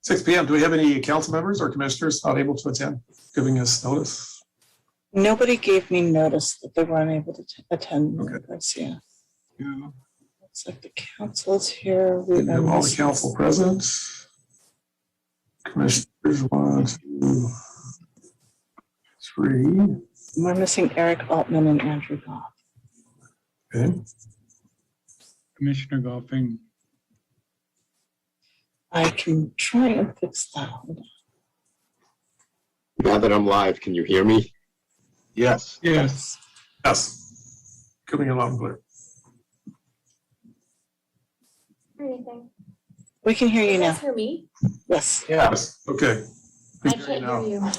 6 p.m. Do we have any council members or commissioners not able to attend, giving us notice? Nobody gave me notice that they weren't able to attend. Okay. Garcia. Yeah. Looks like the council is here. We have all the council present. Commissioners, 1, 2, 3. We're missing Eric Altman and Andrew Goff. Okay. Commissioner Golfing. I can try and fix that. Hold on. Now that I'm live, can you hear me? Yes. Yes. Yes. Coming in loud and clear. Anything. We can hear you Can you now. guys hear me? Yes. Yes. Okay. I can't hear you.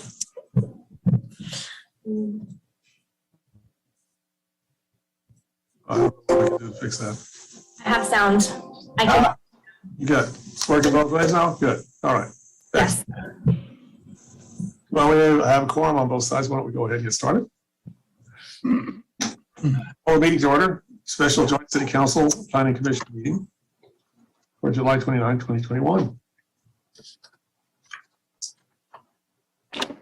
Fix that. I have sound. I can. You good? It's working both ways now? Good. All right. Yes. Well, we have a quorum on both sides. Why don't we go ahead and get started? Our meeting to order. Special Joint City Council Planning Commission meeting for July 29, 2021. Before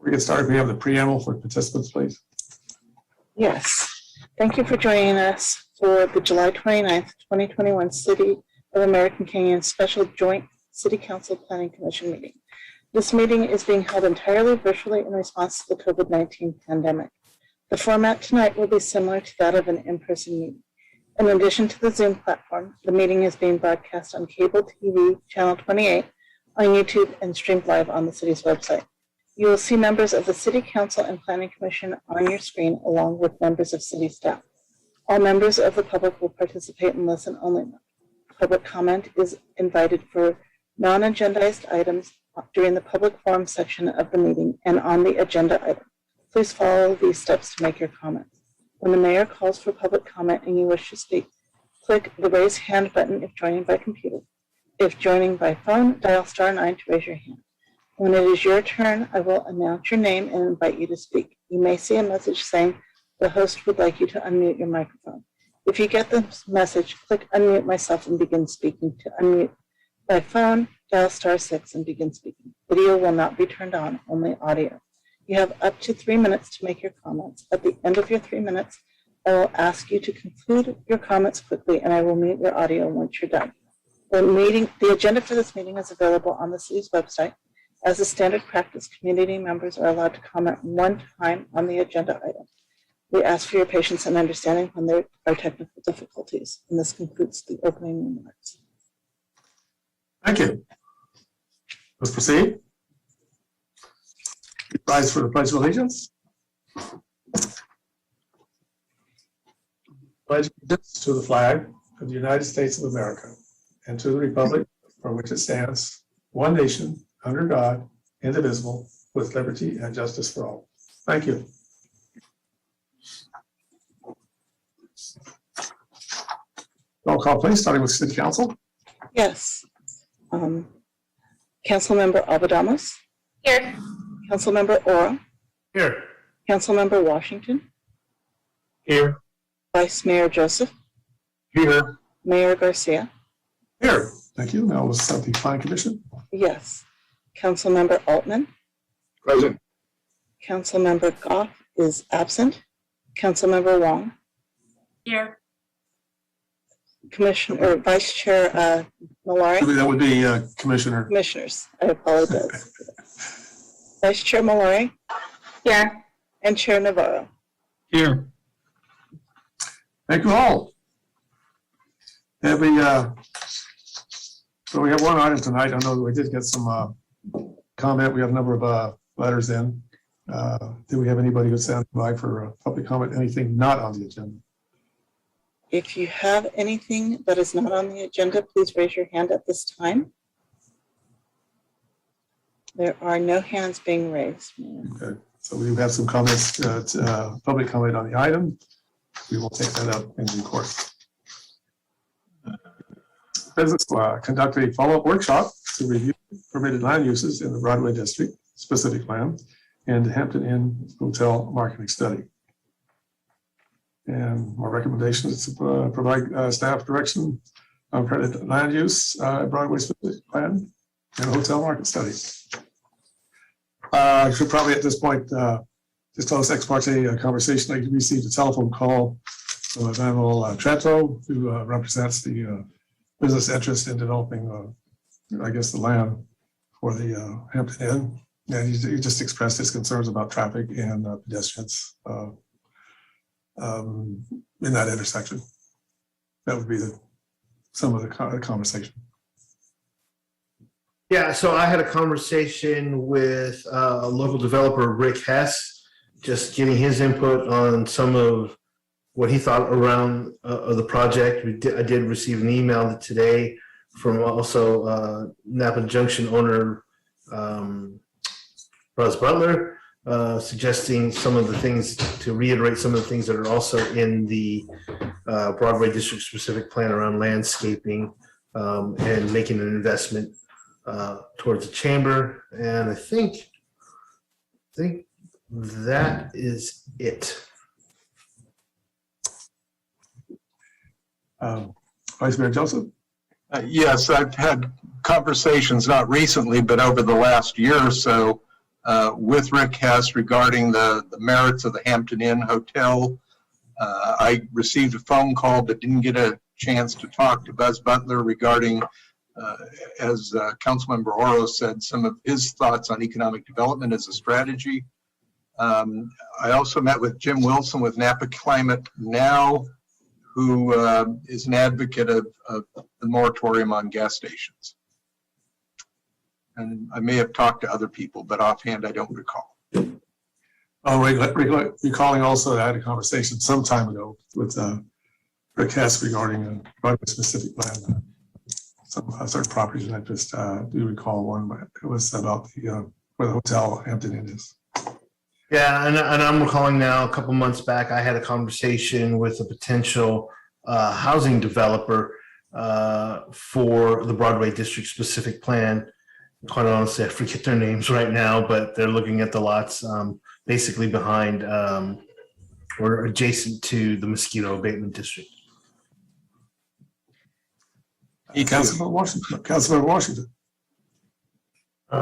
we get started, we have the preamble for participants, please. Yes. Thank you for joining us for the July 29th, 2021 City of American Canyon Special Joint City Council Planning Commission meeting. This meeting is being held entirely virtually in response to the COVID-19 pandemic. The format tonight will be similar to that of an in-person meeting. In addition to the Zoom platform, the meeting is being broadcast on cable TV, channel 28, on YouTube, and streamed live on the city's website. You will see members of the City Council and Planning Commission on your screen, along with members of city staff. All members of the public will participate in listen-only mode. Public comment is invited for non-agendized items during the public forum section of the meeting and on the agenda item. Please follow these steps to make your comments. When the mayor calls for public comment and you wish to speak, click the raise hand button if joining by computer. If joining by phone, dial *9 to raise your hand. When it is your turn, I will announce your name and invite you to speak. You may see a message saying the host would like you to unmute your microphone. If you get this message, click unmute myself and begin speaking. To unmute by phone, dial *6 and begin speaking. Video will not be turned on, only audio. You have up to 3 minutes to make your comments. At the end of your 3 minutes, I will ask you to conclude your comments quickly and I will mute your audio once you're done. The agenda for this meeting is available on the city's website. As a standard practice, community members are allowed to comment one time on the agenda item. We ask for your patience and understanding when there are technical difficulties. And this concludes the opening remarks. Thank you. Let's proceed. Rise for the Pledge of Allegiance. Pledge allegiance to the flag of the United States of America and to the republic for which it stands, one nation, under God, indivisible, with liberty and justice for all. Thank you. Roll call, please, starting with City Council. Yes. Councilmember Abadamas, Here. Councilmember Ora, Here. Councilmember Washington, Here. Vice Mayor Joseph, Here. Mayor Garcia. Here. Thank you. Now let's start the Planning Commission. Yes. Councilmember Altman, Present. Councilmember Goff is absent. Councilmember Wong, Here. Commissioner or Vice Chair Malari. That would be Commissioner. Commissioners, I apologize. Vice Chair Malari Here. and Chair Navarro. Here. Thank you all. Have we, so we have one item tonight. I know that we did get some comment. We have a number of letters in. Do we have anybody who's standing by for public comment? Anything not on the agenda? If you have anything that is not on the agenda, please raise your hand at this time. There are no hands being raised. Okay, so we have some comments, public comment on the item. We will take that up in due course. Business conduct a follow-up workshop to review permitted land uses in the Broadway District, specific land, and Hampton Inn Hotel marketing study. And our recommendation is to provide staff direction on permitted land use Broadway specific plan and hotel market study. I should probably at this point disclose ex parte conversation. I received a telephone call from Manuel Treto, who represents the business interest in developing, I guess, the land for the Hampton Inn. And he just expressed his concerns about traffic and pedestrians in that intersection. That would be some of the conversation. Yeah, so I had a conversation with a local developer, Rick Hess, just getting his input on some of what he thought around of the project. I did receive an email today from also Napa Junction owner Buzz Butler, suggesting some of the things, to reiterate some of the things that are also in the Broadway District specific plan around landscaping and making an investment towards the chamber. And I think that is it. Vice Mayor Joseph? Yes, I've had conversations, not recently, but over the last year or so, with Rick Hess regarding the merits of the Hampton Inn Hotel. I received a phone call but didn't get a chance to talk to Buzz Butler regarding, as Councilmember Oro said, some of his thoughts on economic development as a strategy. I also met with Jim Wilson with Napa Climate Now, who is an advocate of the moratorium on gas stations. And I may have talked to other people, but offhand, I don't recall. Oh, recalling also that I had a conversation some time ago with Rick Hess regarding a Broadway specific plan, some certain properties, and I just do recall one, but it was about where the hotel Hampton Inn is. Yeah, and I'm recalling now, a couple months back, I had a conversation with a potential housing developer for the Broadway District specific plan. Quite honestly, I forget their names right now, but they're looking at the lots basically behind or adjacent to the mosquito abatement district. Councilman Washington. Councilman Washington.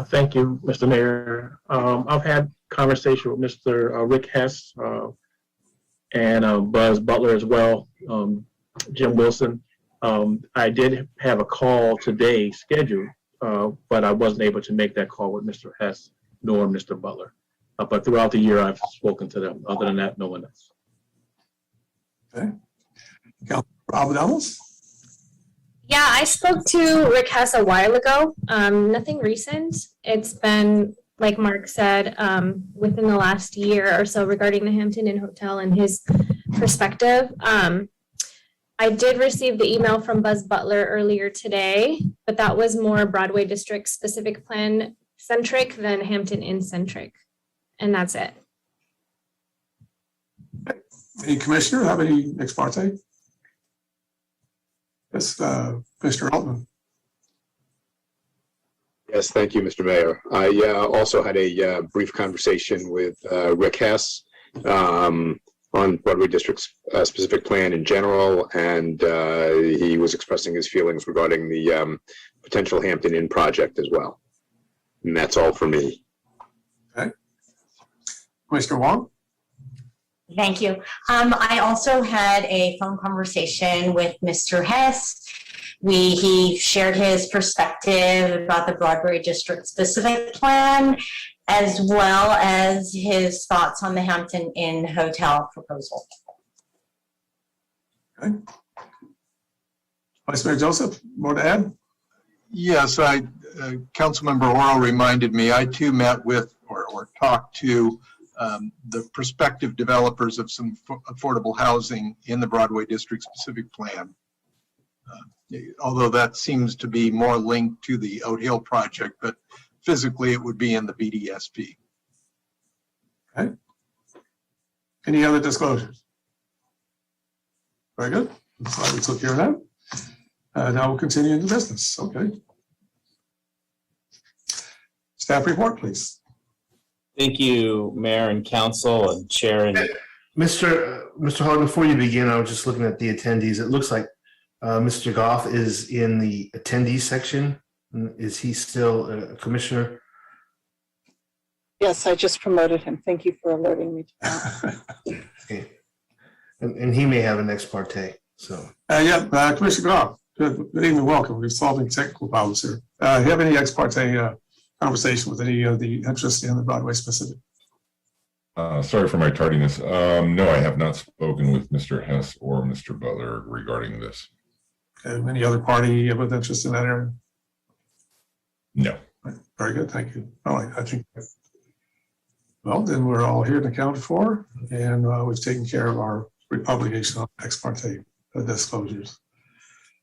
Thank you, Mr. Mayor. I've had conversation with Mr. Rick Hess and Buzz Butler as well, Jim Wilson. I did have a call today scheduled, but I wasn't able to make that call with Mr. Hess nor Mr. Butler. But throughout the year, I've spoken to them. Other than that, no one else. Okay. Robert Ellis. Yeah, I spoke to Rick Hess a while ago. Nothing recent. It's been, like Mark said, within the last year or so regarding the Hampton Inn Hotel and his perspective. I did receive the email from Buzz Butler earlier today, but that was more Broadway District specific plan centric than Hampton Inn centric. And that's it. Any commissioner have any ex parte? Yes, Mr. Altman. Yes, thank you, Mr. Mayor. I also had a brief conversation with Rick Hess on Broadway District's specific plan in general, and he was expressing his feelings regarding the potential Hampton Inn project as well. And that's all for me. Okay. Commissioner Wong? Thank you. I also had a phone conversation with Mr. Hess. He shared his perspective about the Broadway District specific plan, as well as his thoughts on the Hampton Inn Hotel proposal. Okay. Vice Mayor Joseph, more to add? Yes, Councilmember Oro reminded me, I too met with or talked to the prospective developers of some affordable housing in the Broadway District specific plan. Although that seems to be more linked to the Oat Hill project, but physically it would be in the BDSP. Okay. Any other disclosures? Very good. So we took care of that. Now we'll continue into business. Okay. Staff report, please. Thank you, Mayor and Council and Chair. And Mr. Hall, before you begin, I was just looking at the attendees. It looks like Mr. Goff is in the attendees section. Is he still a commissioner? Yes, I just promoted him. Thank you for alerting me to that. Okay. And he may have an ex parte, so. Commissioner Goff, good evening, welcome. We're solving technical problems here. You have any ex parte conversation with any of the interest in the Broadway specific? Sorry for my tardiness. No, I have not spoken with Mr. Hess or Mr. Butler regarding this. Any other party with interest in that area? No. Very good, thank you. All right, I think, well, then we're all here and accounted for, and we've taken care of our publication on ex parte disclosures.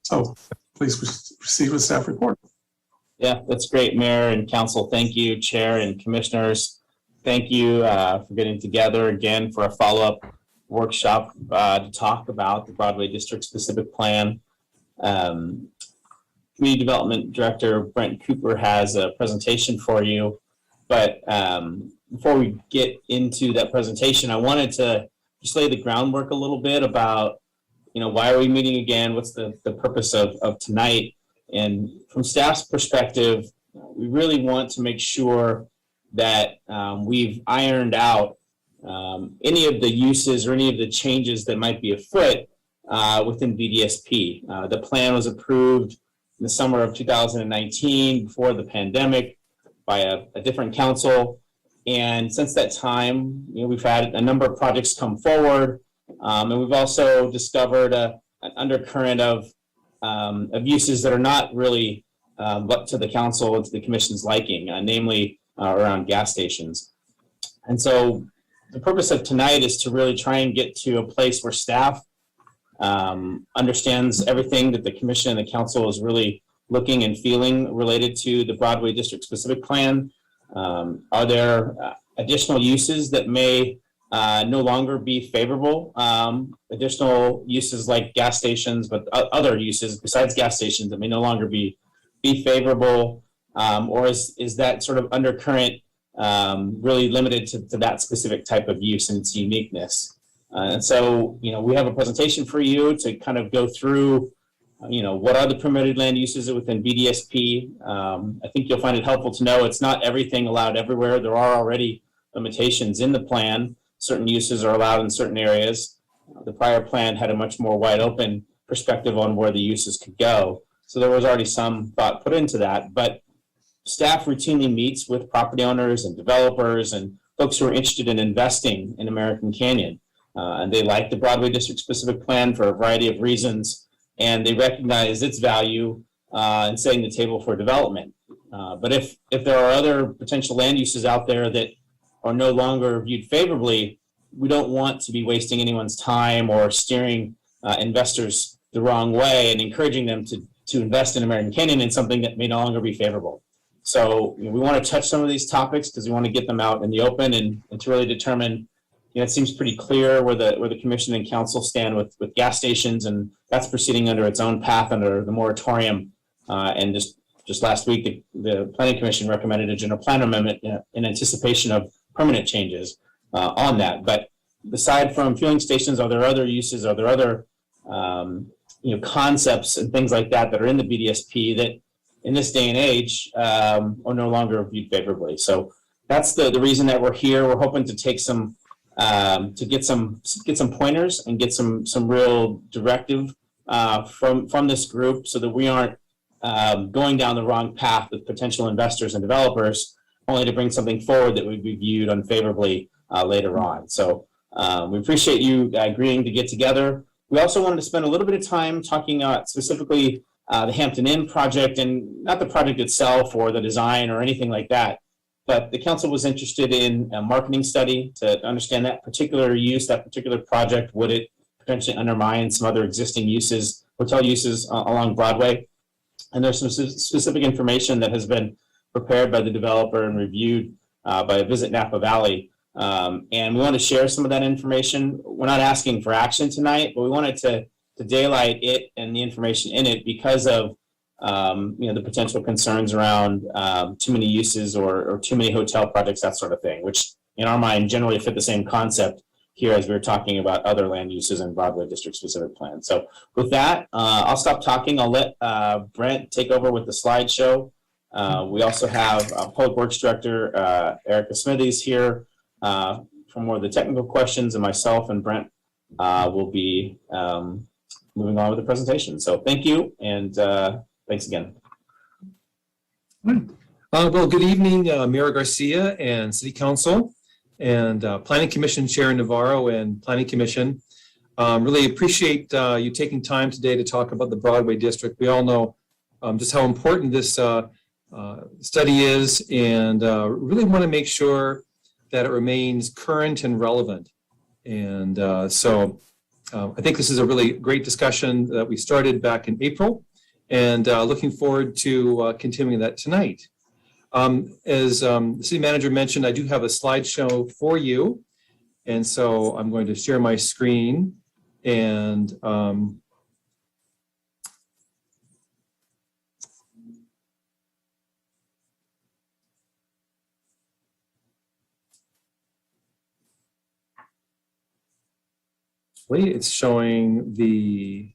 So please proceed with staff report. Yeah, that's great, Mayor and Council. Thank you, Chair and Commissioners. Thank you for getting together again for a follow-up workshop to talk about the Broadway District Specific Plan. Community Development Director Brent Cooper has a presentation for you, but before we get into that presentation, I wanted to just lay the groundwork a little bit about, why are we meeting again? What's the purpose of tonight? And from staff's perspective, we really want to make sure that we've ironed out any of the uses or any of the changes that might be afoot within BDSP. The plan was approved in the summer of 2019 before the pandemic by a different council. And since that time, we've had a number of projects come forward. And we've also discovered an undercurrent of uses that are not really up to the council and to the commission's liking, namely around gas stations. And so the purpose of tonight is to really try and get to a place where staff understands everything that the commission and the council is really looking and feeling related to the Broadway District Specific Plan. Are there additional uses that may no longer be favorable? Additional uses like gas stations, but other uses besides gas stations that may no longer be favorable, or is that sort of undercurrent really limited to that specific type of use and its uniqueness? And so, we have a presentation for you to kind of go through, what are the permitted land uses within BDSP. I think you'll find it helpful to know it's not everything allowed everywhere. There are already limitations in the plan. Certain uses are allowed in certain areas. The prior plan had a much more wide open perspective on where the uses could go. So there was already some thought put into that, but staff routinely meets with property owners and developers and folks who are interested in investing in American Canyon. And they like the Broadway District Specific Plan for a variety of reasons, and they recognize its value in setting the table for development. But if there are other potential land uses out there that are no longer viewed favorably, we don't want to be wasting anyone's time or steering investors the wrong way and encouraging them to invest in American Canyon in something that may no longer be favorable. So we want to touch some of these topics because we want to get them out in the open and to really determine, it seems pretty clear where the commission and council stand with gas stations, and that's proceeding under its own path under the moratorium. And just last week, the Planning Commission recommended a general plan amendment in anticipation of permanent changes on that. But aside from fueling stations, are there other uses? Are there other concepts and things like that are in the BDSP that in this day and age are no longer viewed favorably? So that's the reason that we're here. We're hoping to take some to get some pointers and get some real directive from this group so that we aren't going down the wrong path with potential investors and developers only to bring something forward that would be viewed unfavorably later on. So we appreciate you agreeing to get together. We also wanted to spend a little bit of time talking specifically the Hampton Inn project, and not the project itself or the design or anything like that, but the council was interested in a marketing study to understand that particular use, that particular project. Would it potentially undermine some other existing uses, hotel uses along Broadway? And there's some specific information that has been prepared by the developer and reviewed by Visit Napa Valley. And we want to share some of that information. We're not asking for action tonight, but we wanted to daylight it and the information in it because of the potential concerns around too many uses or too many hotel projects, that sort of thing, which in our mind generally fit the same concept here as we were talking about other land uses in Broadway District Specific Plan. So with that, I'll stop talking. I'll let Brent take over with the slideshow We also have Public Works Director Erica Smithies here for more of the technical questions, and myself and Brent will be moving on with the presentation. So thank you, and thanks again. Well, good evening, Mayor Garcia and City Council and Planning Commission Chair Navarro and Planning Commission. Really appreciate you taking time today to talk about the Broadway District. We all know just how important this study is, and really want to make sure that it remains current and relevant. And so I think this is a really great discussion that we started back in April, and looking forward to continuing that tonight. As the city manager mentioned, I do have a slideshow for you. And so I'm going to share my screen and it's showing the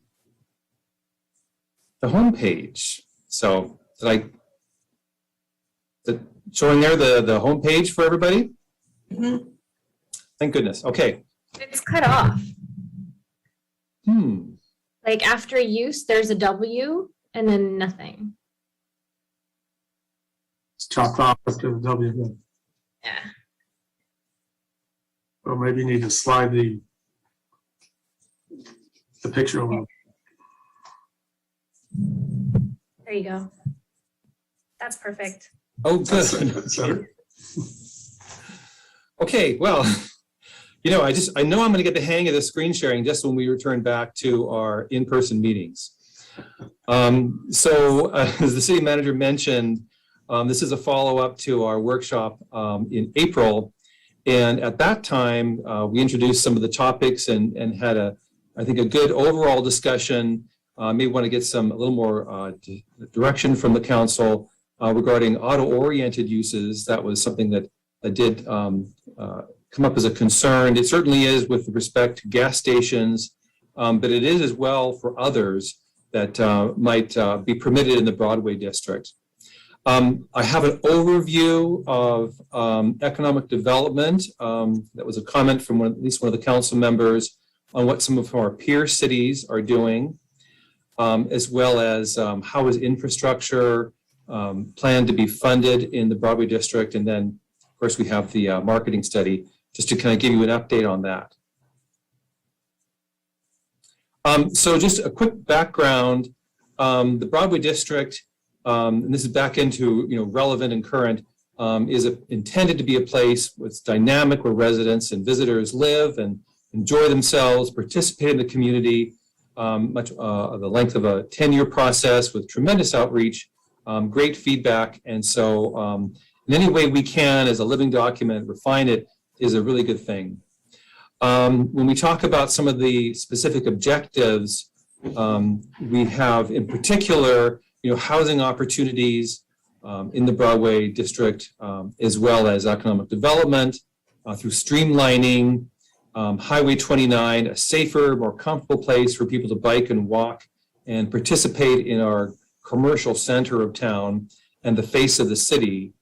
homepage. So showing there the homepage for everybody? Mhm. Thank goodness. Okay. It's cut off. Hmm. Like after use, there's a W and then nothing. It's chopped off to the W. Yeah. Or maybe you need to slide the picture over. There you go. That's perfect. Oh, good. That's better. Okay, well, I know I'm going to get the hang of the screen sharing just when we return back to our in-person meetings. So as the city manager mentioned, this is a follow-up to our workshop in April. And at that time, we introduced some of the topics and had I think a good overall discussion. May want to get a little more direction from the council regarding auto-oriented uses. That was something that did come up as a concern. It certainly is with respect to gas stations, but it is as well for others that might be permitted in the Broadway district. I have an overview of economic development. That was a comment from at least one of the council members on what some of our peer cities are doing, as well as how is infrastructure planned to be funded in the Broadway district. And then, of course, we have the marketing study, just to kind of give you an update on that. So just a quick background, the Broadway district, and this is back into relevant and current, is intended to be a place that's dynamic where residents and visitors live and enjoy themselves, participate in the community, much the length of a 10-year process with tremendous outreach, great feedback. And so in any way we can, as a living document, refine it is a really good thing. When we talk about some of the specific objectives, we have in particular, housing opportunities in the Broadway district, as well as economic development through streamlining Highway 29, a safer, more comfortable place for people to bike and walk and participate in our commercial center of town and the face of the city.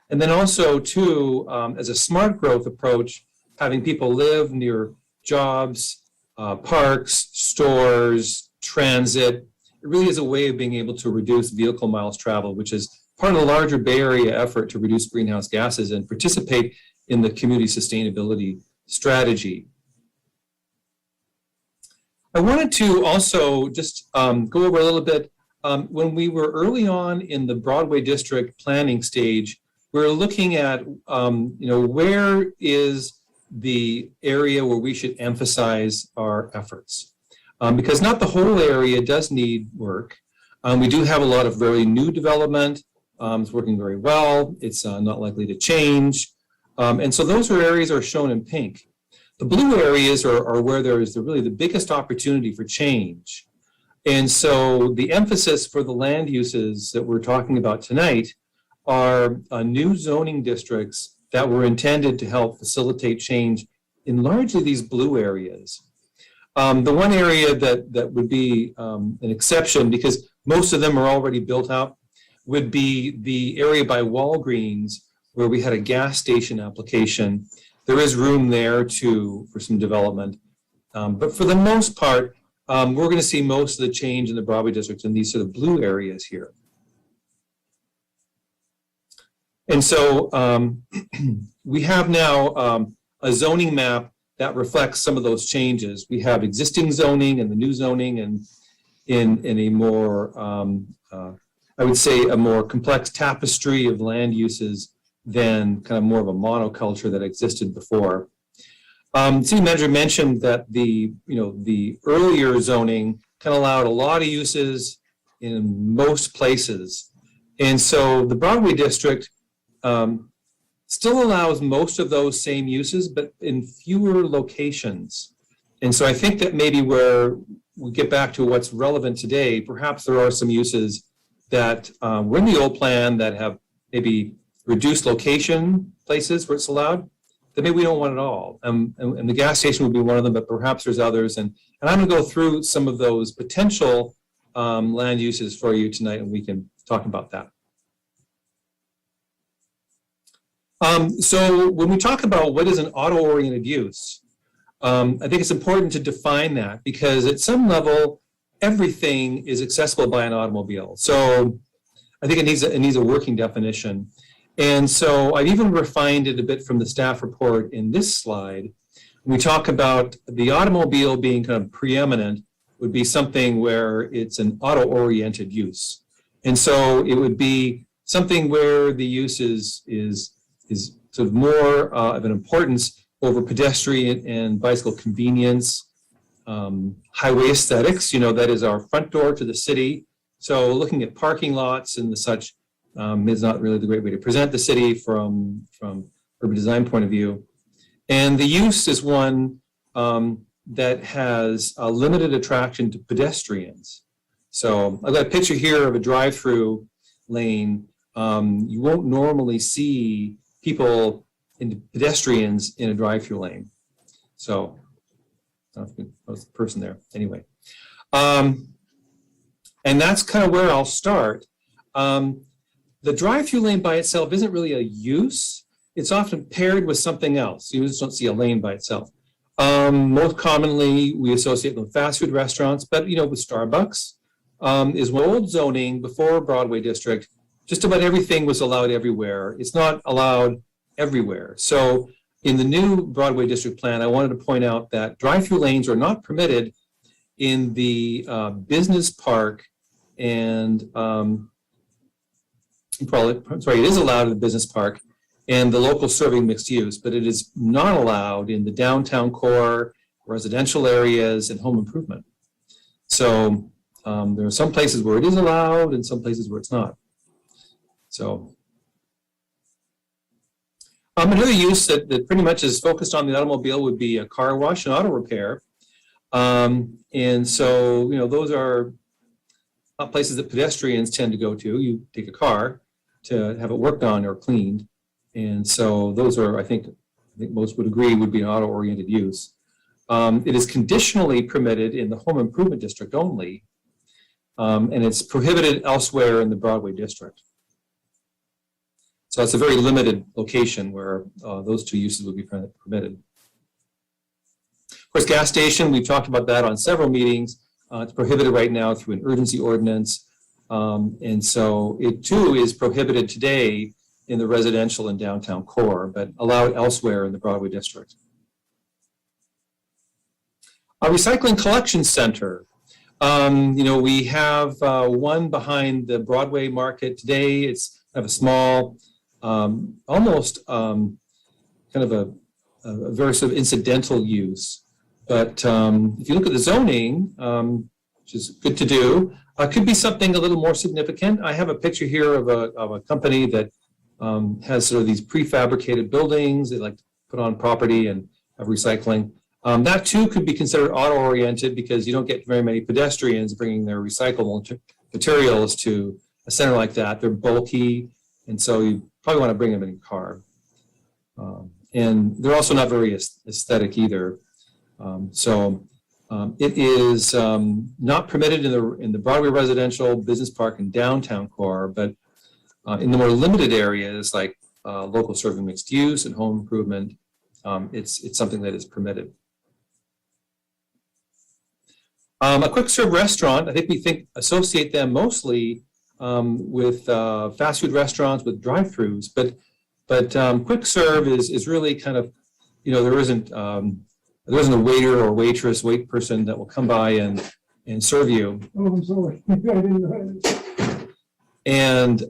And then also, too, as a smart growth approach, having people live near jobs, parks, stores, transit. It really is a way of being able to reduce vehicle miles traveled, which is part of the larger Bay Area effort to reduce greenhouse gases and participate in the community sustainability strategy. I wanted to also just go over a little bit. When we were early on in the Broadway district planning stage, we were looking at, where is the area where we should emphasize our efforts? Because not the whole area does need work. We do have a lot of very new development. It's working very well. It's not likely to change. And so those areas are shown in pink. The blue areas are where there is really the biggest opportunity for change. And so the emphasis for the land uses that we're talking about tonight are new zoning districts that were intended to help facilitate change in largely these blue areas. The one area that would be an exception, because most of them are already built out, would be the area by Walgreens where we had a gas station application. There is room there for some development. But for the most part, we're going to see most of the change in the Broadway district in these sort of blue areas here. And so we have now a zoning map that reflects some of those changes. We have existing zoning and the new zoning, and in a more, I would say, a more complex tapestry of land uses than kind of more of a monoculture that existed before. City manager mentioned that the earlier zoning kind of allowed a lot of uses in most places. And so the Broadway district still allows most of those same uses, but in fewer locations. And so I think that maybe where we get back to what's relevant today, perhaps there are some uses that were in the old plan that have maybe reduced location places where it's allowed, that maybe we don't want at all. And the gas station would be one of them, but perhaps there's others. And I'm going to go through some of those potential land uses for you tonight, and we can talk about that. So when we talk about what is an auto-oriented use, I think it's important to define that, because at some level, everything is accessible by an automobile. So I think it needs a working definition. And so I've even refined it a bit from the staff report in this slide. When we talk about the automobile being kind of preeminent, would be something where it's an auto-oriented use. And so it would be something where the use is sort of more of an importance over pedestrian and bicycle convenience, highway aesthetics, that is our front door to the city. So looking at parking lots and the such is not really the great way to present the city from urban design point of view. And the use is one that has a limited attraction to pedestrians. So I've got a picture here of a drive-through lane. You won't normally see people and pedestrians in a drive-through lane. So I don't know if I was the person there. Anyway, and that's kind of where I'll start. The drive-through lane by itself isn't really a use. It's often paired with something else. You just don't see a lane by itself. Most commonly, we associate them with fast food restaurants, but with Starbucks is one old zoning before Broadway district. Just about everything was allowed everywhere. It's not allowed everywhere. So in the new Broadway district plan, I wanted to point out that drive-through lanes are not permitted in the business park and it is allowed in the business park and the local serving mixed use, but it is not allowed in the downtown core, residential areas, and home improvement. So there are some places where it is allowed and some places where it's not. So another use that pretty much is focused on the automobile would be a car wash and auto repair. And so, those are not places that pedestrians tend to go to. You take a car to have it worked on or cleaned. And so those are, I think most would agree, would be an auto-oriented use. It is conditionally permitted in the home improvement district only, and it's prohibited elsewhere in the Broadway district. So it's a very limited location where those two uses would be permitted. Of course, gas station, we've talked about that on several meetings. It's prohibited right now through an urgency ordinance. And so it too is prohibited today in the residential and downtown core, but allowed elsewhere in the Broadway district. A recycling collection center. We have one behind the Broadway market today. It's kind of a small, almost kind of a very sort of incidental use. But if you look at the zoning, which is good to do, could be something a little more significant. I have a picture here of a company that has sort of these prefabricated buildings they like to put on property and have recycling. That too could be considered auto-oriented because you don't get very many pedestrians bringing their recyclable materials to a center like that. They're bulky, and so you probably want to bring them in your car. And they're also not very aesthetic either. It is not permitted in the Broadway residential, business park, and downtown core, but In the more limited areas like local serving mixed use and home improvement, it's something that is permitted. A quick serve restaurant, I think we associate them mostly with fast food restaurants with drive-throughs, but quick serve is really kind of, there isn't a waiter or waitress, wait person that will come by and serve you. Oh, I'm sorry. I didn't know. And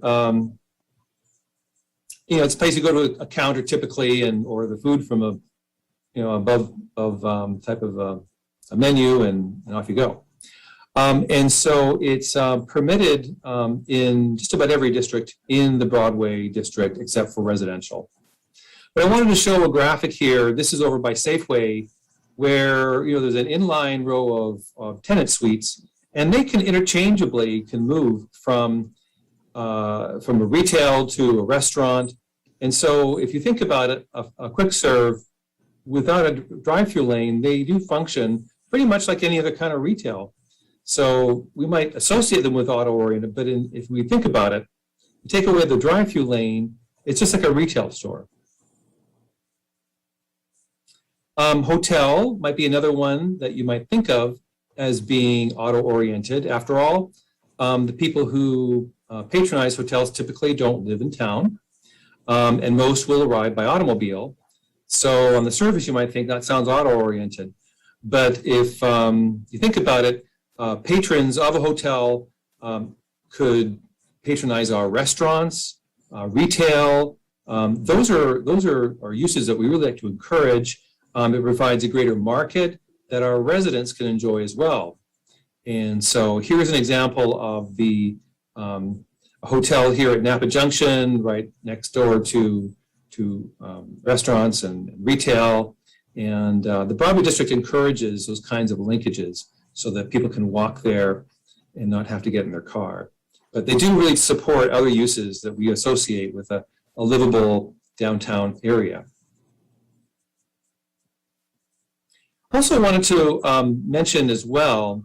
it's a place you go to a counter typically and order the food from above type of a menu and off you go. And so it's permitted in just about every district in the Broadway district except for residential. But I wanted to show a graphic here. This is over by Safeway, where there's an inline row of tenant suites, and they can interchangeably move from a retail to a restaurant. And so if you think about it, a quick serve without a drive-through lane, they do function pretty much like any other kind of retail. So we might associate them with auto-oriented, but if we think about it, you take away the drive-through lane, it's just like a retail store. Hotel might be another one that you might think of as being auto-oriented. After all, the people who patronize hotels typically don't live in town, and most will arrive by automobile. So on the surface, you might think that sounds auto-oriented. But if you think about it, patrons of a hotel could patronize our restaurants, retail. Those are uses that we really like to encourage. It provides a greater market that our residents can enjoy as well. And so here's an example of the hotel here at Napa Junction, right next door to restaurants and retail. And the Broadway District encourages those kinds of linkages so that people can walk there and not have to get in their car. But they do really support other uses that we associate with a livable downtown area. Also wanted to mention as well,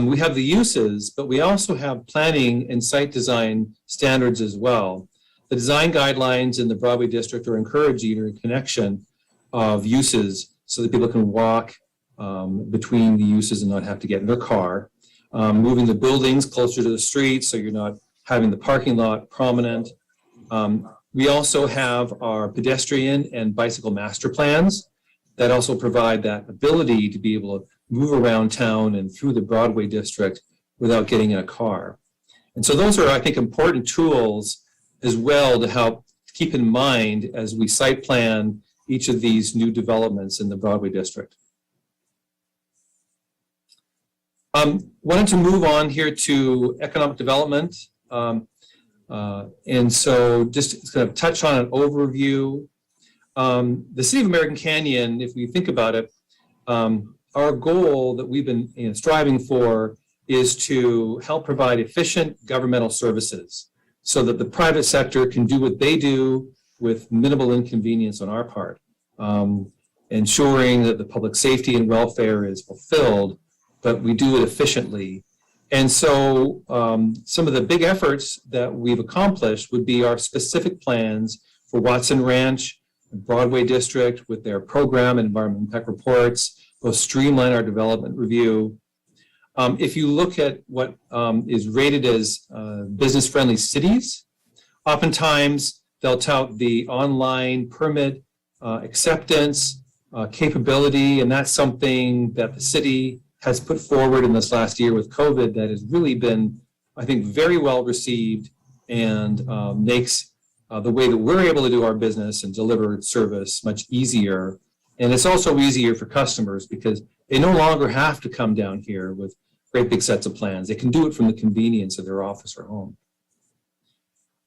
we have the uses, but we also have planning and site design standards as well. The design guidelines in the Broadway District are encouraging a connection of uses so that people can walk between the uses and not have to get in their car. Moving the buildings closer to the street so you're not having the parking lot prominent. We also have our pedestrian and bicycle master plans that also provide that ability to be able to move around town and through the Broadway District without getting in a car. And so those are, I think, important tools as well to help keep in mind as we site plan each of these new developments in the Broadway District. Wanted to move on here to economic development. And so just kind of touch on an overview. The City of American Canyon, if we think about it, our goal that we've been striving for is to help provide efficient governmental services so that the private sector can do what they do with minimal inconvenience on our part, ensuring that the public safety and welfare is fulfilled, but we do it efficiently. And so some of the big efforts that we've accomplished would be our specific plans for Watson Ranch, Broadway District with their program and environmental impact reports. We'll streamline our development review. If you look at what is rated as business-friendly cities, oftentimes they'll tout the online permit acceptance capability, and that's something that the city has put forward in this last year with COVID that has really been, I think, very well received and makes the way that we're able to do our business and deliver service much easier. And it's also easier for customers because they no longer have to come down here with great big sets of plans. They can do it from the convenience of their office or home.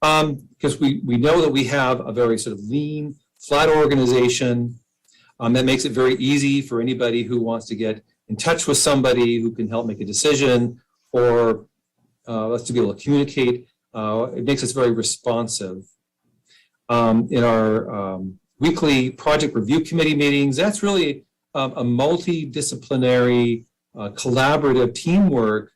Because we know that we have a very sort of lean, flat organization that makes it very easy for anybody who wants to get in touch with somebody who can help make a decision or us to be able to communicate. It makes us very responsive. In our weekly project review committee meetings, that's really a multidisciplinary, collaborative teamwork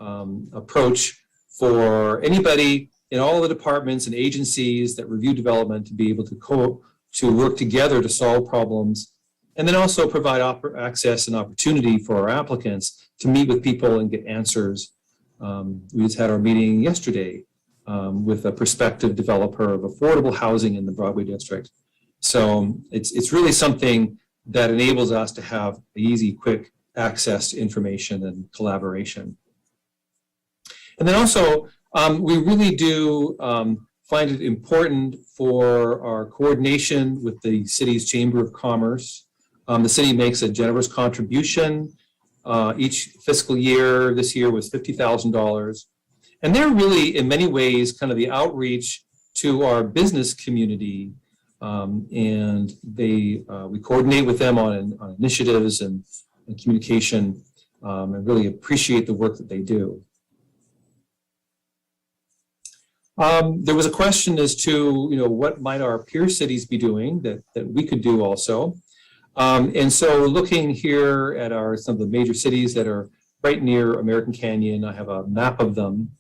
approach for anybody in all the departments and agencies that review development to be able to work together to solve problems, and then also provide access and opportunity for our applicants to meet with people and get answers. We just had our meeting yesterday with a prospective developer of affordable housing in the Broadway district. So it's really something that enables us to have easy, quick access to information and collaboration. And then also, we really do find it important for our coordination with the city's Chamber of Commerce. The city makes a generous contribution each fiscal year. This year was $50,000. And they're really, in many ways, kind of the outreach to our business community. And we coordinate with them on initiatives and communication, and really appreciate the work that they do. There was a question as to, what might our peer cities be doing that we could do also. And so looking here at some of the major cities that are right near American Canyon, I have a map of them.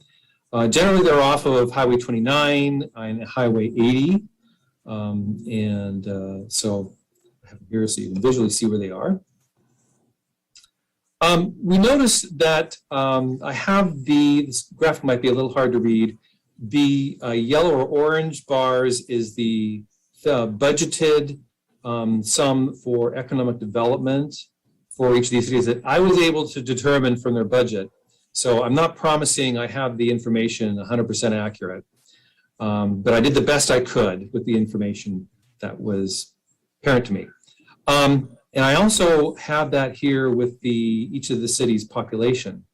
Generally, they're off of Highway 29 and Highway 80. So I have them here so you can visually see where they are. We noticed that I have this graphic might be a little hard to read. The yellow or orange bars is the budgeted sum for economic development for each of these cities that I was able to determine from their budget. So I'm not promising I have the information 100% accurate, but I did the best I could with the information that was apparent to me. And I also have that here with each of the cities' population.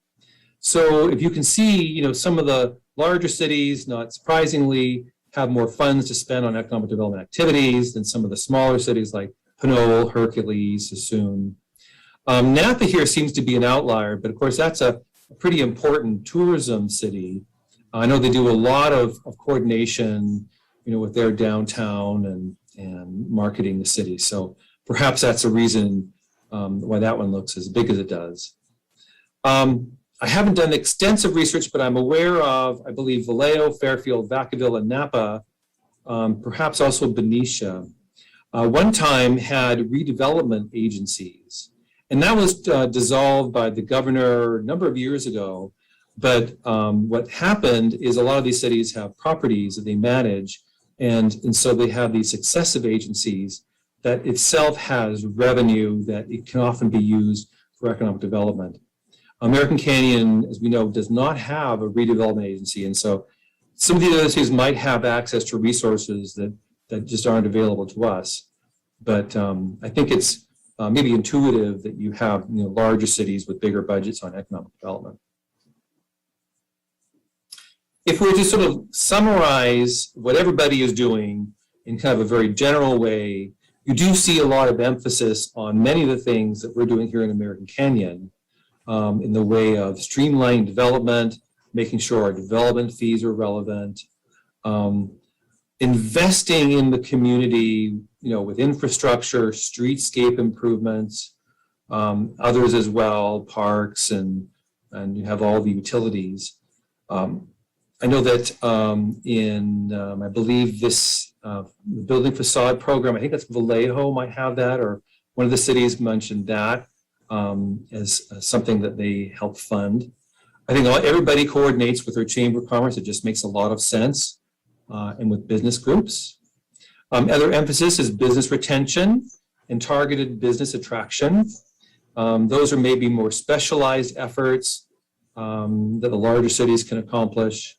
So if you can see, some of the larger cities, not surprisingly, have more funds to spend on economic development activities than some of the smaller cities like Pinole, Hercules, Sassoon. Napa here seems to be an outlier, but of course that's a pretty important tourism city. I know they do a lot of coordination, with their downtown and marketing the city. So perhaps that's a reason why that one looks as big as it does. I haven't done extensive research, but I'm aware of, I believe, Vallejo, Fairfield, Vacaville, and Napa, perhaps also Benicia, one time had redevelopment agencies. And that was dissolved by the governor a number of years ago. But what happened is a lot of these cities have properties that they manage. And so they have these successive agencies that itself has revenue that it can often be used for economic development. American Canyon, as we know, does not have a redevelopment agency. And so some of the other cities might have access to resources that just aren't available to us. But I think it's maybe intuitive that you have larger cities with bigger budgets on economic development. If we were to sort of summarize what everybody is doing in kind of a very general way, you do see a lot of emphasis on many of the things that we're doing here in American Canyon in the way of streamlining development, making sure our development fees are relevant, investing in the community, with infrastructure, streetscape improvements, others as well, parks, and you have all the utilities. I know that I believe this building facade program, I think that's Vallejo might have that, or one of the cities mentioned that as something that they help fund. I think everybody coordinates with their Chamber of Commerce. It just makes a lot of sense, and with business groups. Other emphasis is business retention and targeted business attraction. Those are maybe more specialized efforts that the larger cities can accomplish.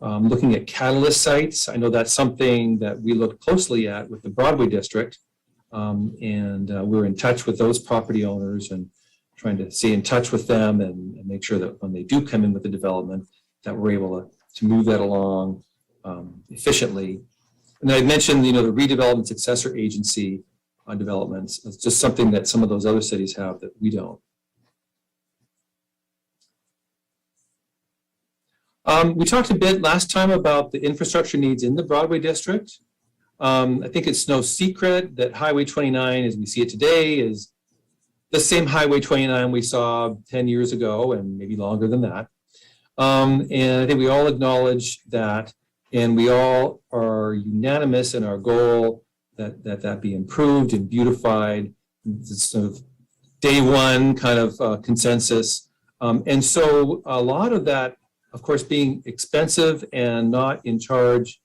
Looking at catalyst sites, I know that's something that we look closely at with the Broadway district. And we're in touch with those property owners and trying to stay in touch with them and make sure that when they do come in with the development, that we're able to move that along efficiently. And I mentioned, the redevelopment successor agency on developments. It's just something that some of those other cities have that we don't. We talked a bit last time about the infrastructure needs in the Broadway district. I think it's no secret that Highway 29, as we see it today, is the same Highway 29 we saw 10 years ago and maybe longer than that. And I think we all acknowledge that And we all are unanimous in our goal that be improved and beautified. It's sort of day one kind of consensus. And so a lot of that, of course, being expensive and not in charge,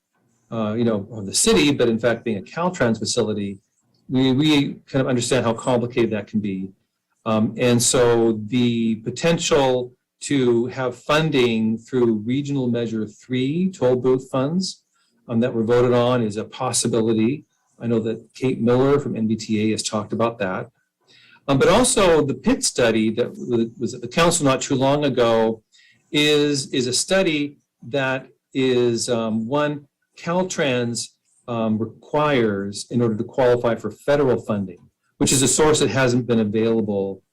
of the city, but in fact being a Caltrans facility, we kind of understand how complicated that can be. And so the potential to have funding through Regional Measure 3 toll booth funds that were voted on is a possibility. I know that Kate Miller from NBTA has talked about that. But also the PIT study that was at the council not too long ago is a study that is one Caltrans requires in order to qualify for federal funding, which is a source that hasn't been available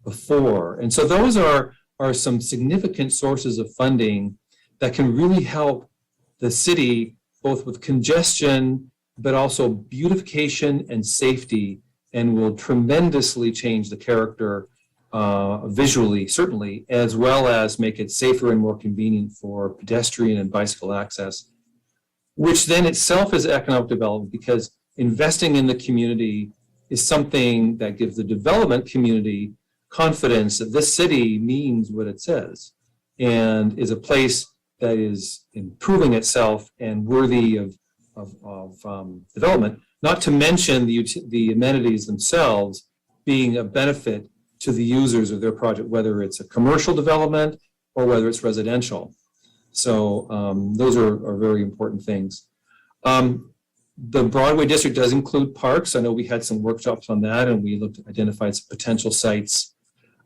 before. And so those are some significant sources of funding that can really help the city both with congestion, but also beautification and safety, and will tremendously change the character visually, certainly, as well as make it safer and more convenient for pedestrian and bicycle access, which then itself is economic development, because investing in the community is something that gives the development community confidence that this city means what it says and is a place that is improving itself and worthy of development, not to mention the amenities themselves being a benefit to the users of their project, whether it's a commercial development or whether it's residential. So those are very important things. The Broadway district does include parks. I know we had some workshops on that and we identified some potential sites.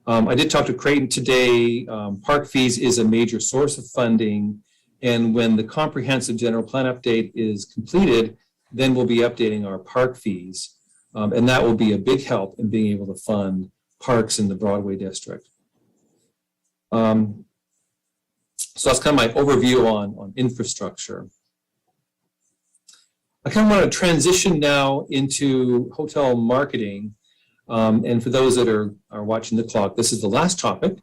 I did talk to Creighton today. Park fees is a major source of funding. And when the comprehensive general plan update is completed, then we'll be updating our park fees. And that will be a big help in being able to fund parks in the Broadway district. So that's kind of my overview on infrastructure. I kind of want to transition now into hotel marketing. And for those that are watching the clock, this is the last topic.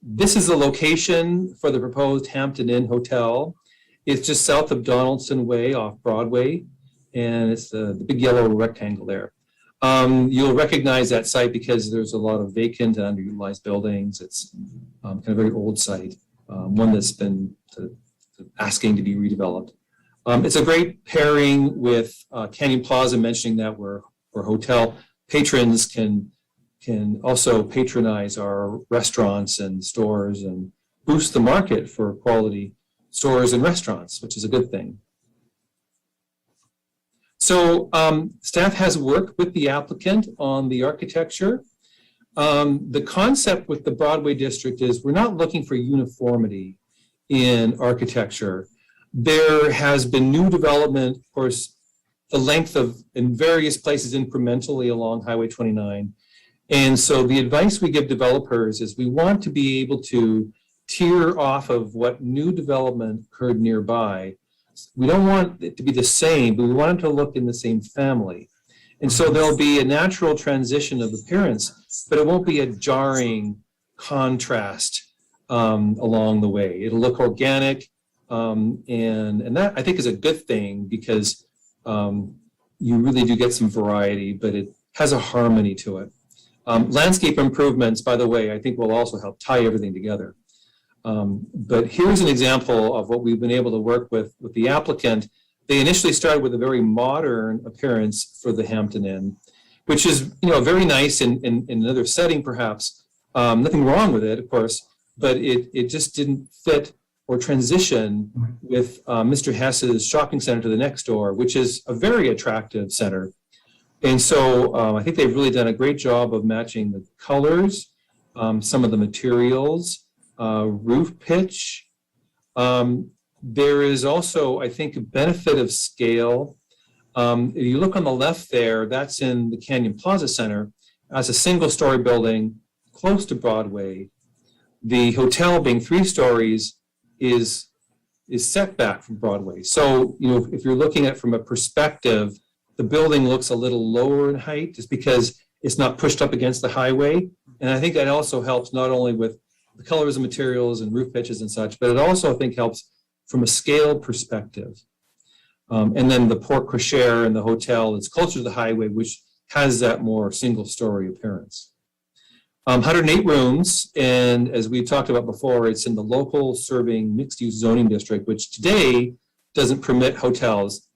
This is the location for the proposed Hampton Inn Hotel. It's just south of Donaldson Way off Broadway, and it's the big yellow rectangle there. You'll recognize that site because there's a lot of vacant and underutilized buildings. It's kind of a very old site, one that's been asking to be redeveloped. It's a great pairing with Canyon Plaza, mentioning that where hotel patrons can also patronize our restaurants and stores and boost the market for quality stores and restaurants, which is a good thing. So staff has worked with the applicant on the architecture. The concept with the Broadway district is we're not looking for uniformity in architecture. There has been new development, of course, the length of in various places incrementally along Highway 29. And so the advice we give developers is we want to be able to tier off of what new development occurred nearby. We don't want it to be the same, but we want it to look in the same family. And so there'll be a natural transition of appearance, but it won't be a jarring contrast along the way. It'll look organic, and that I think is a good thing because you really do get some variety, but it has a harmony to it. Landscape improvements, by the way, I think will also help tie everything together. But here's an example of what we've been able to work with the applicant. They initially started with a very modern appearance for the Hampton Inn, which is very nice in another setting perhaps. Nothing wrong with it, of course, but it just didn't fit or transition with Mr. Hess's shopping center to the next door, which is a very attractive center. And so I think they've really done a great job of matching the colors, some of the materials, roof pitch. There is also, I think, a benefit of scale. If you look on the left there, that's in the Canyon Plaza Center. As a single-story building close to Broadway, the hotel being 3 stories is set back from Broadway. So, if you're looking at it from a perspective, the building looks a little lower in height just because it's not pushed up against the highway. And I think that also helps not only with the colors and materials and roof pitches and such, but it also, I think, helps from a scale perspective. And then the Port Cochere and the hotel is closer to the highway, which has that more single-story appearance. 108 rooms, and as we talked about before, it's in the local serving mixed-use zoning district, which today doesn't permit hotels.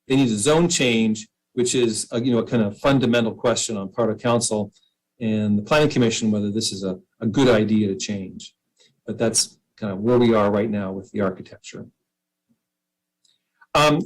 They need a zone change, which is a kind of fundamental question on part of council and the planning commission, whether this is a good idea to change. But that's kind of where we are right now with the architecture.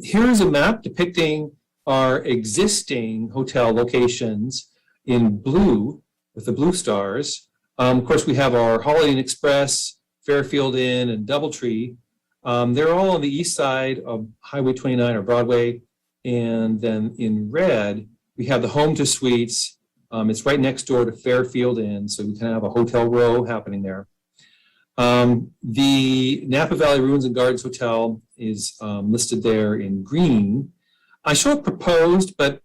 Here's a map depicting our existing hotel locations in blue with the blue stars. Of course, we have our Holiday Inn Express, Fairfield Inn, and Doubletree. They're all on the east side of Highway 29 or Broadway. And then in red, we have the Home to Suites. It's right next door to Fairfield Inn, so we kind of have a hotel row happening there. The Napa Valley Ruins and Gardens Hotel is listed there in green. I show it proposed, but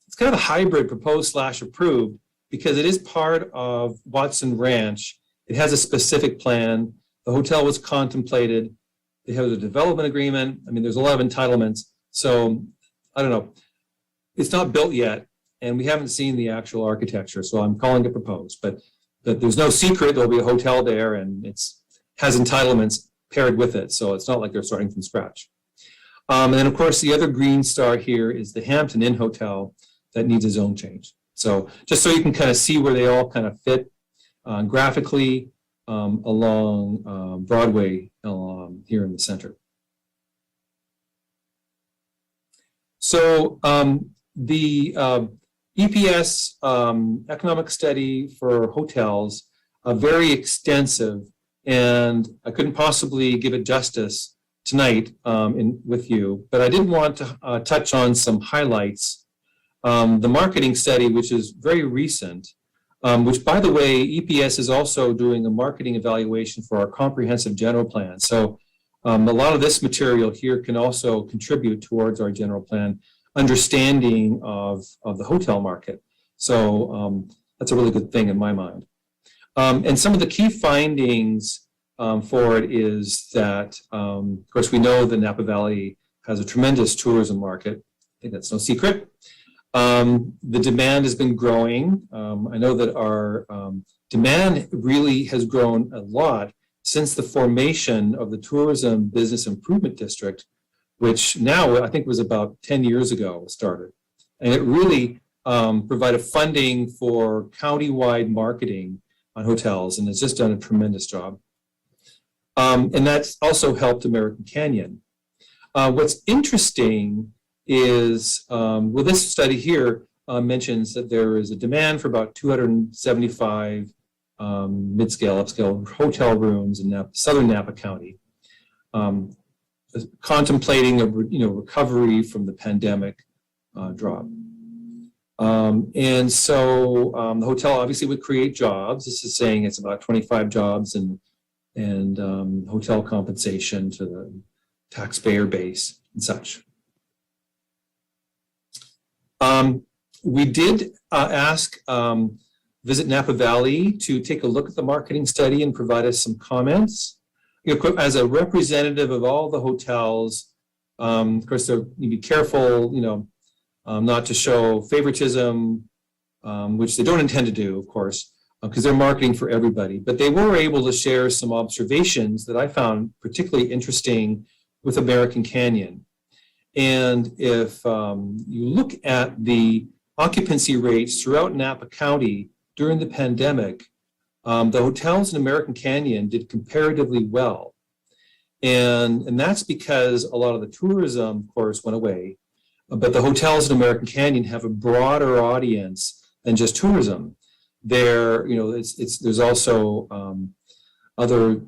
it's kind of a hybrid proposed / approved because it is part of Watson Ranch. It has a specific plan. The hotel was contemplated. They have a development agreement. I mean, there's a lot of entitlements. So I don't know. It's not built yet, and we haven't seen the actual architecture. So I'm calling it proposed, but there's no secret. There'll be a hotel there, and has entitlements paired with it. So it's not like they're starting from scratch. And then, of course, the other green star here is the Hampton Inn Hotel that needs a zone change. So just so you can kind of see where they all kind of fit graphically along Broadway here in the center. So the EPS economic study for hotels, very extensive, and I couldn't possibly give it justice tonight with you, but I did want to touch on some highlights. The marketing study, which is very recent, which, by the way, EPS is also doing a marketing evaluation for our comprehensive general plan. So a lot of this material here can also contribute towards our general plan understanding of the hotel market. So that's a really good thing in my mind. And some of the key findings for it is that, of course, we know the Napa Valley has a tremendous tourism market. I think that's no secret. The demand has been growing. I know that our demand really has grown a lot since the formation of the Tourism Business Improvement District, which now I think was about 10 years ago started. And it really provided funding for county-wide marketing on hotels, and it's just done a tremendous job. And that's also helped American Canyon. What's interesting is, well, this study here mentions that there is a demand for about 275 mid-scale, upscale hotel rooms in southern Napa County, contemplating a recovery from the pandemic drop. And so the hotel obviously would create jobs. This is saying it's about 25 jobs and hotel compensation to the taxpayer base and such. We did ask Visit Napa Valley to take a look at the marketing study and provide us some comments. As a representative of all the hotels, of course, you be careful, not to show favoritism, which they don't intend to do, of course, because they're marketing for everybody. But they were able to share some observations that I found particularly interesting with American Canyon. And if you look at the occupancy rates throughout Napa County during the pandemic, the hotels in American Canyon did comparatively well. And that's because a lot of the tourism, of course, went away. But the hotels in American Canyon have a broader audience than just tourism. There's also other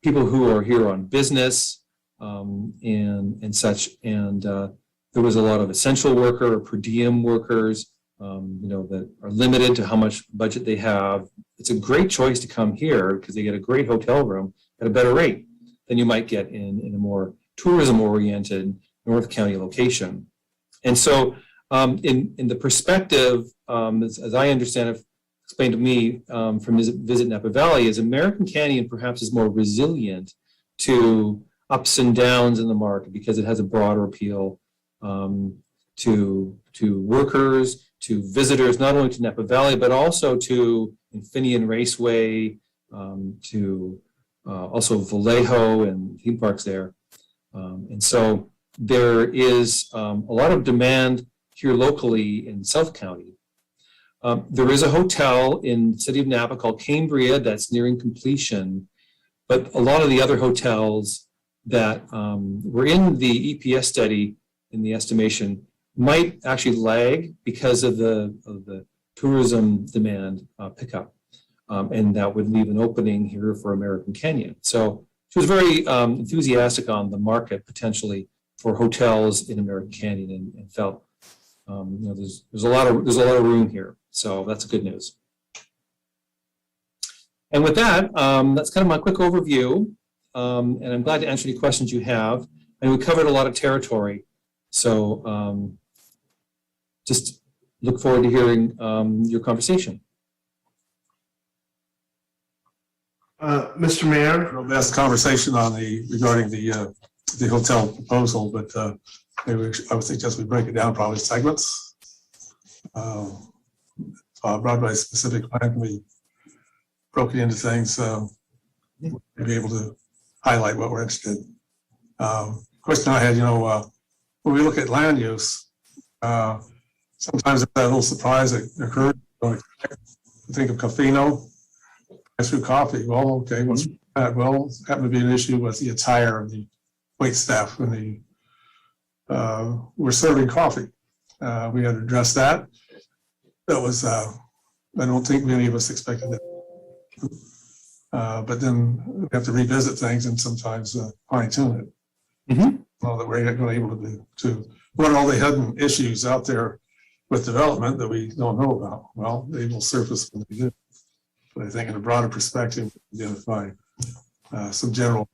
people who are here on business and such. And there was a lot of essential worker or per diem workers, that are limited to how much budget they have. It's a great choice to come here because they get a great hotel room at a better rate than you might get in a more tourism-oriented North County location. And so in the perspective, as I understand it, explained to me from Visit Napa Valley, is American Canyon perhaps is more resilient to ups and downs in the market because it has a broader appeal to workers, to visitors, not only to Napa Valley, but also to Infineon Raceway, to also Vallejo and theme parks there. And so there is a lot of demand here locally in South County. There is a hotel in the city of Napa called Cambria that's nearing completion, but a lot of the other hotels that were in the EPS study in the estimation might actually lag because of the tourism demand pickup. And that would leave an opening here for American Canyon. So she was very enthusiastic on the market potentially for hotels in American Canyon and felt there's a lot of room here. So that's good news. And with that, that's kind of my quick overview. And I'm glad to answer any questions you have. And we covered a lot of territory. So just look forward to hearing your conversation. Mr. Mayor, Robust conversation regarding the hotel proposal, but maybe I would suggest we break it down probably segments. Broadway specific plan can be broken into things, to be able to highlight what we're interested in. Question I had, when we look at land use, sometimes there's that little surprise that occurs. Think of Cafino, through coffee. Well, okay, what's that? Well, it happened to be an issue with the attire of the wait staff when we're serving coffee. We had to address that. That was, I don't think many of us expected that. But then we have to revisit things and sometimes fine tune it. Well, that we're going to be able to what are all the hidden issues out there with development that we don't know about? Well, they will surface when they do. But I think in a broader perspective, identify some general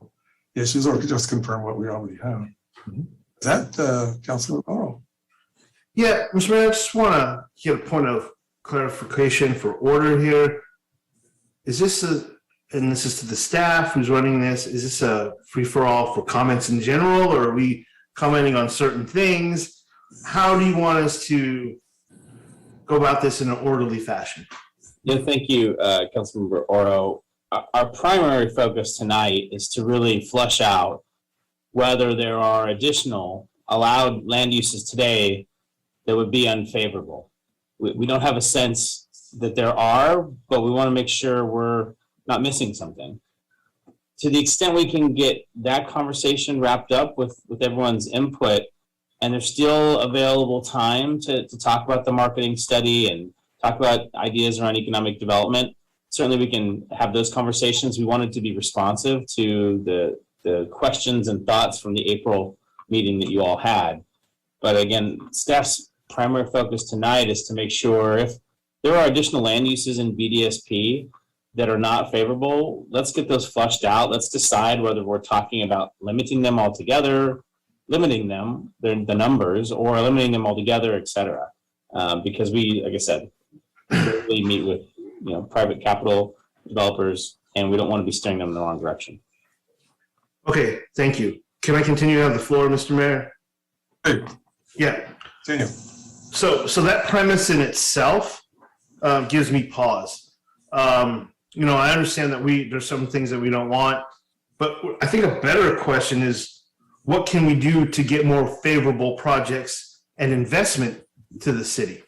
issues or just confirm what we already have. Is that Councilor Morrow? Yeah, Mr. Mayor, I just want to get a point of clarification for order here. Is this and this is to the staff who's running this, is this a free-for-all for comments in general, or are we commenting on certain things? How do you want us to go about this in an orderly fashion? Yeah, thank you, Councilmember Oro. Our primary focus tonight is to really flush out whether there are additional allowed land uses today that would be unfavorable. We don't have a sense that there are, but we want to make sure we're not missing something. To the extent we can get that conversation wrapped up with everyone's input, and there's still available time to talk about the marketing study and talk about ideas around economic development, certainly we can have those conversations. We wanted to be responsive to the questions and thoughts from the April meeting that you all had. But again, staff's primary focus tonight is to make sure if there are additional land uses in BDSP that are not favorable, let's get those flushed out. Let's decide whether we're talking about limiting them altogether, limiting them, the numbers, or eliminating them altogether, et cetera. Because we, like I said, really meet with private capital developers, and we don't want to be steering them in the wrong direction. Okay, thank you. Can I continue to have the floor, Mr. Mayor? Hey, Yeah. continue. So that premise in itself gives me pause. I understand that there's some things that we don't want, but I think a better question is, what can we do to get more favorable projects and investment to the city?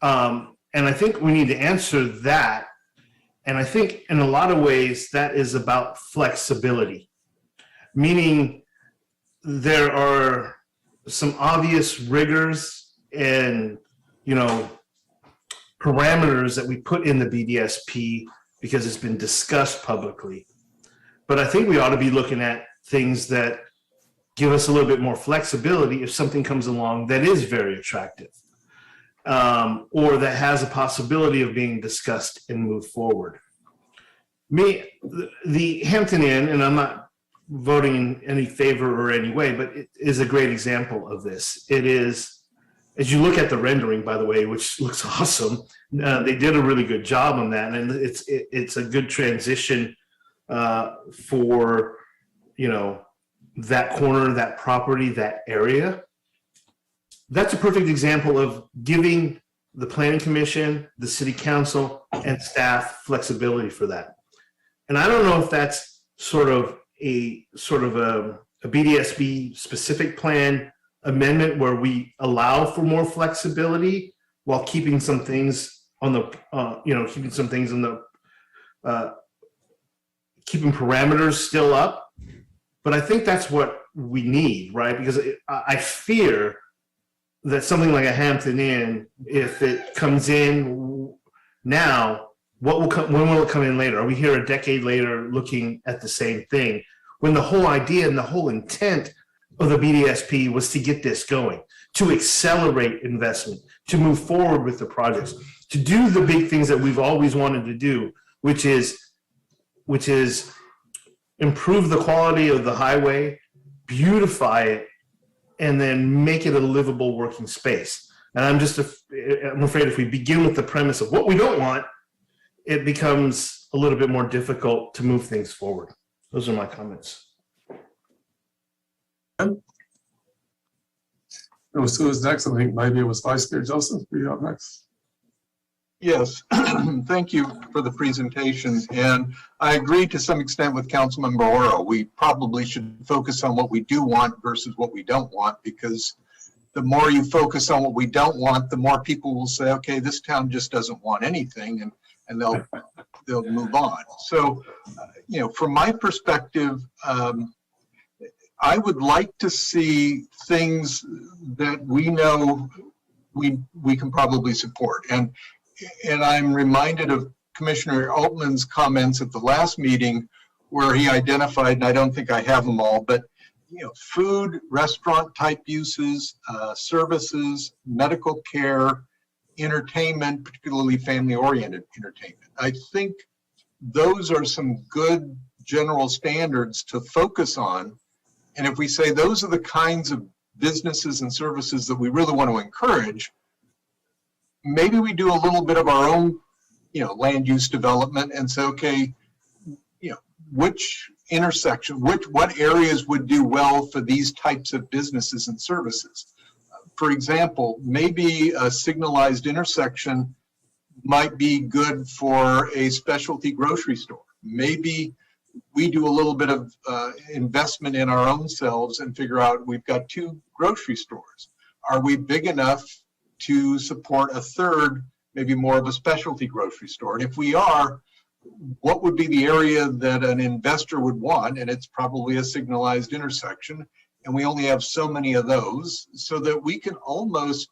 And I think we need to answer that. And I think in a lot of ways that is about flexibility, meaning there are some obvious rigors and, parameters that we put in the BDSP because it's been discussed publicly. But I think we ought to be looking at things that give us a little bit more flexibility if something comes along that is very attractive. Or that has a possibility of being discussed and moved forward. The Hampton Inn, and I'm not voting in any favor or any way, but it is a great example of this. It is, as you look at the rendering, by the way, which looks awesome, they did a really good job on that, and it's a good transition for that corner, that property, that area. That's a perfect example of giving the planning commission, the city council, and staff flexibility for that. And I don't know if that's sort of a BDSB specific plan amendment where we allow for more flexibility while keeping some things on the, keeping parameters still up. But I think that's what we need, right? Because I fear that something like a Hampton Inn, if it comes in now, when will it come in later? Are we here a decade later looking at the same thing? When the whole idea and the whole intent of the BDSP was to get this going, to accelerate investment, to move forward with the projects, to do the big things that we've always wanted to do, which is improve the quality of the highway, beautify it, and then make it a livable working space. And I'm afraid if we begin with the premise of what we don't want, it becomes a little bit more difficult to move things forward. Those are my comments. It was who was next? I think maybe it was Vice Mayor Joseph. Were you up next? Yes, thank you for the presentation. And I agree to some extent with Councilmember Oro. We probably should focus on what we do want versus what we don't want, because the more you focus on what we don't want, the more people will say, okay, this town just doesn't want anything, and they'll move on. So, from my perspective, I would like to see things that we know we can probably support. And I'm reminded of Commissioner Altman's comments at the last meeting where he identified, and I don't think I have them all, but food, restaurant type uses, services, medical care, entertainment, particularly family oriented entertainment. I think those are some good general standards to focus on. And if we say those are the kinds of businesses and services that we really want to encourage, maybe we do a little bit of our own, land use development and say, okay, which intersection, what areas would do well for these types of businesses and services? For example, maybe a signalized intersection might be good for a specialty grocery store. Maybe we do a little bit of investment in our own selves and figure out we've got 2 grocery stores. Are we big enough to support a third, maybe more of a specialty grocery store? And if we are, what would be the area that an investor would want? And it's probably a signalized intersection. And we only have so many of those, so that we can almost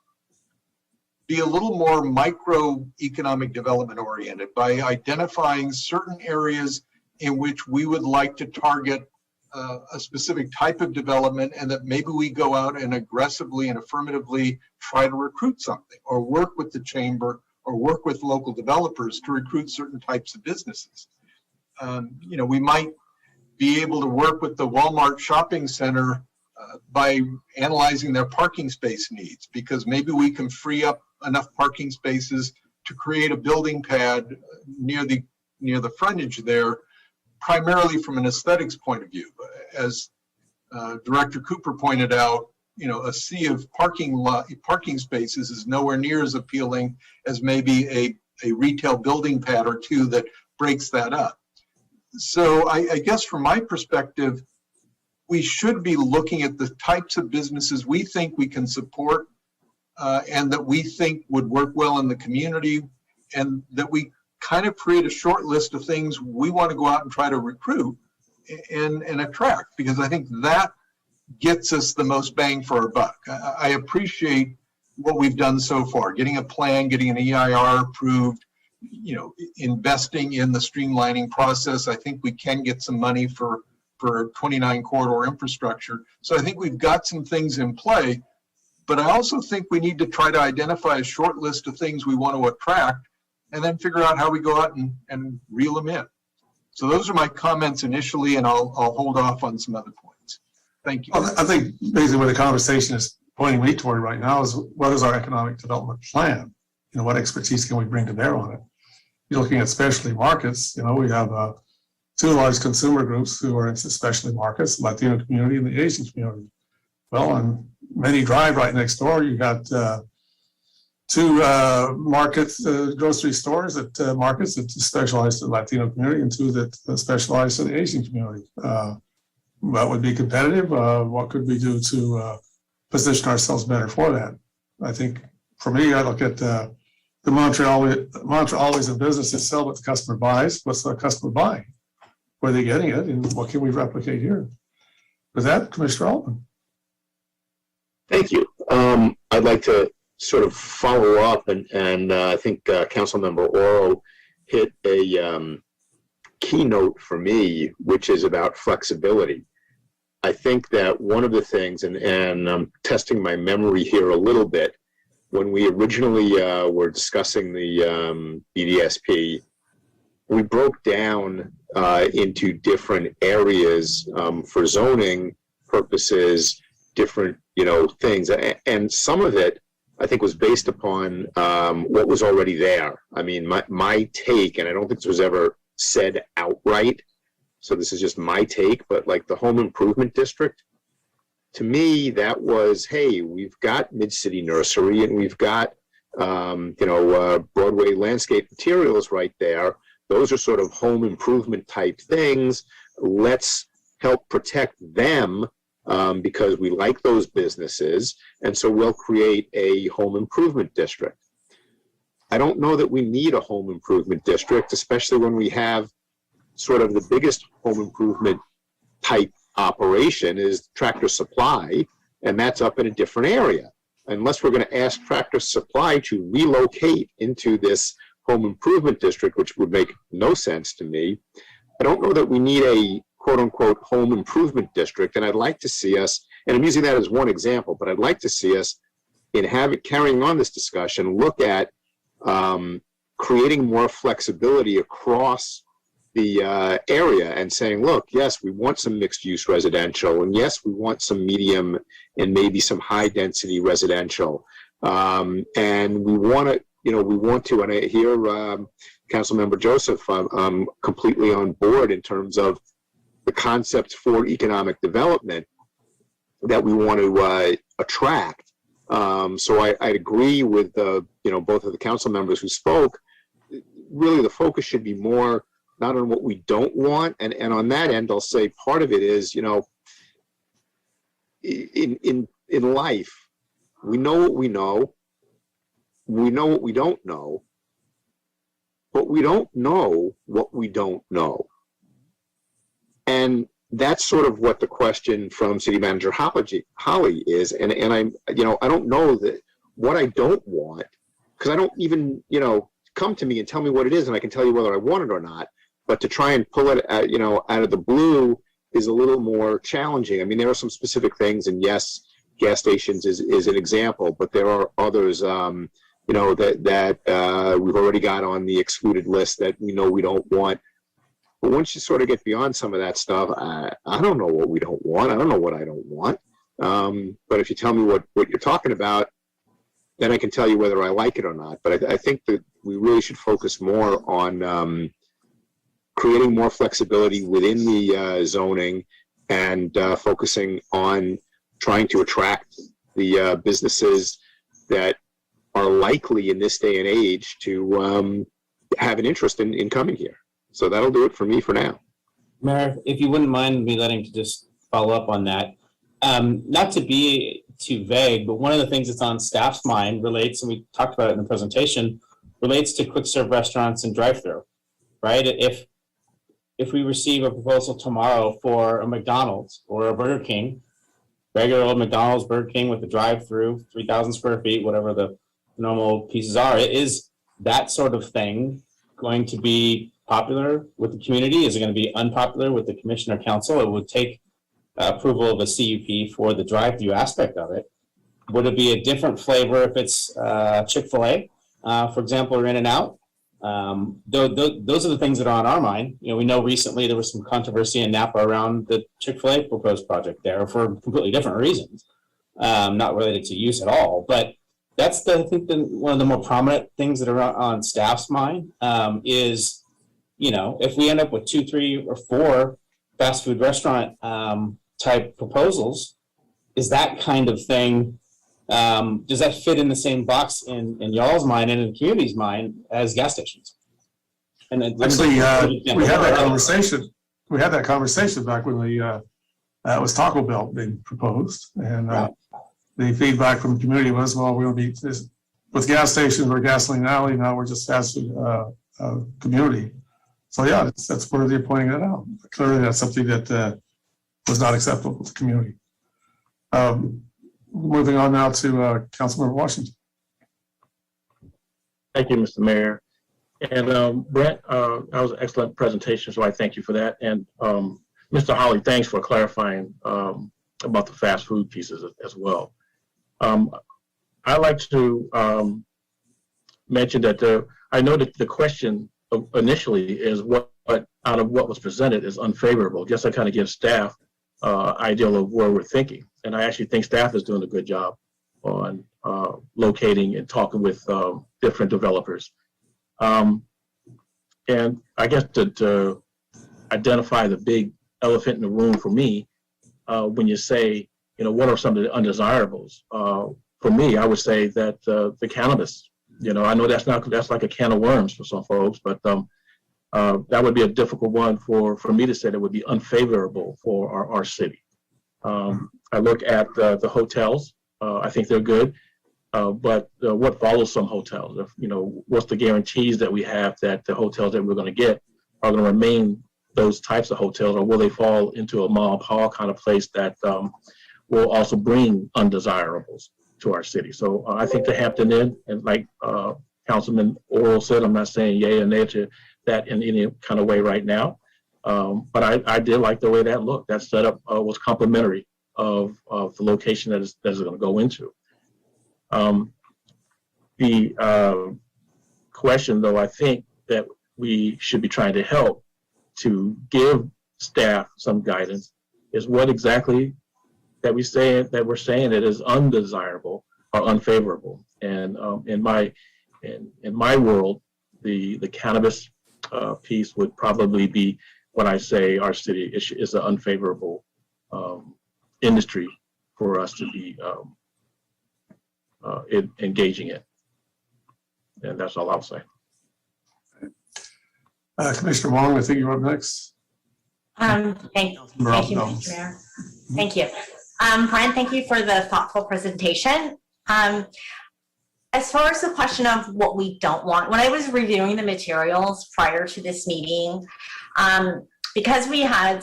be a little more microeconomic development oriented by identifying certain areas in which we would like to target a specific type of development, and that maybe we go out and aggressively and affirmatively try to recruit something, or work with the chamber, or work with local developers to recruit certain types of businesses. We might be able to work with the Walmart shopping center by analyzing their parking space needs, because maybe we can free up enough parking spaces to create a building pad near the frontage there, primarily from an aesthetics point of view. As Director Cooper pointed out, a sea of parking spaces is nowhere near as appealing as maybe a retail building pad or 2 that breaks that up. So I guess from my perspective, we should be looking at the types of businesses we think we can support and that we think would work well in the community, and that we kind of create a short list of things we want to go out and try to recruit and attract, because I think that gets us the most bang for our buck. I appreciate what we've done so far, getting a plan, getting an EIR approved, investing in the streamlining process. I think we can get some money for 29 corridor infrastructure. So I think we've got some things in play, but I also think we need to try to identify a short list of things we want to attract, and then figure out how we go out and reel them in. So those are my comments initially, and I'll hold off on some other points. Thank you. Well, I think basically where the conversation is pointing me toward right now is, what is our economic development plan? What expertise can we bring to bear on it? You're looking at specialty markets. We have two large consumer groups who are into specialty markets, Latino community and the Asian community. Well, on Many Drive right next door, you got two grocery stores that markets that specialize in the Latino community and two that specialize in the Asian community. What would be competitive? What could we do to position ourselves better for that? I think for me, I look at the mantra always in business is sell what the customer buys. What's the customer buying? Where are they getting it? And what can we replicate here? With that, Commissioner Altman. Thank you. I'd like to sort of follow up, and I think Councilmember Oro hit a keynote for me, which is about flexibility. I think that one of the things, and I'm testing my memory here a little bit, when we originally were discussing the BDSP, we broke down into different areas for zoning purposes, different things, and some of it I think was based upon what was already there. I mean, my take, and I don't think this was ever said outright, so this is just my take, but like the home improvement district, to me, that was, hey, we've got Mid-City Nursery and we've got, Broadway Landscape Materials right there. Those are sort of home improvement type things. Let's help protect them because we like those businesses. And so we'll create a home improvement district. I don't know that we need a home improvement district, especially when we have sort of the biggest home improvement type operation is Tractor Supply, and that's up in a different area. Unless we're going to ask Tractor Supply to relocate into this home improvement district, which would make no sense to me, I don't know that we need a quote unquote home improvement district. And I'd like to see us, and I'm using that as one example, but I'd like to see us carrying on this discussion, look at creating more flexibility across the area and saying, look, yes, we want some mixed use residential, and yes, we want some medium and maybe some high density residential. And we want to, and I hear Councilmember Joseph, I'm completely on board in terms of the concepts for economic development that we want to attract. So I agree with both of the council members who spoke. Really, the focus should be more not on what we don't want, and on that end, I'll say part of it is, in life, we know what we know what we don't know, but we don't know what we don't know. And that's sort of what the question from City Manager Holly is. And I'm, I don't know that what I don't want, because I don't even, come to me and tell me what it is, and I can tell you whether I want it or not. But to try and pull it, out of the blue is a little more challenging. I mean, there are some specific things, and yes, gas stations is an example, but there are others, that we've already got on the excluded list that we know we don't want. But once you sort of get beyond some of that stuff, I don't know what we don't want. I don't know what I don't want. But if you tell me what you're talking about, then I can tell you whether I like it or not. But I think that we really should focus more on creating more flexibility within the zoning and focusing on trying to attract the businesses that are likely in this day and age to have an interest in coming here. So that'll do it for me for now. Mayor, if you wouldn't mind me letting to just follow up on that. Not to be too vague, but one of the things that's on staff's mind relates, and we talked about it in the presentation, relates to quick serve restaurants and drive-through, right? If we receive a proposal tomorrow for a McDonald's or a Burger King, regular old McDonald's, Burger King with a drive-through, 3,000 square feet, whatever the normal pieces are, is that sort of thing going to be popular with the community? Is it going to be unpopular with the commission or council? It would take approval of a CUP for the drive-through aspect of it. Would it be a different flavor if it's Chick-fil-A, for example, or In-N-Out? Those are the things that are on our mind. We know recently there was some controversy in Napa around the Chick-fil-A proposed project there for completely different reasons, not related to use at all. But that's I think one of the more prominent things that are on staff's mind is if we end up with 2, 3, or 4 fast food restaurant type proposals, is that kind of thing, does that fit in the same box in y'all's mind and in the community's mind as gas stations? And Actually, we had that conversation. We had that conversation back when it was Taco Bell being proposed, and the feedback from the community was, well, we'll be with gas stations or gasoline alley. Now we're just fast food community. So yeah, that's worthy of pointing that out. Clearly, that's something that was not acceptable to the community. Moving on now to Councilmember Washington. Thank you, Mr. Mayor. And Brent, that was an excellent presentation, so I thank you for that. And Mr. Holly, thanks for clarifying about the fast food pieces as well. I'd like to mention that I know that the question initially is what out of what was presented is unfavorable, just to kind of give staff idea of where we're thinking. And I actually think staff is doing a good job on locating and talking with different developers. And I guess to identify the big elephant in the room for me, when you say, what are some of the undesirables? For me, I would say that the cannabis, I know that's like a can of worms for some folks, but that would be a difficult one for me to say that would be unfavorable for our city. I look at the hotels. I think they're good. But what follows some hotels? What's the guarantees that we have that the hotels that we're going to get are going to remain those types of hotels, or will they fall into a mom and pop kind of place that will also bring undesirables to our city? So I think the Hampton Inn, and like Councilman Oral said, I'm not saying yay or nay to that in any kind of way right now, but I did like the way that looked. That setup was complimentary of the location that is going to go into. The question, though, I think that we should be trying to help to give staff some guidance is what exactly that we're saying that is undesirable or unfavorable. And in my world, the cannabis piece would probably be when I say our city is an unfavorable industry for us to be engaging in. And that's all I'll say. Commissioner Wong, I think you're up next. Thank you, Mr. Mayor. Thank you. Brian, thank you for the thoughtful presentation. As far as the question of what we don't want, when I was reviewing the materials prior to this meeting, because we had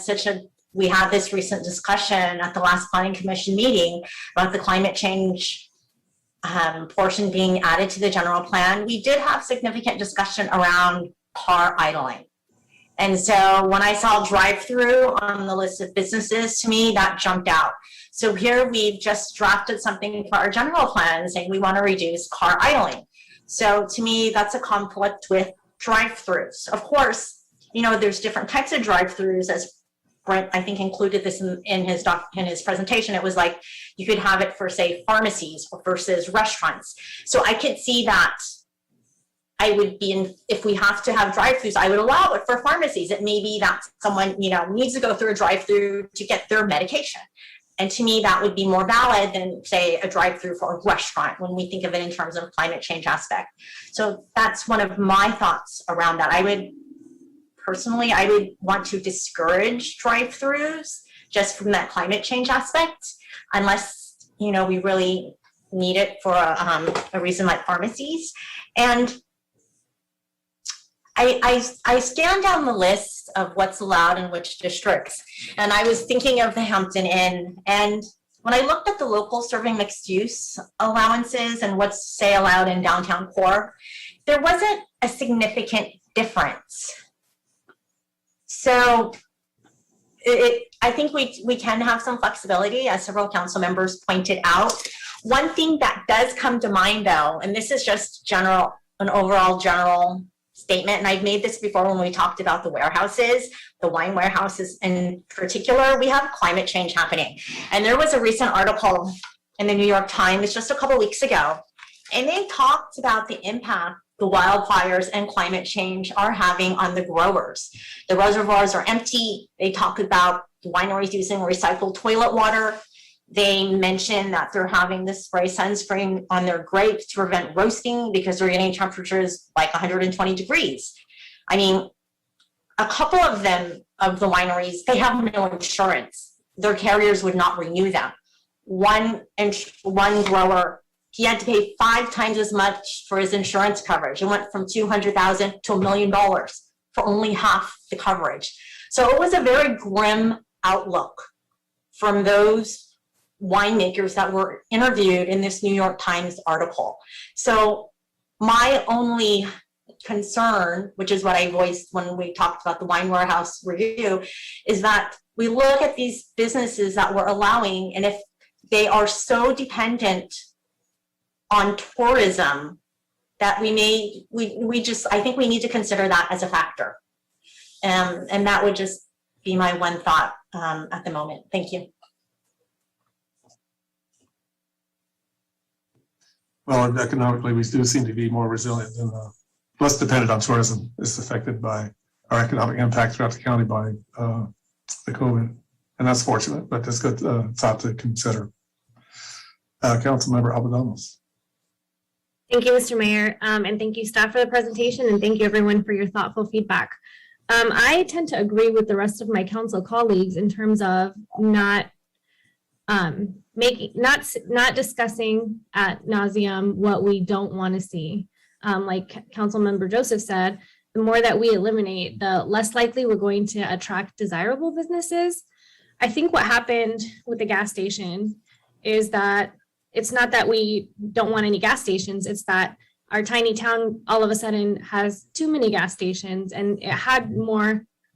this recent discussion at the last Planning Commission meeting about the climate change portion being added to the general plan, we did have significant discussion around car idling. And so when I saw drive-through on the list of businesses, to me, that jumped out. So here we've just drafted something for our general plan saying we want to reduce car idling. So to me, that's a conflict with drive-throughs. Of course, there's different types of drive-throughs, as Brent, I think, included this in his presentation. It was like you could have it for, say, pharmacies versus restaurants. So I could see that I would be if we have to have drive-throughs, I would allow it for pharmacies. It may be that someone, needs to go through a drive-through to get their medication. And to me, that would be more valid than, say, a drive-through for a restaurant when we think of it in terms of climate change aspect. So that's one of my thoughts around that. I would want to discourage drive-throughs just from that climate change aspect, unless, we really need it for a reason like pharmacies. And I scanned down the list of what's allowed in which districts, and I was thinking of the Hampton Inn. And when I looked at the local serving mixed use allowances and what's, say, allowed in downtown core, there wasn't a significant difference. So I think we can have some flexibility, as several council members pointed out. One thing that does come to mind, though, and this is just an overall general statement, and I've made this before when we talked about the warehouses, the wine warehouses in particular, we have climate change happening. And there was a recent article in the New York Times just a couple weeks ago, and they talked about the impact the wildfires and climate change are having on the growers. The reservoirs are empty. They talk about the wineries using recycled toilet water. They mention that they're having to spray sunscreen on their grapes to prevent roasting because they're getting temperatures like 120 degrees. I mean, a couple of them, of the wineries, they have no insurance. Their carriers would not renew them. One grower, he had to pay 5 times as much for his insurance coverage. It went from $200,000 to $1 million for only half the coverage. So it was a very grim outlook from those winemakers that were interviewed in this New York Times article. So my only concern, which is what I voiced when we talked about the Wine Warehouse review, is that we look at these businesses that we're allowing, and if they are so dependent on tourism, that I think we need to consider that as a factor. And that would just be my one thought at the moment. Thank you. Well, economically, we do seem to be more resilient and less dependent on tourism. Is affected by our economic impact throughout the county by the COVID. And that's fortunate, but that's good thought to consider. Councilmember Albanamos. Thank you, Mr. Mayor, and thank you, staff, for the presentation, and thank you, everyone, for your thoughtful feedback. I tend to agree with the rest of my council colleagues in terms of not discussing ad nauseum what we don't want to see. Like Councilmember Joseph said, the more that we eliminate, the less likely we're going to attract desirable businesses. I think what happened with the gas station is that it's not that we don't want any gas stations, it's that our tiny town all of a sudden has too many gas stations, and it had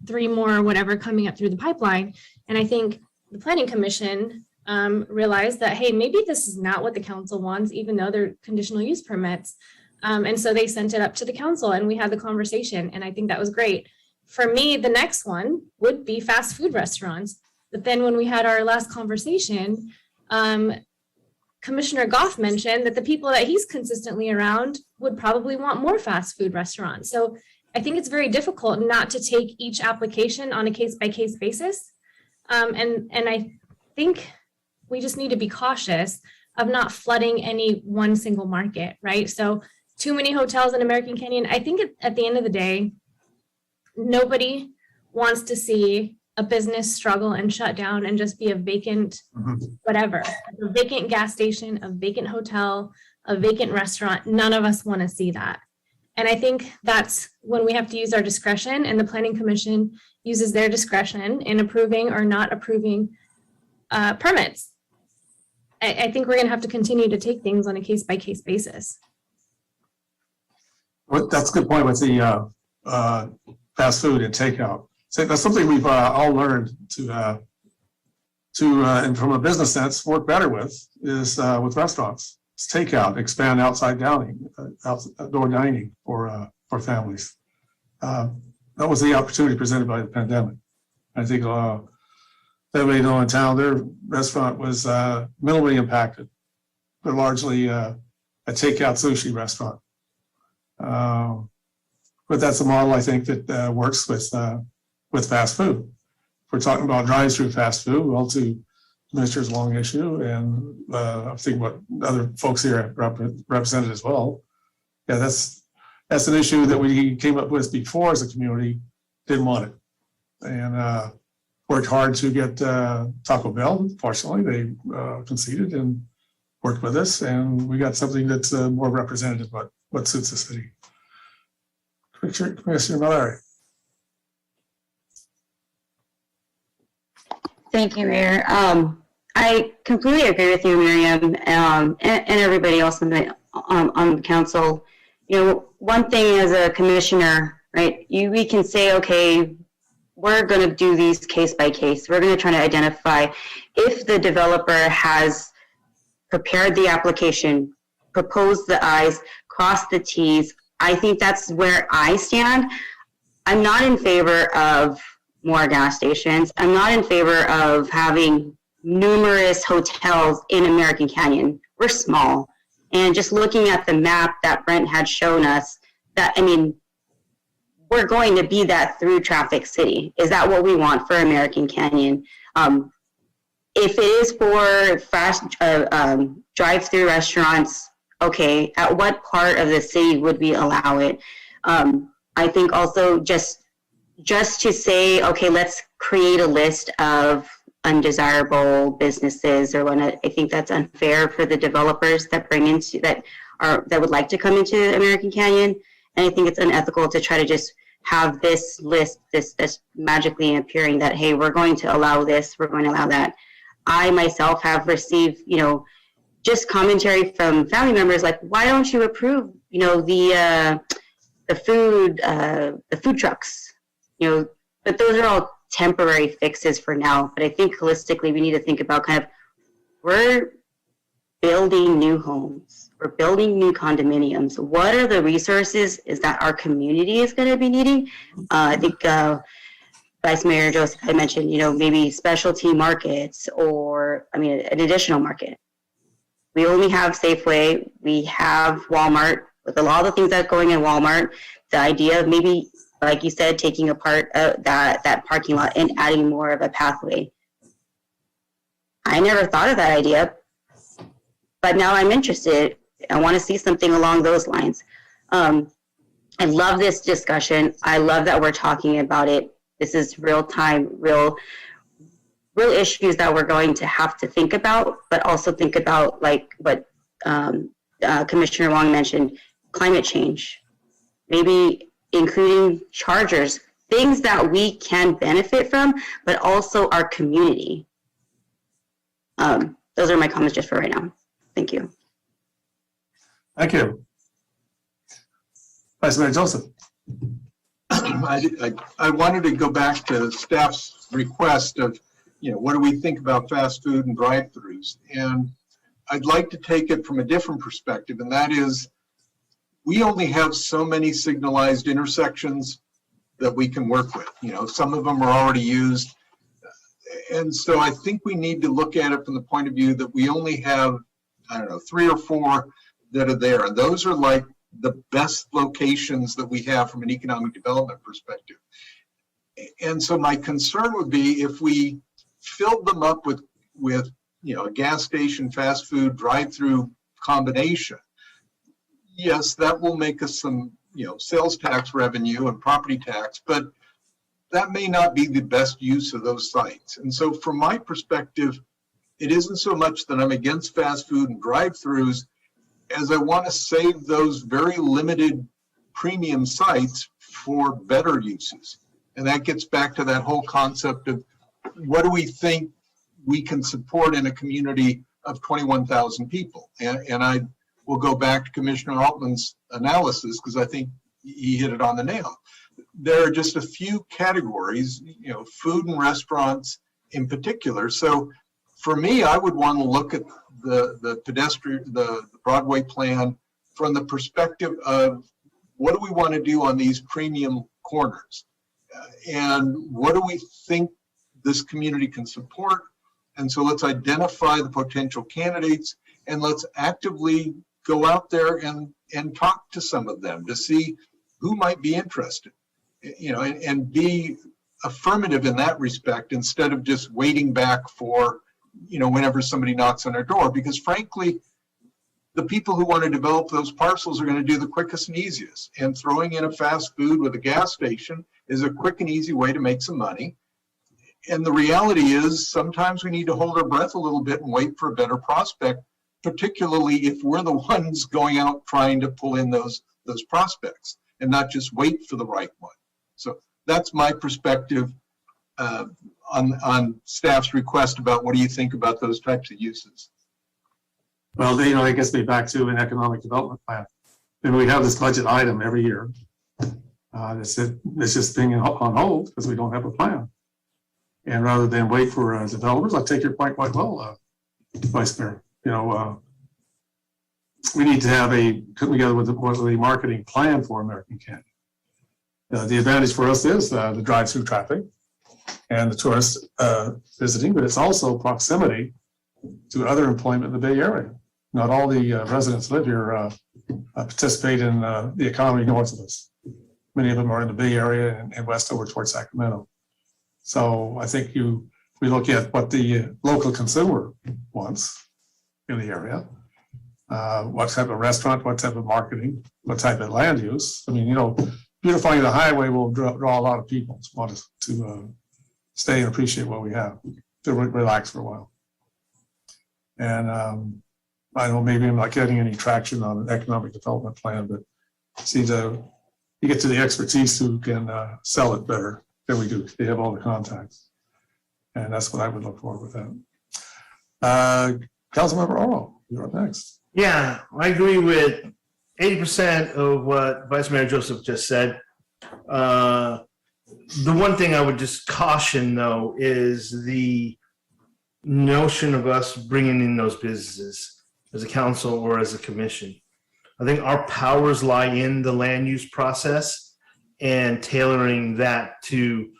3 more, whatever, coming up through the pipeline. And I think the Planning Commission realized that, hey, maybe this is not what the council wants, even though they're conditional use permits. And so they sent it up to the council and we had the conversation, and I think that was great. For me, the next one would be fast food restaurants. But then when we had our last conversation, Commissioner Goff mentioned that the people that he's consistently around would probably want more fast food restaurants. So I think it's very difficult not to take each application on a case-by-case basis. And I think we just need to be cautious of not flooding any one single market, right? So too many hotels in American Canyon. I think at the end of the day, nobody wants to see a business struggle and shut down and just be a vacant whatever, a vacant gas station, a vacant hotel, a vacant restaurant. None of us want to see that. And I think that's when we have to use our discretion, and the Planning Commission uses their discretion in approving or not approving permits. I think we're going to have to continue to take things on a case-by-case basis. Well, that's a good point with the fast food and takeout. So that's something we've all learned to and from a business sense, work better with is with restaurants. It's takeout, expand outside dining, outdoor dining for families. That was the opportunity presented by the pandemic. I think everybody know in town, their restaurant was minimally impacted, but largely a takeout sushi restaurant. But that's a model I think that works with fast food. If we're talking about drive-through fast food, well, to Minister's long issue, and I think what other folks here represented as well. Yeah, that's an issue that we came up with before as a community, didn't want it. And worked hard to get Taco Bell. Fortunately, they conceded and worked with us, and we got something that's more representative of what suits the city. Commissioner Mallory. Thank you, Mayor. I completely agree with you, Miriam, and everybody else on the council. You know, one thing as a commissioner, right? We can say, okay, we're going to do these case by case. We're going to try to identify if the developer has prepared the application, proposed the I's, crossed the T's. I think that's where I stand. I'm not in favor of more gas stations. I'm not in favor of having numerous hotels in American Canyon. We're small. And just looking at the map that Brent had shown us, that, I mean, we're going to be that through traffic city. Is that what we want for American Canyon? If it is for fast drive-through restaurants, okay, at what part of the city would we allow it? I think also just to say, okay, let's create a list of undesirable businesses or one, I think that's unfair for the developers that that would like to come into American Canyon. And I think it's unethical to try to just have this list, this magically appearing that, hey, we're going to allow this, we're going to allow that. I myself have received, just commentary from family members like, why don't you approve, the food trucks, but those are all temporary fixes for now. But I think holistically, we need to think about we're building new homes, we're building new condominiums. What are the resources is that our community is going to be needing? I think Vice Mayor Joseph had mentioned, maybe specialty markets or, an additional market. We only have Safeway, we have Walmart. With a lot of the things that are going in Walmart, the idea of maybe, like you said, taking apart that parking lot and adding more of a pathway. I never thought of that idea, but now I'm interested. I want to see something along those lines. I love this discussion. I love that we're talking about it. This is real time, real issues that we're going to have to think about, but also think about like what Commissioner Wong mentioned, climate change, maybe including chargers, things that we can benefit from, but also our community. Those are my comments just for right now. Thank you. Thank you. Vice Mayor Joseph. I wanted to go back to staff's request of, what do we think about fast food and drive-throughs? And I'd like to take it from a different perspective, and that is, we only have so many signalized intersections that we can work with. Some of them are already used. And so I think we need to look at it from the point of view that we only have, 3 or 4 that are there. And those are like the best locations that we have from an economic development perspective. And so my concern would be if we filled them up with a gas station, fast food, drive-through combination. Yes, that will make us some, sales tax revenue and property tax, but that may not be the best use of those sites. And so from my perspective, it isn't so much that I'm against fast food and drive-throughs as I want to save those very limited premium sites for better uses. And that gets back to that whole concept of what do we think we can support in a community of 21,000 people? And I will go back to Commissioner Altman's analysis because I think he hit it on the nail. There are just a few categories, food and restaurants in particular. So for me, I would want to look at the Broadway plan from the perspective of what do we want to do on these premium corners? And what do we think this community can support? And so let's identify the potential candidates and let's actively go out there and talk to some of them to see who might be interested, and be affirmative in that respect instead of just waiting back for, whenever somebody knocks on our door. Because frankly, the people who want to develop those parcels are going to do the quickest and easiest. And throwing in a fast food with a gas station is a quick and easy way to make some money. And the reality is sometimes we need to hold our breath a little bit and wait for a better prospect, particularly if we're the ones going out trying to pull in those prospects and not just wait for the right one. So that's my perspective on staff's request about what do you think about those types of uses. Well, that gets me back to an economic development plan. And we have this budget item every year. It's just thing on hold because we don't have a plan. And rather than wait for developers, I take your point quite well, Vice Mayor. We need to have come together with a marketing plan for American Canyon. The advantage for us is the drive-through traffic and the tourists visiting, but it's also proximity to other employment in the Bay Area. not all the residents live here participate in the economy north of us. Many of them are in the Bay Area and west over towards Sacramento. So I think we look at what the local consumer wants in the area. What type of restaurant, what type of marketing, what type of land use. I mean, you know, beautifying the highway will draw a lot of people to want to stay and appreciate what we have, to relax for a while. And I know maybe I'm not getting any traction on an economic development plan, but seems you get to the expertise who can sell it better than we do. They have all the contacts. And that's what I would look for with that. Councilmember Oro, you're up next. Yeah, I agree with 80% of what Vice Mayor Joseph just said. The one thing I would just caution, though, is the notion of us bringing in those businesses as a council or as a commission. I think our powers lie in the land use process and tailoring that to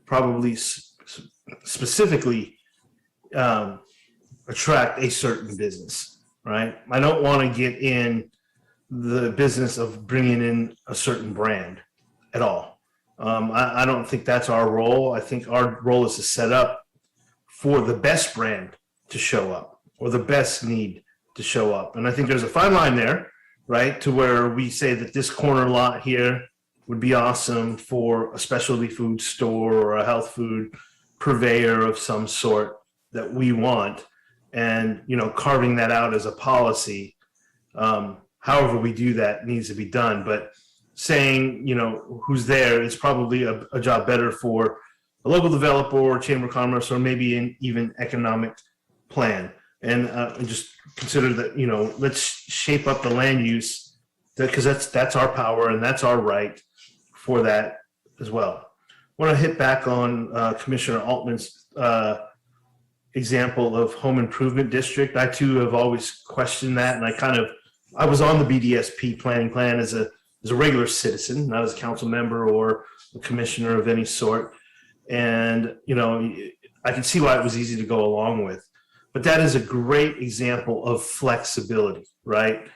probably specifically attract a certain business, right? I don't want to get in the business of bringing in a certain brand at all. I don't think that's our role. I think our role is to set up for the best brand to show up or the best need to show up. And I think there's a fine line there, right? To where we say that this corner lot here would be awesome for a specialty food store or a health food purveyor of some sort that we want. And, you know, carving that out as a policy, however we do that needs to be done. But saying, you know, who's there is probably a job better for a local developer or chamber of commerce, or maybe an even economic plan. And just consider that, you know, let's shape up the land use, because that's our power and that's our right for that as well. I want to hit back on Commissioner Altman's example of home improvement district. I too have always questioned that, and I was on the BDSP planning plan as a regular citizen, not as a council member or a commissioner of any sort. And, you know, I can see why it was easy to go along with. But that is a great example of flexibility, right?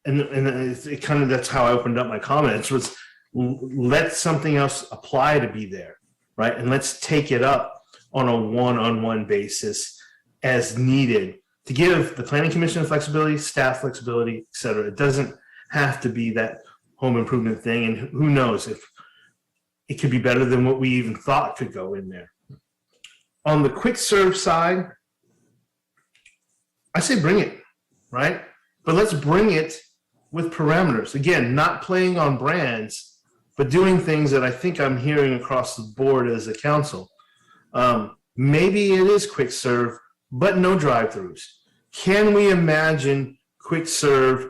And it kind of, that's how I opened up my comments, was let something else apply to be there, right? And let's take it up on a one-on-one basis as needed to give the planning commission flexibility, staff flexibility, et cetera. It doesn't have to be that home improvement thing. And who knows if it could be better than what we even thought could go in there. On the quick serve side, I say bring it, right? But let's bring it with parameters. Again, not playing on brands, but doing things that I think I'm hearing across the board as a council. Maybe it is quick serve, but no drive-throughs. Can we imagine quick serve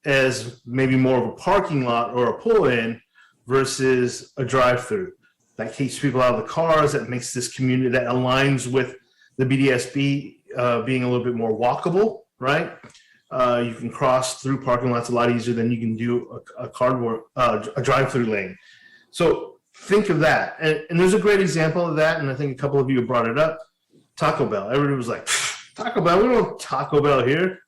as maybe more of a parking lot or a pull-in versus a drive-through? That keeps people out of the cars, that makes this community, that aligns with the BDSB being a little bit more walkable, right? You can cross through parking lots a lot easier than you can do a drive-through lane. So think of that. And there's a great example of that, and I think a couple of you brought it up. Taco Bell. Everybody was like, Taco Bell? We don't have Taco Bell here.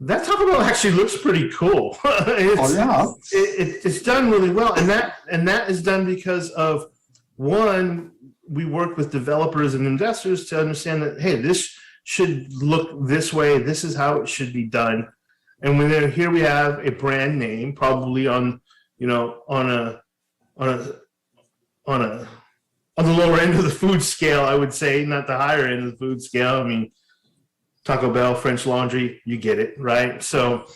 That Taco Bell actually looks pretty cool. It's done really well. And that is done because of, one, we work with developers and investors to understand that, hey, this should look this way. This is how it should be done. And when they're here, we have a brand name, probably on the lower end of the food scale, I would say, not the higher end of the food scale. I mean, Taco Bell, French Laundry, you get it, right? So,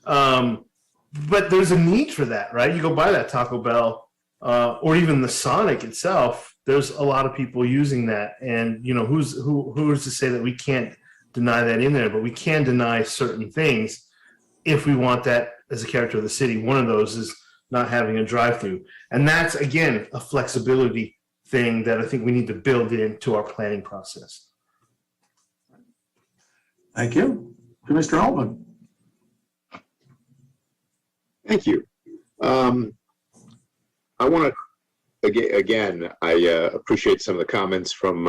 but there's a need for that, right? You go buy that Taco Bell, or even the Sonic itself, there's a lot of people using that. And, you know, who is to say that we can't deny that in there, but we can deny certain things if we want that as a character of the city. One of those is not having a drive-through. And that's, again, a flexibility thing that I think we need to build into our planning process. Thank you. Mr. Altman. Thank you. I want to, again, I appreciate some of the comments from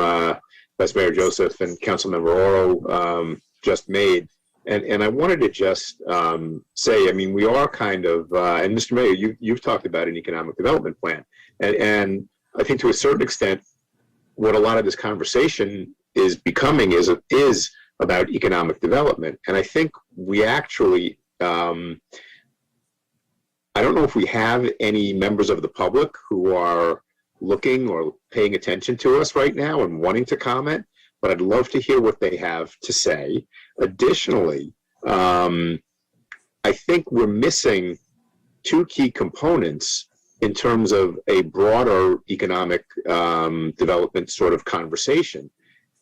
Vice Mayor Joseph and Councilmember Oro. just made. And I wanted to just say, I mean, we are kind of, and Mr. Mayor, you've talked about an economic development plan. And I think to a certain extent, what a lot of this conversation is becoming is about economic development. And I think we actually, I don't know if we have any members of the public who are looking or paying attention to us right now and wanting to comment, but I'd love to hear what they have to say. Additionally, I think we're missing two key components in terms of a broader economic development sort of conversation.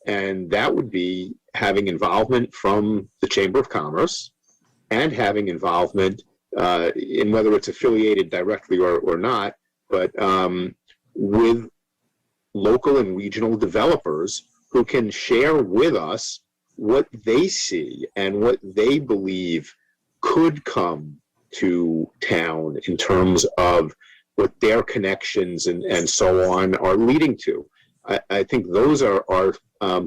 And that would be having involvement from the Chamber of Commerce and having involvement in whether it's affiliated directly or not, but with local and regional developers who can share with us what they see and what they believe could come to town in terms of what their connections and so on are leading to. I think those are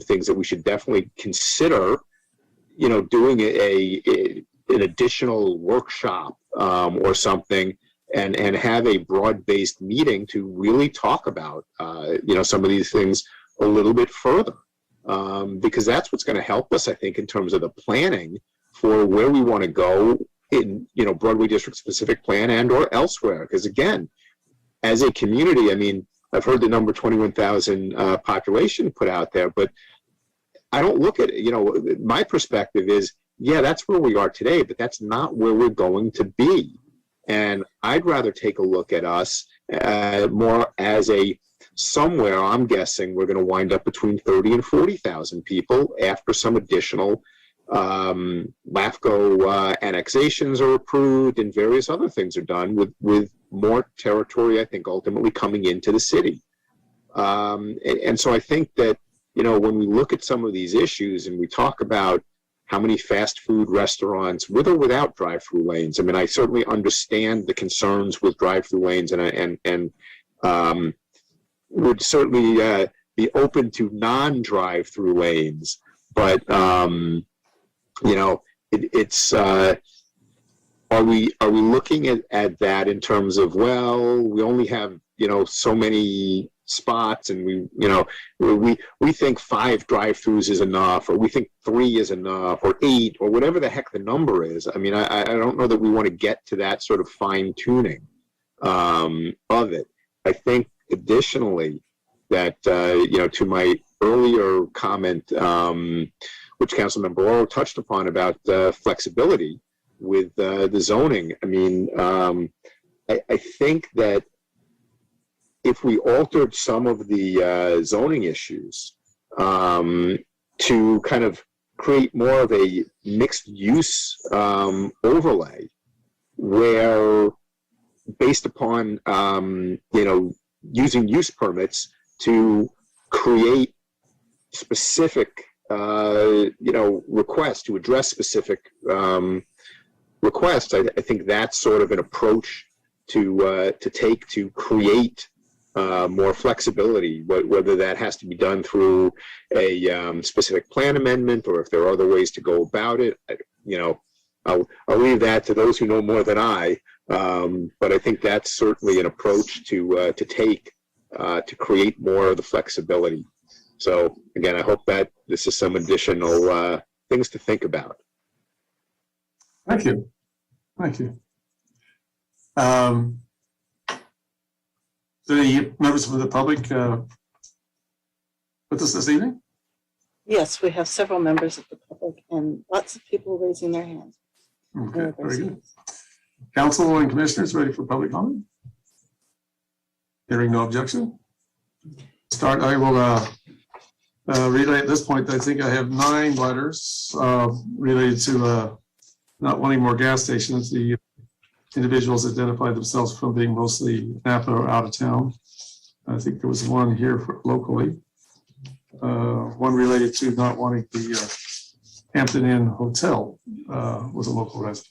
things that we should definitely consider, you know, doing an additional workshop or something and have a broad-based meeting to really talk about, you know, some of these things a little bit further. Because that's what's going to help us, I think, in terms of the planning for where we want to go in, you know, Broadway District specific plan and or elsewhere. Because again, as a community, I mean, I've heard the number 21,000 population put out there, but I don't look at it, you know, my perspective is, yeah, that's where we are today, but that's not where we're going to be. And I'd rather take a look at us more as a somewhere, I'm guessing we're going to wind up between 30 and 40,000 people after some additional LAFCO annexations are approved and various other things are done with more territory, I think, ultimately coming into the city. And so I think that, you know, when we look at some of these issues and we talk about how many fast food restaurants, with or without drive-through lanes, I mean, I certainly understand the concerns with drive-through lanes and would certainly be open to non-drive-through lanes, but you know, it's are we looking at that in terms of, well, we only have, you know, so many spots, and we think 5 drive-throughs is enough, or we think 3 is enough, or 8, or whatever the heck the number is. I mean, I don't know that we want to get to that sort of fine-tuning of it. I think additionally that, you know, to my earlier comment, which Councilmember Oro touched upon about flexibility with the zoning, I mean, I think that if we altered some of the zoning issues to kind of create more of a mixed use overlay, where based upon, you know, using use permits to create specific, you know, requests to address specific requests, I think that's sort of an approach to take to create more flexibility, whether that has to be done through a specific plan amendment or if there are other ways to go about it. You know, I'll leave that to those who know more than I. But I think that's certainly an approach to take to create more of the flexibility. So again, I hope that this is some additional things to think about. Thank you. Thank you. Do any members of the public with us this evening? Yes, we have several members of the public and lots of people raising their hands. Okay, very good. Council and commissioners ready for public comment? Hearing no objection. Start. I will relay at this point. I think I have 9 letters related to not wanting more gas stations. The individuals identified themselves from being mostly Napa or out of town. I think there was one here locally. One related to not wanting the Hampton Inn Hotel was a local resident.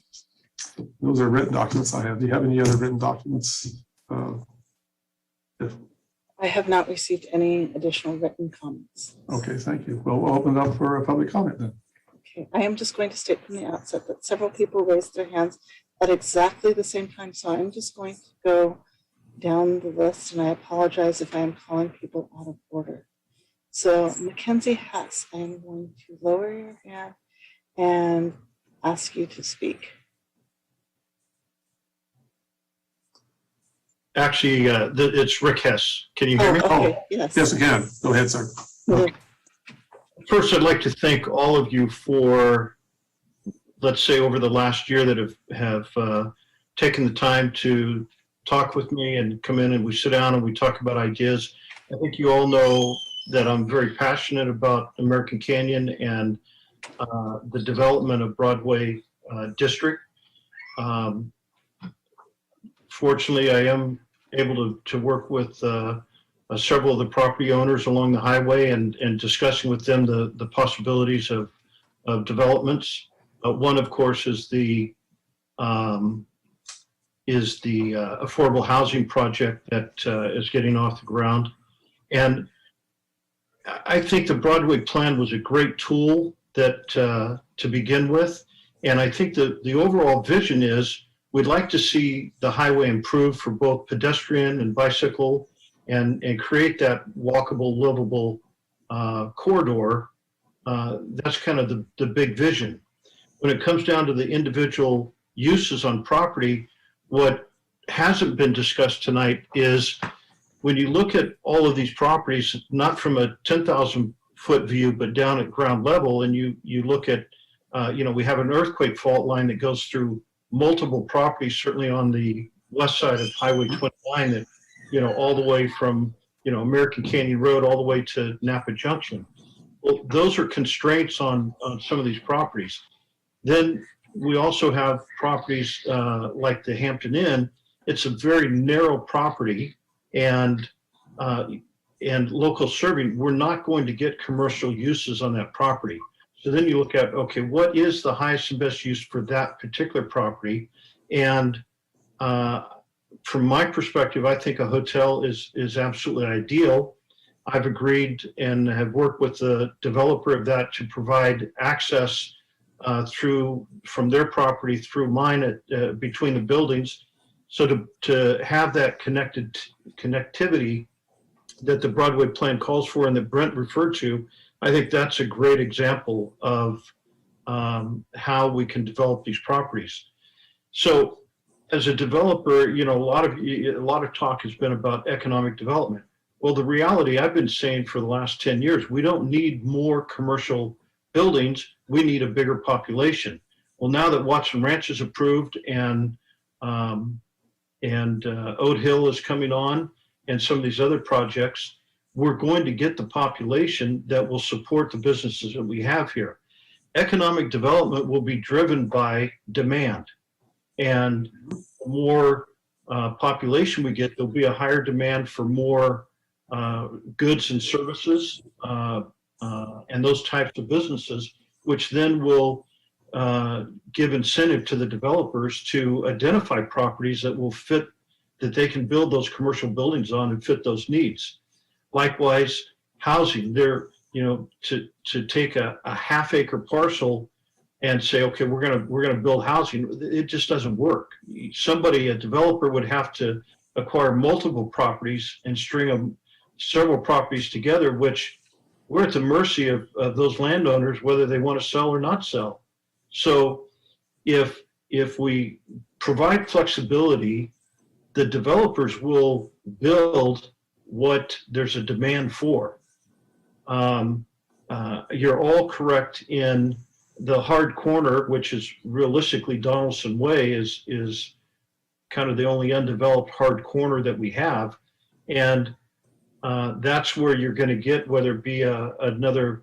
Those are written documents I have. Do you have any other written documents? I have not received any additional written comments. Okay, thank you. Well, we'll open it up for a public comment then. Okay, I am just going to state from the outset that several people raised their hands at exactly the same time, so I'm just going to go down the list, and I apologize if I am calling people out of order. So Mackenzie Hess, I am going to lower your hand and ask you to speak. Actually, it's Rick Hess. Can you hear me? Oh, okay, yes. Yes, again. Go ahead, sir. First, I'd like to thank all of you for, let's say, over the last year that have taken the time to talk with me and come in and we sit down and we talk about ideas. I think you all know that I'm very passionate about American Canyon and the development of Broadway District. Fortunately, I am able to work with several of the property owners along the highway and discussing with them the possibilities of developments. One, of course, is the affordable housing project that is getting off the ground. And I think the Broadway plan was a great tool that to begin with. And I think the overall vision is we'd like to see the highway improve for both pedestrian and bicycle and create that walkable, livable corridor. That's kind of the big vision. When it comes down to the individual uses on property, what hasn't been discussed tonight is when you look at all of these properties, not from a 10,000 foot view, but down at ground level, and you look at, we have an earthquake fault line that goes through multiple properties, certainly on the west side of Highway 29, that, all the way from, American Canyon Road all the way to Napa Junction. Well, those are constraints on some of these properties. Then we also have properties like the Hampton Inn. It's a very narrow property and local serving. We're not going to get commercial uses on that property. So then you look at, okay, what is the highest and best use for that particular property? And from my perspective, I think a hotel is absolutely ideal. I've agreed and have worked with the developer of that to provide access from their property through mine between the buildings. So to have that connectivity that the Broadway plan calls for and that Brent referred to, I think that's a great example of how we can develop these properties. So as a developer, a lot of talk has been about economic development. Well, the reality I've been saying for the last 10 years, we don't need more commercial buildings. We need a bigger population. Well, now that Watson Ranch is approved and Oat Hill is coming on and some of these other projects, we're going to get the population that will support the businesses that we have here. Economic development will be driven by demand. And the more population we get, there'll be a higher demand for more goods and services and those types of businesses, which then will give incentive to the developers to identify properties that will fit, that they can build those commercial buildings on and fit those needs. Likewise, housing, to take a half-acre parcel and say, okay, we're gonna build housing, it just doesn't work. A developer would have to acquire multiple properties and string several properties together, which we're at the mercy of those landowners, whether they want to sell or not sell. So if we provide flexibility, the developers will build what there's a demand for. You're all correct in the hard corner, which is realistically Donaldson Way is kind of the only undeveloped hard corner that we have. And that's where you're going to get, whether it be another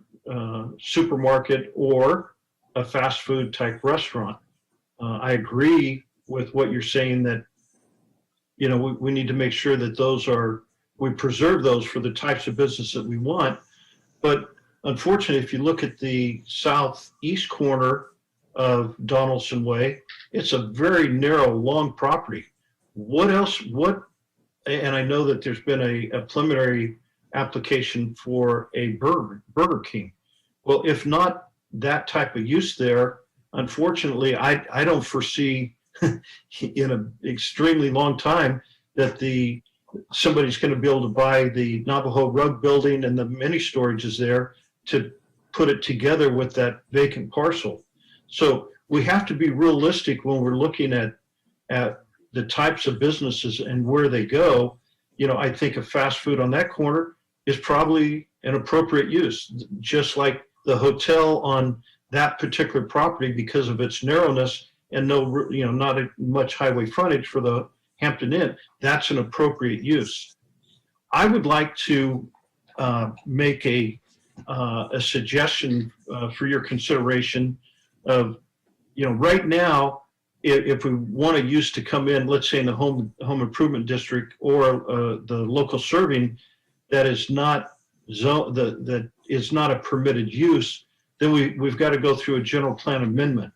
supermarket or a fast food type restaurant. I agree with what you're saying that, we need to make sure that we preserve those for the types of business that we want. But unfortunately, if you look at the southeast corner of Donaldson Way, it's a very narrow, long property. And I know that there's been a preliminary application for a Burger King. Well, if not that type of use there, unfortunately, I don't foresee in an extremely long time that somebody's going to be able to buy the Navajo Rug Building and the mini storages there to put it together with that vacant parcel. So we have to be realistic when we're looking at the types of businesses and where they go. I think a fast food on that corner is probably an appropriate use, just like the hotel on that particular property, because of its narrowness and not much highway frontage for the Hampton Inn. That's an appropriate use. I would like to make a suggestion for your consideration of, right now, if we want a use to come in, let's say in the home improvement district or the local serving that is not that is not a permitted use, then we've got to go through a general plan amendment.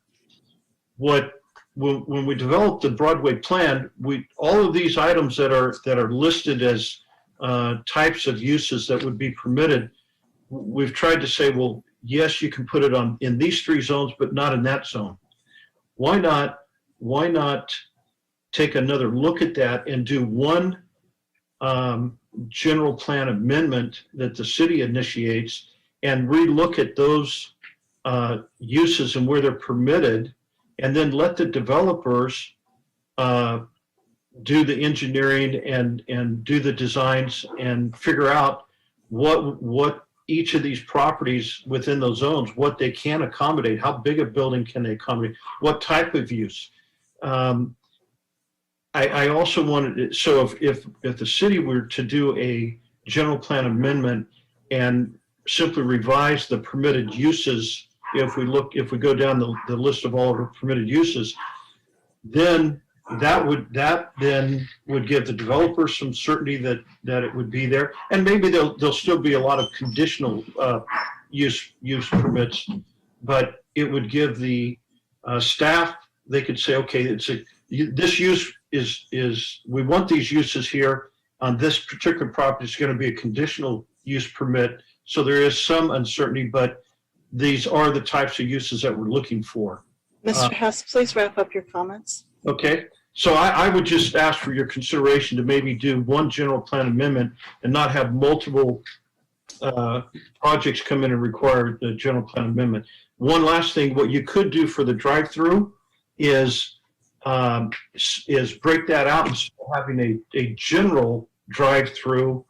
When we developed the Broadway plan, all of these items that are listed as types of uses that would be permitted, we've tried to say, well, yes, you can put it in these 3 zones, but not in that zone. Why not take another look at that and do one general plan amendment that the city initiates and relook at those uses and where they're permitted, and then let the developers do the engineering and do the designs and figure out what each of these properties within those zones, what they can accommodate, how big a building can they accommodate, what type of use. I also wanted, so if the city were to do a general plan amendment and simply revise the permitted uses, if we go down the list of all of our permitted uses, then that would give the developers some certainty that it would be there, and maybe there'll still be a lot of conditional use permits, but it would give the staff, they could say, okay, this use is we want these uses here on this particular property. It's going to be a conditional use permit, so there is some uncertainty, but these are the types of uses that we're looking for. Mr. Hess, please wrap up your comments. Okay, so I would just ask for your consideration to maybe do one general plan amendment and not have multiple projects come in and require the general plan amendment. One last thing, what you could do for the drive-through is break that out and having a general drive-through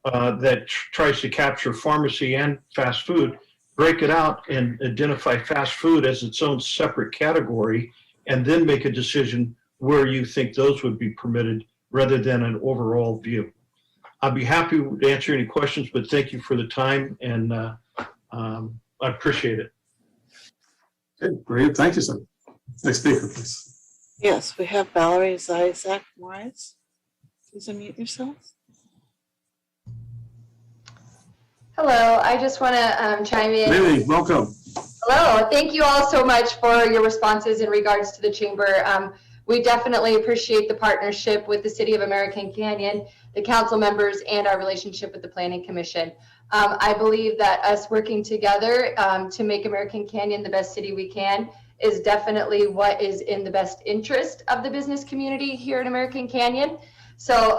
that tries to capture pharmacy and fast food. Break it out and identify fast food as its own separate category, and then make a decision where you think those would be permitted rather than an overall view. I'd be happy to answer any questions, but thank you for the time, and I appreciate it. Okay, brilliant. Thank you, sir. Next speaker, please. Yes, we have Valerie Zizak Morris. Please unmute yourself. Hello, I just want to chime in. Lily, welcome. Hello, thank you all so much for your responses in regards to the chamber. We definitely appreciate the partnership with the City of American Canyon, the council members, and our relationship with the Planning Commission. I believe that us working together to make American Canyon the best city we can is definitely what is in the best interest of the business community here in American Canyon. So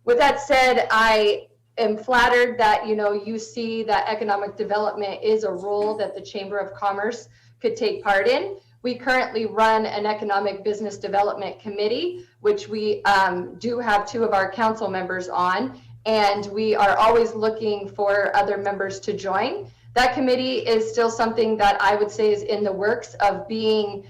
with that said, I am flattered that you see that economic development is a role that the Chamber of Commerce could take part in. We currently run an economic business development committee, which we do have 2 of our council members on, and we are always looking for other members to join. That committee is still something that I would say is in the works of being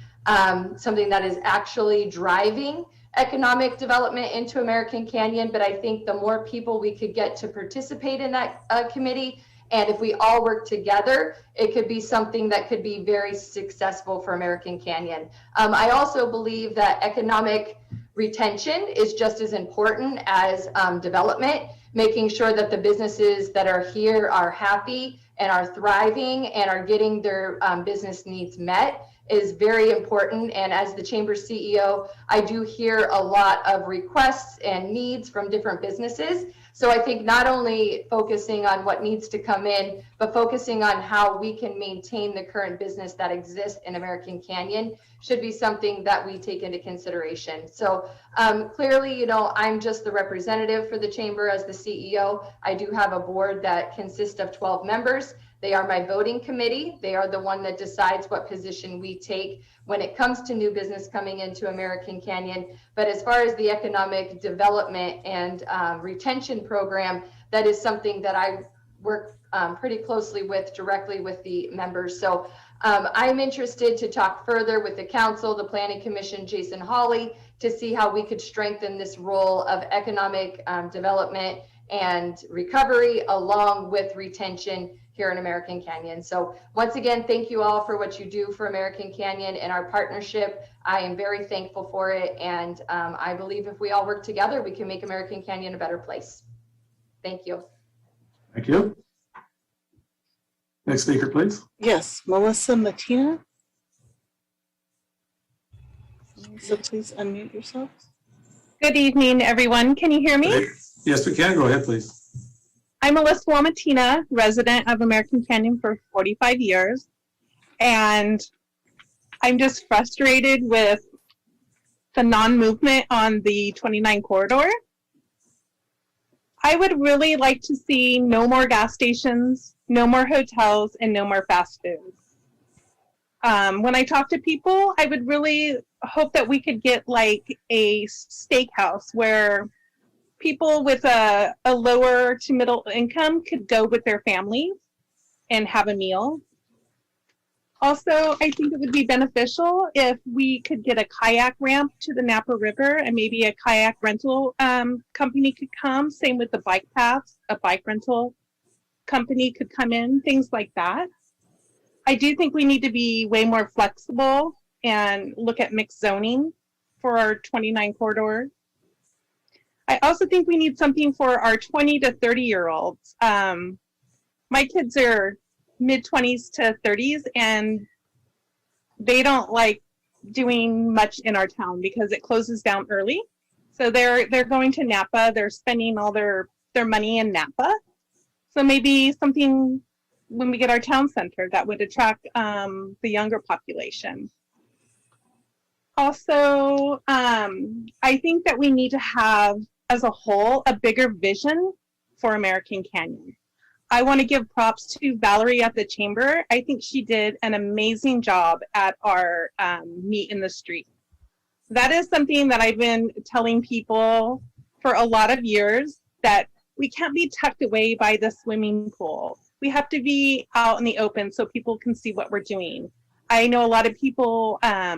something that is actually driving economic development into American Canyon, but I think the more people we could get to participate in that committee, and if we all work together, it could be something that could be very successful for American Canyon. I also believe that economic retention is just as important as development, making sure that the businesses that are here are happy and are thriving and are getting their business needs met is very important. And as the Chamber CEO, I do hear a lot of requests and needs from different businesses. So I think not only focusing on what needs to come in, but focusing on how we can maintain the current business that exists in American Canyon should be something that we take into consideration. So clearly, you know, I'm just the representative for the Chamber as the CEO. I do have a board that consists of 12 members. They are my voting committee. They are the one that decides what position we take when it comes to new business coming into American Canyon. But as far as the economic development and retention program, that is something that I work pretty closely with, directly with the members. So I'm interested to talk further with the council, the Planning Commission, Jason Hawley, to see how we could strengthen this role of economic development and recovery along with retention here in American Canyon. So once again, thank you all for what you do for American Canyon and our partnership. I am very thankful for it. And I believe if we all work together, we can make American Canyon a better place. Thank you. Thank you. Next speaker, please. Yes, Melissa Matina. So please unmute yourself. Good evening, everyone. Can you hear me? Yes, we can. Go ahead, please. I'm Melissa Wamatina, resident of American Canyon for 45 years. And I'm just frustrated with the non-movement on the 29 corridor. I would really like to see no more gas stations, no more hotels, and no more fast foods. When I talk to people, I would really hope that we could get like a steakhouse where people with a lower to middle income could go with their families and have a meal. Also, I think it would be beneficial if we could get a kayak ramp to the Napa River and maybe a kayak rental company could come. Same with the bike paths, a bike rental company could come in, things like that. I do think we need to be way more flexible and look at mixed zoning for our 29 corridor. I also think we need something for our 20 to 30-year-olds. My kids are mid-20s to 30s, and they don't like doing much in our town because it closes down early. So they're going to Napa. They're spending all their money in Napa. So maybe something when we get our town center that would attract the younger population. Also, I think that we need to have, as a whole, a bigger vision for American Canyon. I want to give props to Valerie at the Chamber. I think she did an amazing job at our meet in the street. That is something that I've been telling people for a lot of years, that we can't be tucked away by the swimming pool. We have to be out in the open so people can see what we're doing. I know a lot of people at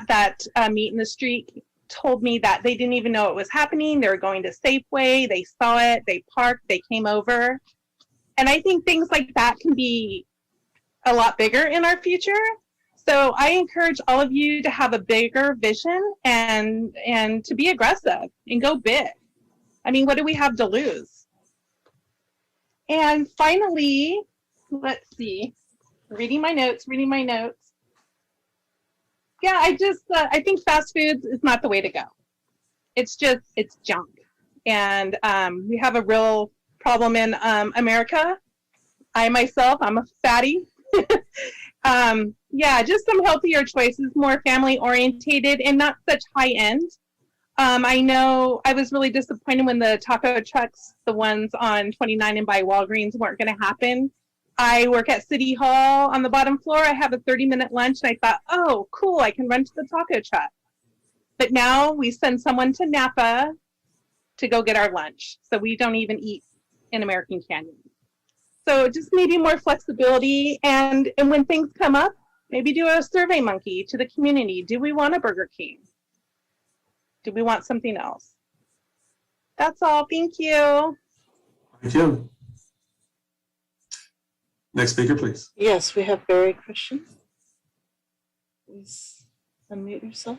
that meet in the street told me that they didn't even know it was happening. They were going to Safeway, they saw it, they parked, they came over. And I think things like that can be a lot bigger in our future. So I encourage all of you to have a bigger vision and to be aggressive and go big. I mean, what do we have to lose? And finally, let's see, reading my notes. Yeah, I think fast foods is not the way to go. It's junk. And we have a real problem in America. I myself, I'm a fatty. Yeah, just some healthier choices, more family orientated and not such high end. I know I was really disappointed when the taco trucks, the ones on 29 and by Walgreens, weren't going to happen. I work at City Hall on the bottom floor. I have a 30-minute lunch, and I thought, oh, cool, I can run to the taco truck. But now we send someone to Napa to go get our lunch, so we don't even eat in American Canyon. So just maybe more flexibility, and when things come up, maybe do a survey monkey to the community. Do we want a Burger King? Do we want something else? That's all. Thank you. Thank you. Next speaker, please. Yes, we have Barry Christian. Please unmute yourself.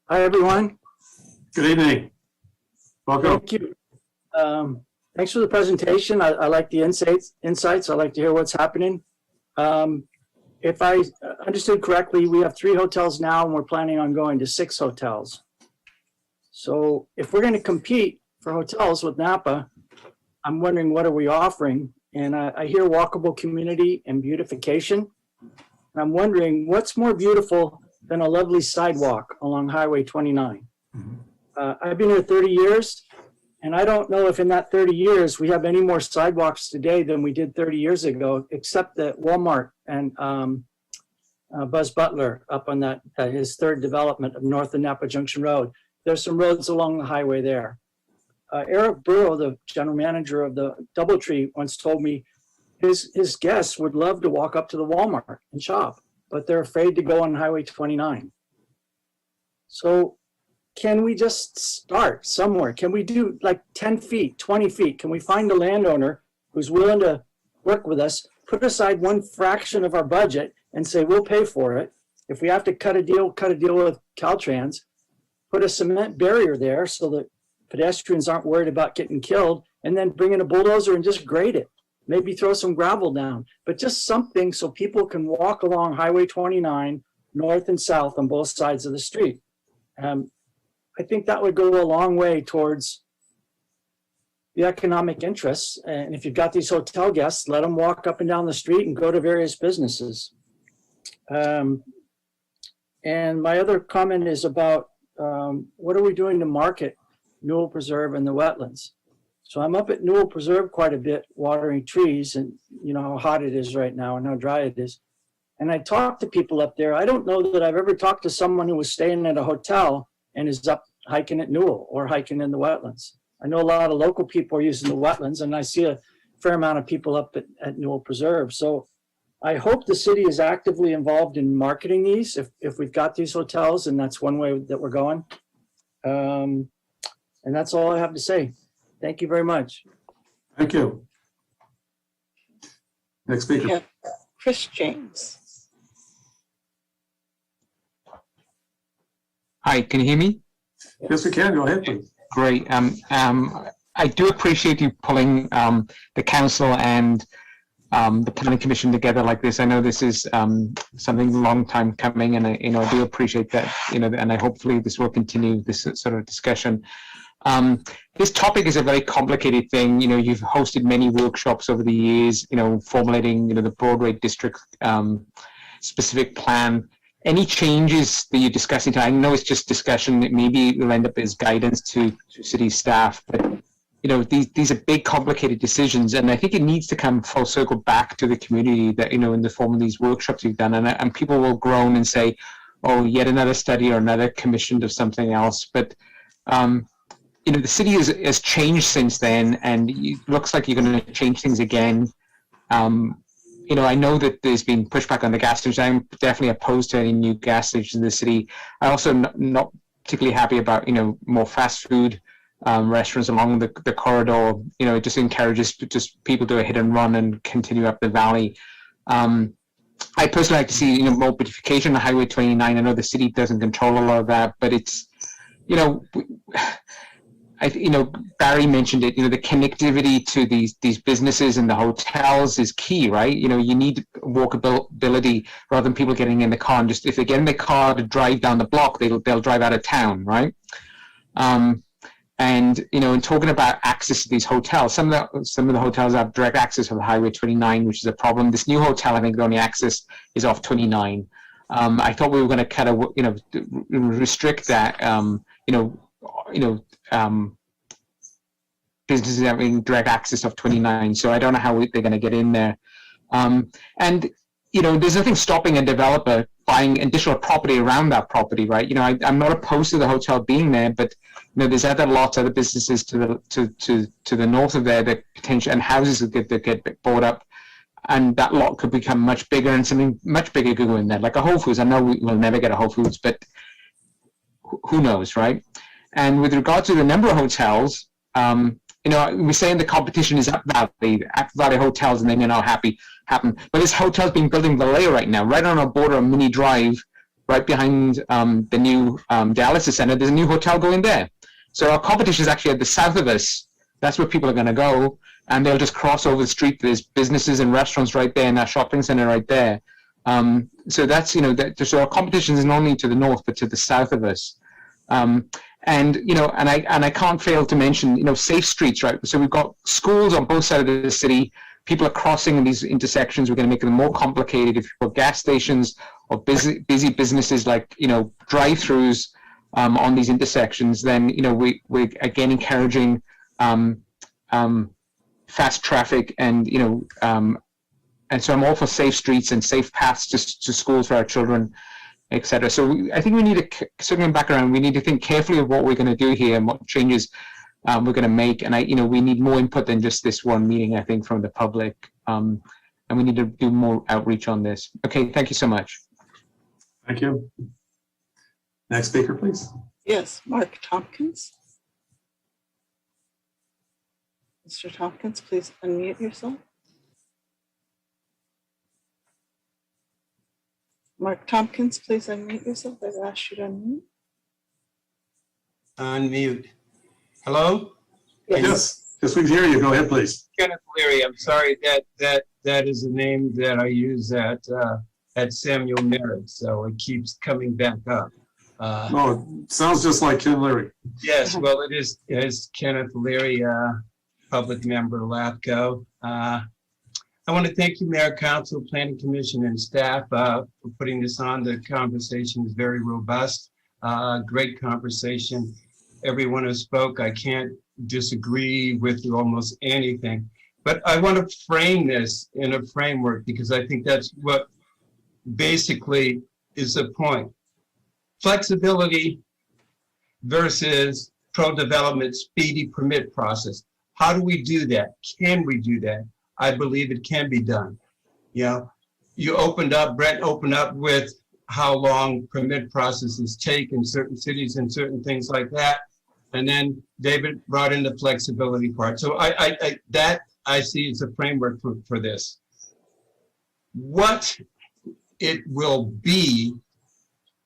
Hi, everyone. Good evening. Welcome. Thank you. Thanks for the presentation. I like the insights. I like to hear what's happening. if I understood correctly, we have 3 hotels now and we're planning on going to 6 hotels. So if we're going to compete for hotels with Napa, I'm wondering what are we offering? And I hear walkable community and beautification. And I'm wondering what's more beautiful than a lovely sidewalk along Highway 29. I've been here 30 years, and I don't know if in that 30 years we have any more sidewalks today than we did 30 years ago, except at Walmart and Buzz Butler up on that his 3rd development of North and Napa Junction Road. There's some roads along the highway there. Eric Burrow, the general manager of the DoubleTree, once told me his guests would love to walk up to the Walmart and shop, but they're afraid to go on Highway 29. So can we just start somewhere? Can we do like 10 feet, 20 feet? Can we find a landowner who's willing to work with us, put aside one fraction of our budget and say, we'll pay for it. If we have to cut a deal with Caltrans, put a cement barrier there so that pedestrians aren't worried about getting killed, and then bring in a bulldozer and just grade it. Maybe throw some gravel down, but just something so people can walk along Highway 29, north and south on both sides of the street. I think that would go a long way towards the economic interests. And if you've got these hotel guests, let them walk up and down the street and go to various businesses. And my other comment is about what are we doing to market Newell Preserve and the wetlands? So I'm up at Newell Preserve quite a bit, watering trees, and you know how hot it is right now and how dry it is. And I talk to people up there. I don't know that I've ever talked to someone who was staying at a hotel and is up hiking at Newell or hiking in the wetlands. I know a lot of local people are using the wetlands, and I see a fair amount of people up at Newell Preserve. So I hope the city is actively involved in marketing these if we've got these hotels, and that's one way that we're going. And that's all I have to say. Thank you very much. Thank you. Next speaker. Yeah. Chris James. Hi, can you hear me? Yes, we can. Go ahead, please. Great. I do appreciate you pulling the council and the planning commission together like this. I know this is something a long time coming, and I do appreciate that. And I hopefully this will continue this sort of discussion. This topic is a very complicated thing. You've hosted many workshops over the years. Formulating the Broadway District specific plan. Any changes that you're discussing tonight? I know it's just discussion. Maybe it will end up as guidance to city staff, but these are big, complicated decisions, and I think it needs to come full circle back to the community that in the form of these workshops you've done, and people will groan and say, "Oh, yet another study or another commissioned of something else." But the city has changed since then, and it looks like you're going to change things again. I know that there's been pushback on the gas stations. I'm definitely opposed to any new gas stations in the city. I also not particularly happy about, more fast food restaurants along the corridor. It just encourages just people to hit and run and continue up the valley. I personally like to see, more beautification on Highway 29. I know the city doesn't control a lot of that, but it's, Barry mentioned it, the connectivity to these businesses and the hotels is key, right? You need walkability rather than people getting in the car and just, if they get in the car to drive down the block, they'll drive out of town, right? And in talking about access to these hotels, some of the hotels have direct access to the Highway 29, which is a problem. This new hotel, I think the only access is off 29. I thought we were going to kind of, restrict that, businesses having direct access of 29. So I don't know how they're going to get in there. And, there's nothing stopping a developer buying additional property around that property, right? I'm not opposed to the hotel being there, but, there's other lots, other businesses to the north of there that potentially, and houses that get bought up. And that lot could become much bigger, and something much bigger could go in there, like a Whole Foods. I know we'll never get a Whole Foods, but who knows, right? And with regard to the number of hotels, we're saying the competition is up Valley hotels, and then happen. But this hotel's being built in Vallejo right now, right on our border of Mini Drive, right behind the new dialysis center. There's a new hotel going there. So our competition is actually at the south of us. That's where people are going to go, and they'll just cross over the street. There's businesses and restaurants right there, and our shopping center right there. So that's, so our competition is not only to the north, but to the south of us. And I can't fail to mention, safe streets, right? So we've got schools on both sides of the city. People are crossing in these intersections. We're going to make them more complicated. If you've got gas stations or busy businesses like, drive-throughs on these intersections, then, we're again encouraging fast traffic and so I'm all for safe streets and safe paths to schools for our children, etc. So I think we need to, circling back around, we need to think carefully of what we're going to do here and what changes we're going to make. And we need more input than just this one meeting, I think, from the public. And we need to do more outreach on this. Okay, thank you so much. Thank you. Next speaker, please. Yes, Mark Tompkins. Mr. Tompkins, please unmute yourself. Mark Tompkins, please unmute yourself. I've asked you to unmute. Unmute. Hello? Yes, we can hear you. Go ahead, please. Kenneth Leary. I'm sorry, that is the name that I use at Samuel Merritt, so it keeps coming back up. No, it sounds just like Ken Leary. Yes, well, it is Kenneth Leary, public member, LAPCO. I want to thank you, Mayor, Council, Planning Commission, and staff for putting this on. The conversation is very robust. Great conversation. Everyone who spoke, I can't disagree with almost anything. But I want to frame this in a framework because I think that's what basically is the point. Flexibility versus pro-development speedy permit process. How do we do that? Can we do that? I believe it can be done. You Brent opened up with how long permit processes take in certain cities and certain things like that. And then David brought in the flexibility part. So I see as a framework for this. What it will be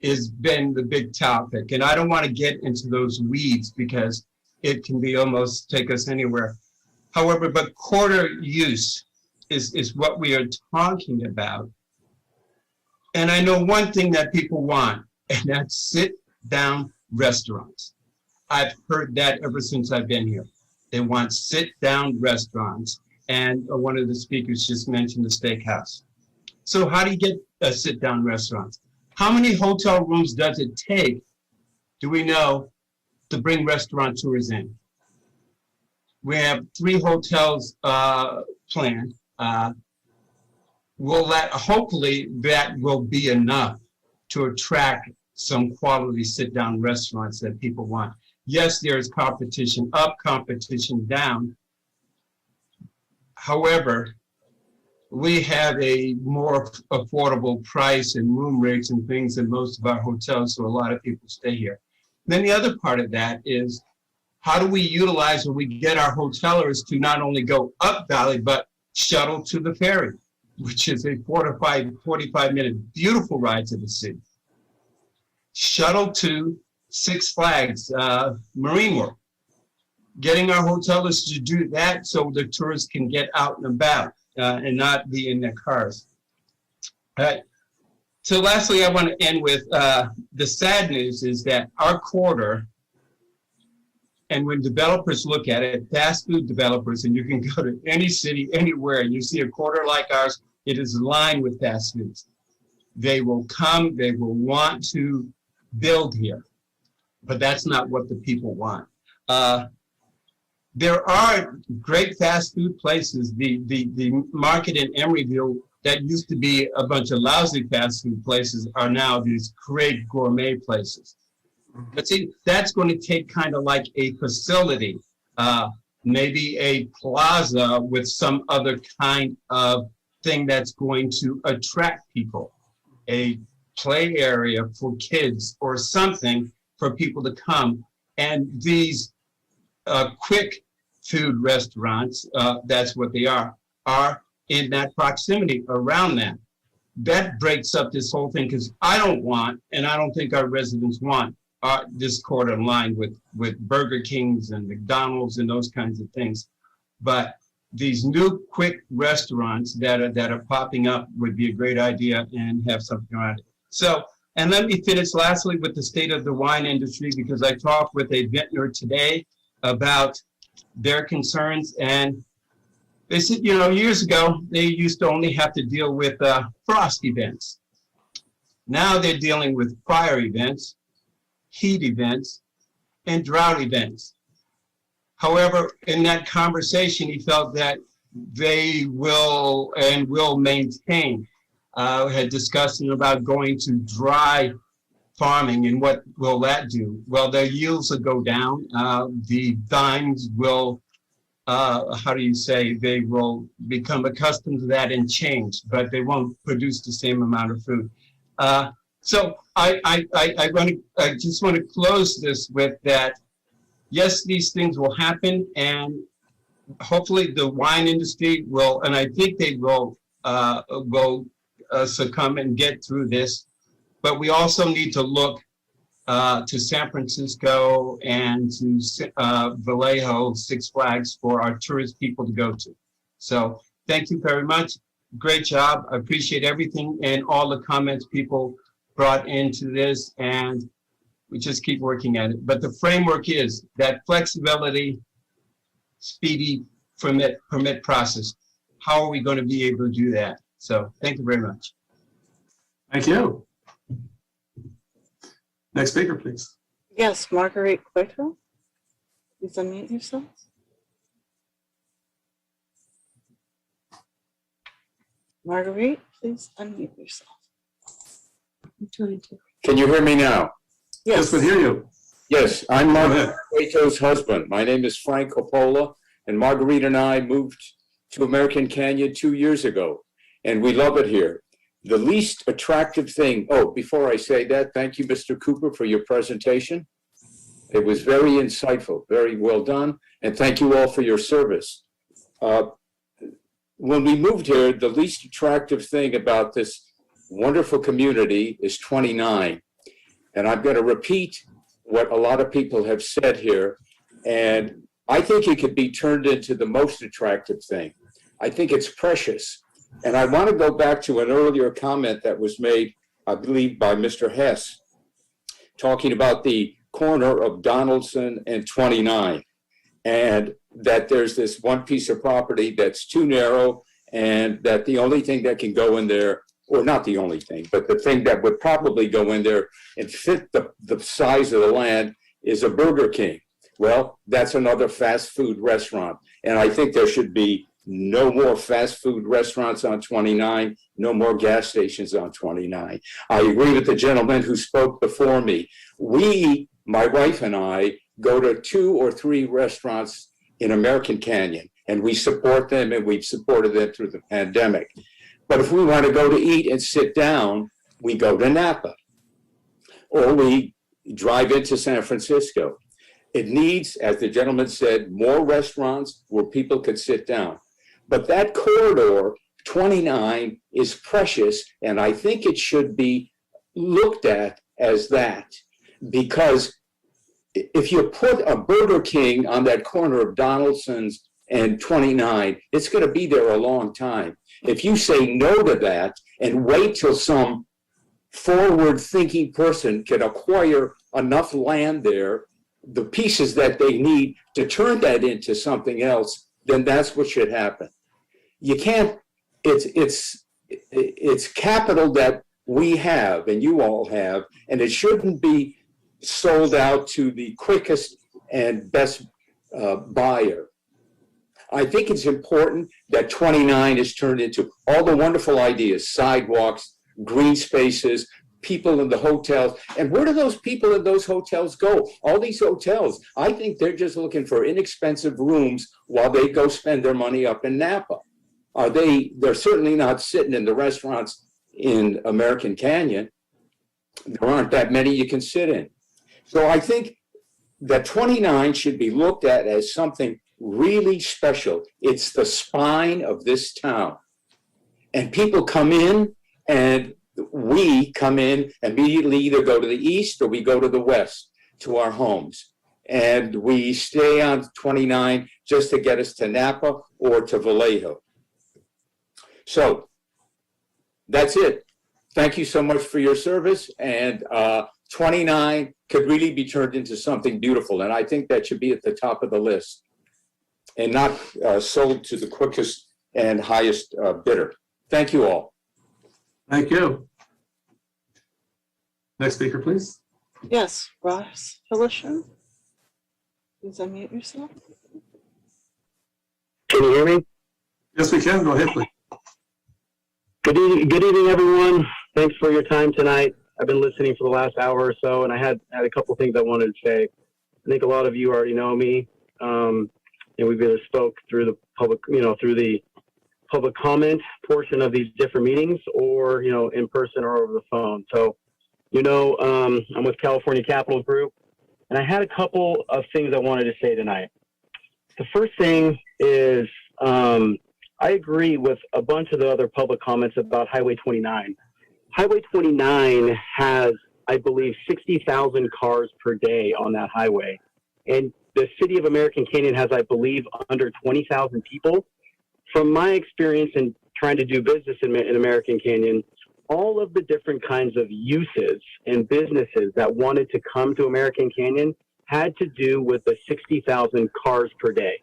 has been the big topic. And I don't want to get into those weeds because it can be almost take us anywhere. However, but quarter use is what we are talking about. And I know one thing that people want, and that's sit-down restaurants. I've heard that ever since I've been here. They want sit-down restaurants. And one of the speakers just mentioned the steakhouse. So how do you get a sit-down restaurant? How many hotel rooms does it take, do we know, to bring restaurateurs in? We have 3 hotels planned. Hopefully that will be enough to attract some quality sit-down restaurants that people want. Yes, there is competition up, competition down. However, we have a more affordable price and room rates and things than most of our hotels, so a lot of people stay here. Then the other part of that is, how do we utilize when we get our hotelers to not only go up Valley, but shuttle to the ferry, which is a 45-minute beautiful ride to the city. Shuttle to Six Flags, Marine World. Getting our hotelers to do that so the tourists can get out and about and not be in their cars. All right. So lastly, I want to end with the sad news is that our quarter, and when developers look at it, fast food developers, and you can go to any city, anywhere, and you see a quarter like ours, it is lined with fast foods. They will come, they will want to build here, but that's not what the people want. There are great fast food places. The market in Emeryville that used to be a bunch of lousy fast food places are now these great gourmet places. But see, that's going to take kind of like a facility, maybe a plaza with some other kind of thing that's going to attract people, a play area for kids or something for people to come. And these quick food restaurants, that's what they are in that proximity around that. That breaks up this whole thing because I don't want, and I don't think our residents want, this quarter line with Burger Kings and McDonald's and those kinds of things. But these new quick restaurants that are popping up would be a great idea and have something around it. So, and let me finish lastly with the state of the wine industry, because I talked with a vintner today about their concerns, and they said, you know, years ago, they used to only have to deal with frost events. Now they're dealing with fire events, heat events, and drought events. However, in that conversation, he felt that they will maintain, had discussion about going to dry farming, and what will that do? Well, their yields will go down. The vines will, how do you say, they will become accustomed to that and change, but they won't produce the same amount of fruit. So I just want to close this with that. Yes, these things will happen, and hopefully the wine industry will, and I think they will succumb and get through this. But we also need to look to San Francisco and to Vallejo, Six Flags, for our tourist people to go to. So thank you very much. Great job. I appreciate everything and all the comments people brought into this, and we just keep working at it. But the framework is that flexibility, speedy permit process. How are we going to be able to do that? So thank you very much. Thank you. Next speaker, please. Yes, Marguerite Cueto. Please unmute yourself. Marguerite, please unmute yourself. Can you hear me now? Yes, we hear you. Yes, I'm Go ahead. Margaret Cueto's husband. My name is Frank Coppola, and Marguerite and I moved to American Canyon 2 years ago, and we love it here. The least attractive thing, oh, before I say that, thank you, Mr. Cooper, for your presentation. It was very insightful, very well done, and thank you all for your service. When we moved here, the least attractive thing about this wonderful community is 29. And I'm going to repeat what a lot of people have said here, and I think it could be turned into the most attractive thing. I think it's precious. And I want to go back to an earlier comment that was made, I believe, by Mr. Hess, talking about the corner of Donaldson and 29, and that there's this one piece of property that's too narrow, and that the only thing that can go in there, or not the only thing, but the thing that would probably go in there and fit the size of the land is a Burger King. Well, that's another fast food restaurant. And I think there should be no more fast food restaurants on 29, no more gas stations on 29. I agree with the gentleman who spoke before me. We, my wife and I, go to 2 or 3 restaurants in American Canyon, and we support them, and we've supported them through the pandemic. But if we want to go to eat and sit down, we go to Napa, or we drive into San Francisco. It needs, as the gentleman said, more restaurants where people could sit down. But that corridor, 29, is precious, and I think it should be looked at as that. Because if you put a Burger King on that corner of Donaldson's and 29, it's going to be there a long time. If you say no to that and wait till some forward-thinking person can acquire enough land there, the pieces that they need to turn that into something else, then that's what should happen. You can't, it's capital that we have and you all have, and it shouldn't be sold out to the quickest and best buyer. I think it's important that 29 is turned into all the wonderful ideas, sidewalks, green spaces, people in the hotels. And where do those people in those hotels go? All these hotels, I think they're just looking for inexpensive rooms while they go spend their money up in Napa. They're certainly not sitting in the restaurants in American Canyon. There aren't that many you can sit in. So I think that 29 should be looked at as something really special. It's the spine of this town. And people come in, and we come in immediately, either go to the east or we go to the west to our homes. And we stay on 29 just to get us to Napa or to Vallejo. So that's it. Thank you so much for your service. And 29 could really be turned into something beautiful. And I think that should be at the top of the list and not sold to the quickest and highest bidder. Thank you all. Thank you. Next speaker, please. Yes, Ross Felishin. Please unmute yourself. Can you hear me? Yes, we can. Go ahead, please. Good evening, everyone. Thanks for your time tonight. I've been listening for the last hour or so, and I had a couple things I wanted to say. I think a lot of you already know me, and we've either spoke through the public, through the public comment portion of these different meetings, or in person or over the phone. So, I'm with California Capital Group, and I had a couple of things I wanted to say tonight. The first thing is, I agree with a bunch of the other public comments about Highway 29. Highway 29 has, I believe, 60,000 cars per day on that highway. And the city of American Canyon has, I believe, under 20,000 people. From my experience in trying to do business in American Canyon, all of the different kinds of uses and businesses that wanted to come to American Canyon had to do with the 60,000 cars per day.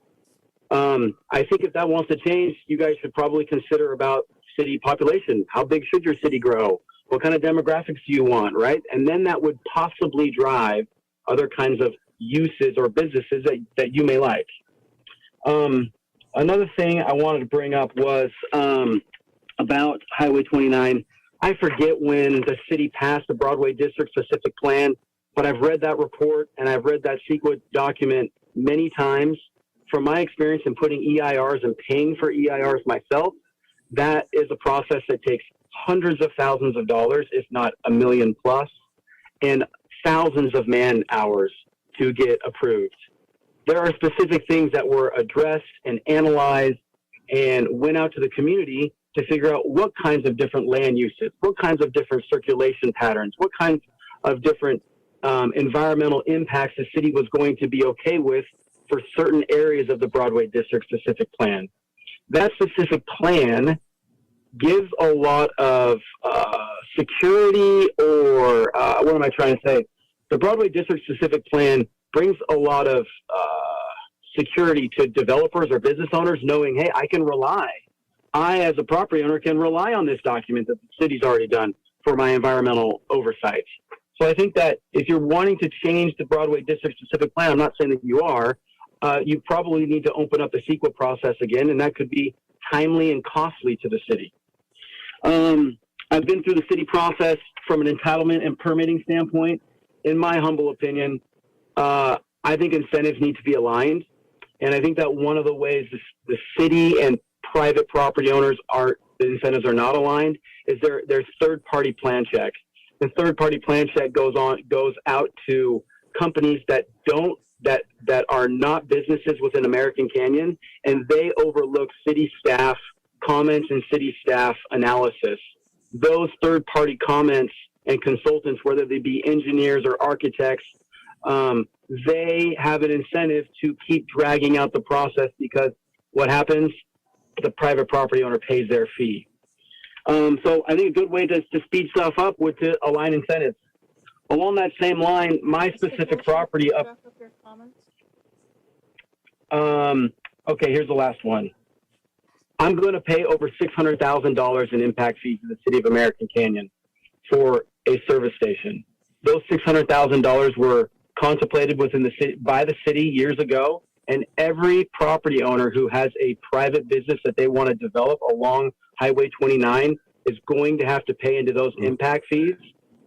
I think if that wants to change, you guys should probably consider about city population. How big should your city grow? What kind of demographics do you want, right? And then that would possibly drive other kinds of uses or businesses that you may like. Another thing I wanted to bring up was about Highway 29. I forget when the city passed the Broadway District Specific Plan, but I've read that report and I've read that CEQA document many times. From my experience in putting EIRs and paying for EIRs myself, that is a process that takes hundreds of thousands of dollars, if not $1 million plus, and thousands of man hours to get approved. There are specific things that were addressed and analyzed and went out to the community to figure out what kinds of different land uses, what kinds of different circulation patterns, what kinds of different environmental impacts the city was going to be okay with for certain areas of the Broadway District Specific Plan. That specific plan gives a lot of security, or what am I trying to say? The Broadway District Specific Plan brings a lot of security to developers or business owners, knowing, hey, I as a property owner can rely on this document that the city's already done for my environmental oversight. So I think that if you're wanting to change the Broadway District Specific Plan, I'm not saying that you are, you probably need to open up the CEQA process again, and that could be timely and costly to the city. I've been through the city process from an entitlement and permitting standpoint. In my humble opinion, I think incentives need to be aligned. And I think that one of the ways the city and private property owners the incentives are not aligned is there's third-party plan check. The third-party plan check goes out to companies that are not businesses within American Canyon, and they overlook city staff comments and city staff analysis. Those third-party comments and consultants, whether they be engineers or architects, they have an incentive to keep dragging out the process, because what happens? The private property owner pays their fee. So I think a good way to speed stuff up would to align incentives. Along that same line, my specific property up. Okay, here's the last one. I'm going to pay over $600,000 in impact fees to the city of American Canyon for a service station. Those $600,000 were contemplated within the city by the city years ago, and every property owner who has a private business that they want to develop along Highway 29 is going to have to pay into those impact fees.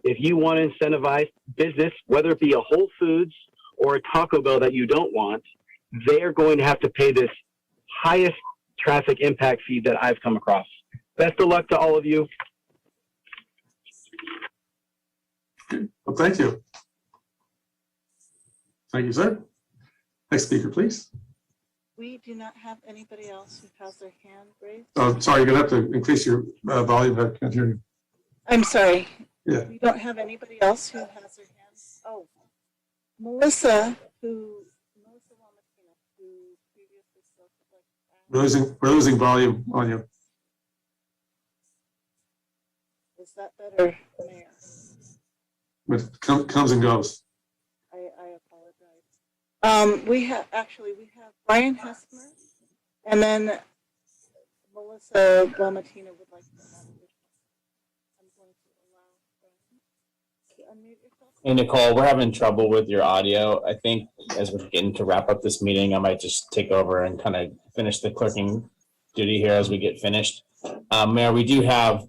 If you want to incentivize business, whether it be a Whole Foods or a Taco Bell that you don't want, they are going to have to pay this highest traffic impact fee that I've come across. Best of luck to all of you. Well, thank you. Thank you, sir. Next speaker, please. We do not have anybody else who has their hand raised. Oh, sorry, you're gonna have to increase your volume. I can't hear you. I'm sorry. Yeah. We don't have anybody else who has their hands. Oh, Melissa Lamartina, who previously We're losing volume on you. Is that better, Mayor? It comes and goes. I apologize. We have Brian Hessmer, and then Melissa Lamattina would like to add additional. I'm going to allow Brian to unmute yourself. Hey, Nicole, we're having trouble with your audio. I think as we're getting to wrap up this meeting, I might just take over and kind of finish the clerking duty here as we get finished. Mayor, we do have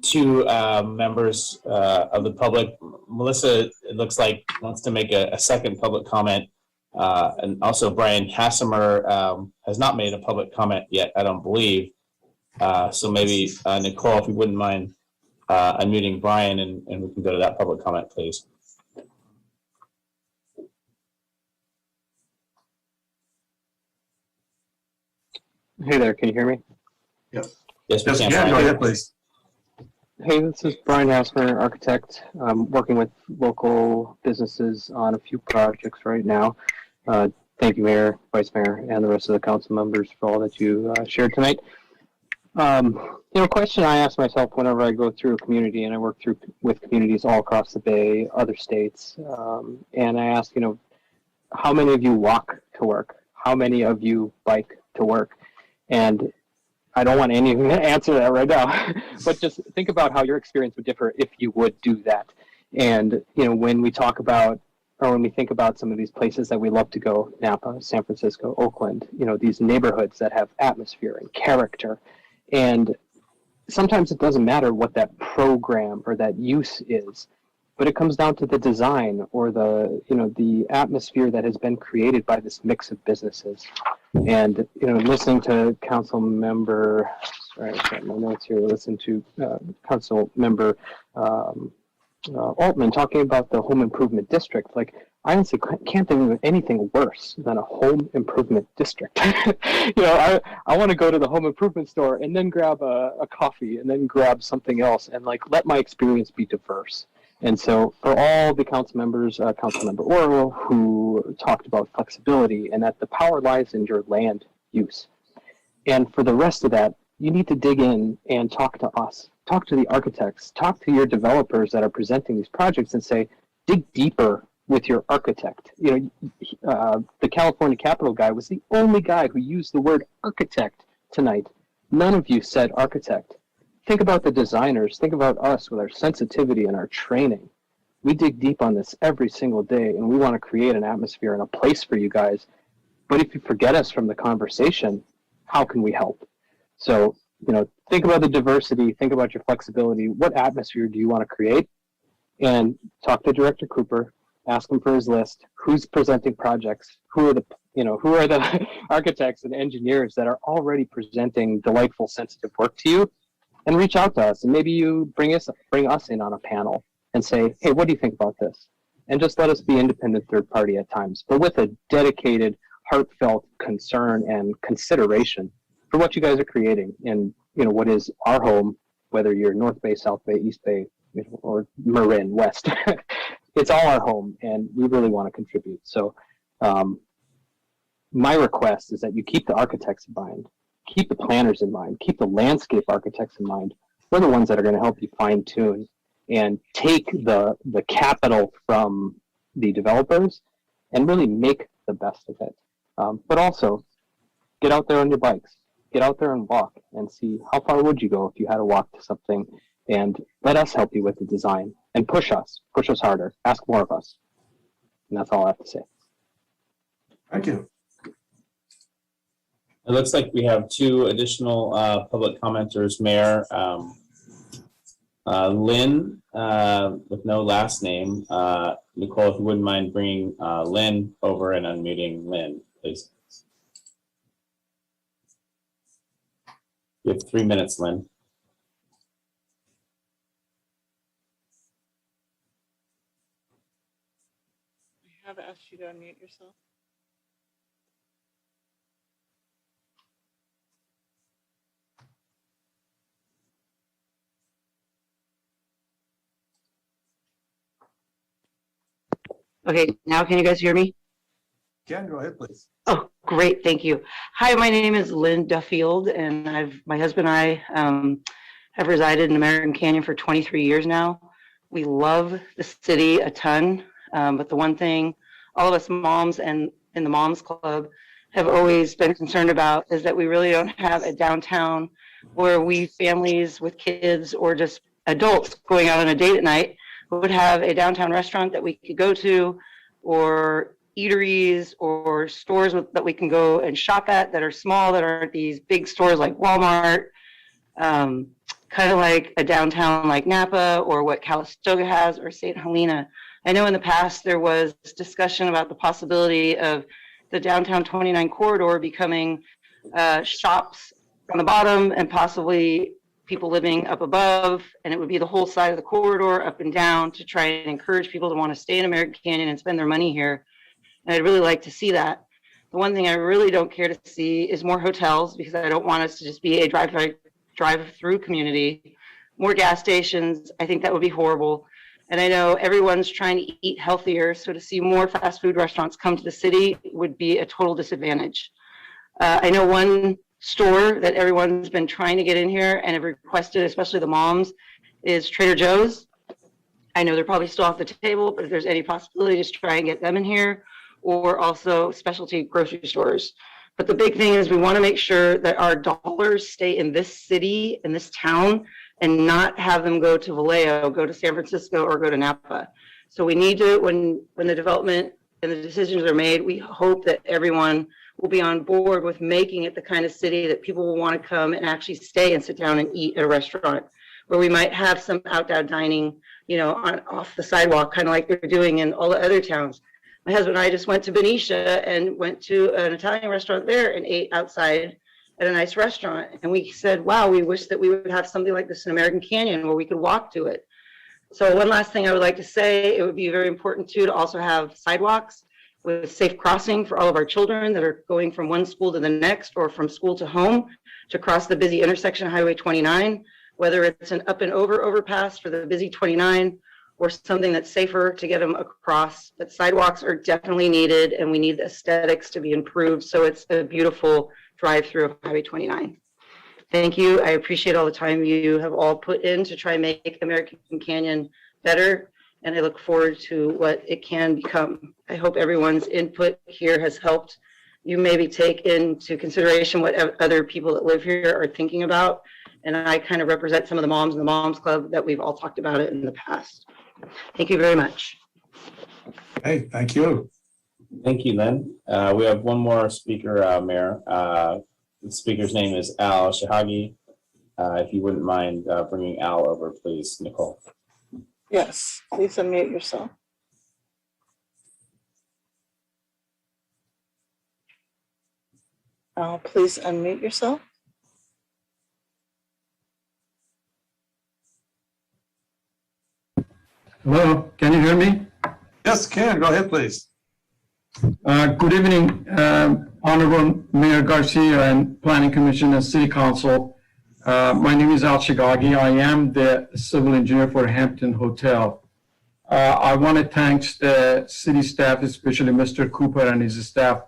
two members of the public. Melissa, it looks like, wants to make a second public comment. And also Brian Hassemer has not made a public comment yet, I don't believe. So maybe Nicole, if you wouldn't mind unmuting Brian and we can go to that public comment, please. Hey there, can you hear me? Yes. Yes, we can. Go ahead, please. Hey, this is Brian Hassmer, architect, working with local businesses on a few projects right now. Thank you, Mayor, Vice Mayor, and the rest of the council members for all that you shared tonight. A question I ask myself whenever I go through a community, and I work with communities all across the Bay, other states, and I ask, how many of you walk to work? How many of you bike to work? And I don't want any of you to answer that right now, but just think about how your experience would differ if you would do that. And, when we talk about, or when we think about some of these places that we love to go, Napa, San Francisco, Oakland, these neighborhoods that have atmosphere and character. And sometimes it doesn't matter what that program or that use is, but it comes down to the design or the atmosphere that has been created by this mix of businesses. And, listening to Council Member, sorry, I've got my notes here, listen to Council Member Altman talking about the home improvement district. Like, I honestly can't think of anything worse than a home improvement district. I want to go to the home improvement store and then grab a coffee and then grab something else and let my experience be diverse. And so for all the council members, Councilmember Orwell, who talked about flexibility and that the power lies in your land use. And for the rest of that, you need to dig in and talk to us, talk to the architects, talk to your developers that are presenting these projects and say, dig deeper with your architect. The California Capitol guy was the only guy who used the word architect tonight. None of you said architect. Think about the designers. Think about us with our sensitivity and our training. We dig deep on this every single day, and we want to create an atmosphere and a place for you guys. But if you forget us from the conversation, how can we help? So, think about the diversity. Think about your flexibility. What atmosphere do you want to create? And talk to Director Cooper. Ask him for his list. Who's presenting projects? Who are the architects and engineers that are already presenting delightful, sensitive work to you? And reach out to us, and maybe you bring us in on a panel and say, hey, what do you think about this? And just let us be independent third party at times, but with a dedicated, heartfelt concern and consideration for what you guys are creating in what is our home, whether you're North Bay, South Bay, East Bay, or Marin, West. It's all our home, and we really want to contribute. So my request is that you keep the architects in mind. Keep the planners in mind, keep the landscape architects in mind. We're the ones that are going to help you fine tune and take the capital from the developers and really make the best of it. But also get out there on your bikes, get out there and walk and see how far would you go if you had to walk to something, and let us help you with the design and push us harder, ask more of us. And that's all I have to say. Thank you. It looks like we have two additional public commenters, Mayor. Lynn, with no last name. Nicole, if you wouldn't mind bringing Lynn over and unmuting Lynn, please. You have 3 minutes, Lynn. I have asked you to unmute yourself. Okay, now can you guys hear me? Ken, go ahead, please. Oh, Great, thank you. Hi, my name is Lynn Duffield, and my husband and I have resided in American Canyon for 23 years now. We love the city a ton, but the one thing all of us moms and in the Moms Club have always been concerned about is that we really don't have a downtown where we families with kids or just adults going out on a date at night would have a downtown restaurant that we could go to, or eateries or stores that we can go and shop at that are small, that aren't these big stores like Walmart, kind of like a downtown like Napa or what Calistoga has or St. Helena. I know in the past there was discussion about the possibility of the downtown 29 corridor becoming shops on the bottom and possibly people living up above, and it would be the whole side of the corridor up and down to try and encourage people to want to stay in American Canyon and spend their money here. And I'd really like to see that. The one thing I really don't care to see is more hotels, because I don't want us to just be a drive-through community. More gas stations, I think that would be horrible. And I know everyone's trying to eat healthier, so to see more fast food restaurants come to the city would be a total disadvantage. I know one store that everyone's been trying to get in here and have requested, especially the moms, is Trader Joe's. I know they're probably still off the table, but if there's any possibility, just try and get them in here, or also specialty grocery stores. But the big thing is we want to make sure that our dollars stay in this city, in this town, and not have them go to Vallejo, go to San Francisco, or go to Napa. So we need to, when the development and the decisions are made, we hope that everyone will be on board with making it the kind of city that people will want to come and actually stay and sit down and eat at a restaurant, where we might have some outdoor dining, off the sidewalk, kind of like they're doing in all the other towns. My husband and I just went to Benicia and went to an Italian restaurant there and ate outside at a nice restaurant. And we said, wow, we wish that we would have something like this in American Canyon where we could walk to it. So one last thing I would like to say, it would be very important too to also have sidewalks with safe crossing for all of our children that are going from one school to the next or from school to home to cross the busy intersection of Highway 29, whether it's an up and over overpass for the busy 29 or something that's safer to get them across. But sidewalks are definitely needed, and we need the aesthetics to be improved so it's a beautiful drive-through of Highway 29. Thank you. I appreciate all the time you have all put in to try and make American Canyon better, and I look forward to what it can become. I hope everyone's input here has helped you maybe take into consideration what other people that live here are thinking about. And I kind of represent some of the moms in the Moms Club that we've all talked about it in the past. Thank you very much. Hey, thank you. Thank you, Lynn. We have one more speaker, Mayor. The speaker's name is Al Shahagi. If you wouldn't mind bringing Al over, please, Nicole. Yes, please unmute yourself. Please unmute yourself. Hello, can you hear me? Yes, can. Go ahead, please. Good evening, Honorable Mayor Garcia and Planning Commission and City Council. My name is Al Shagagi. I am the civil engineer for Hampton Hotel. I want to thank the city staff, especially Mr. Cooper and his staff,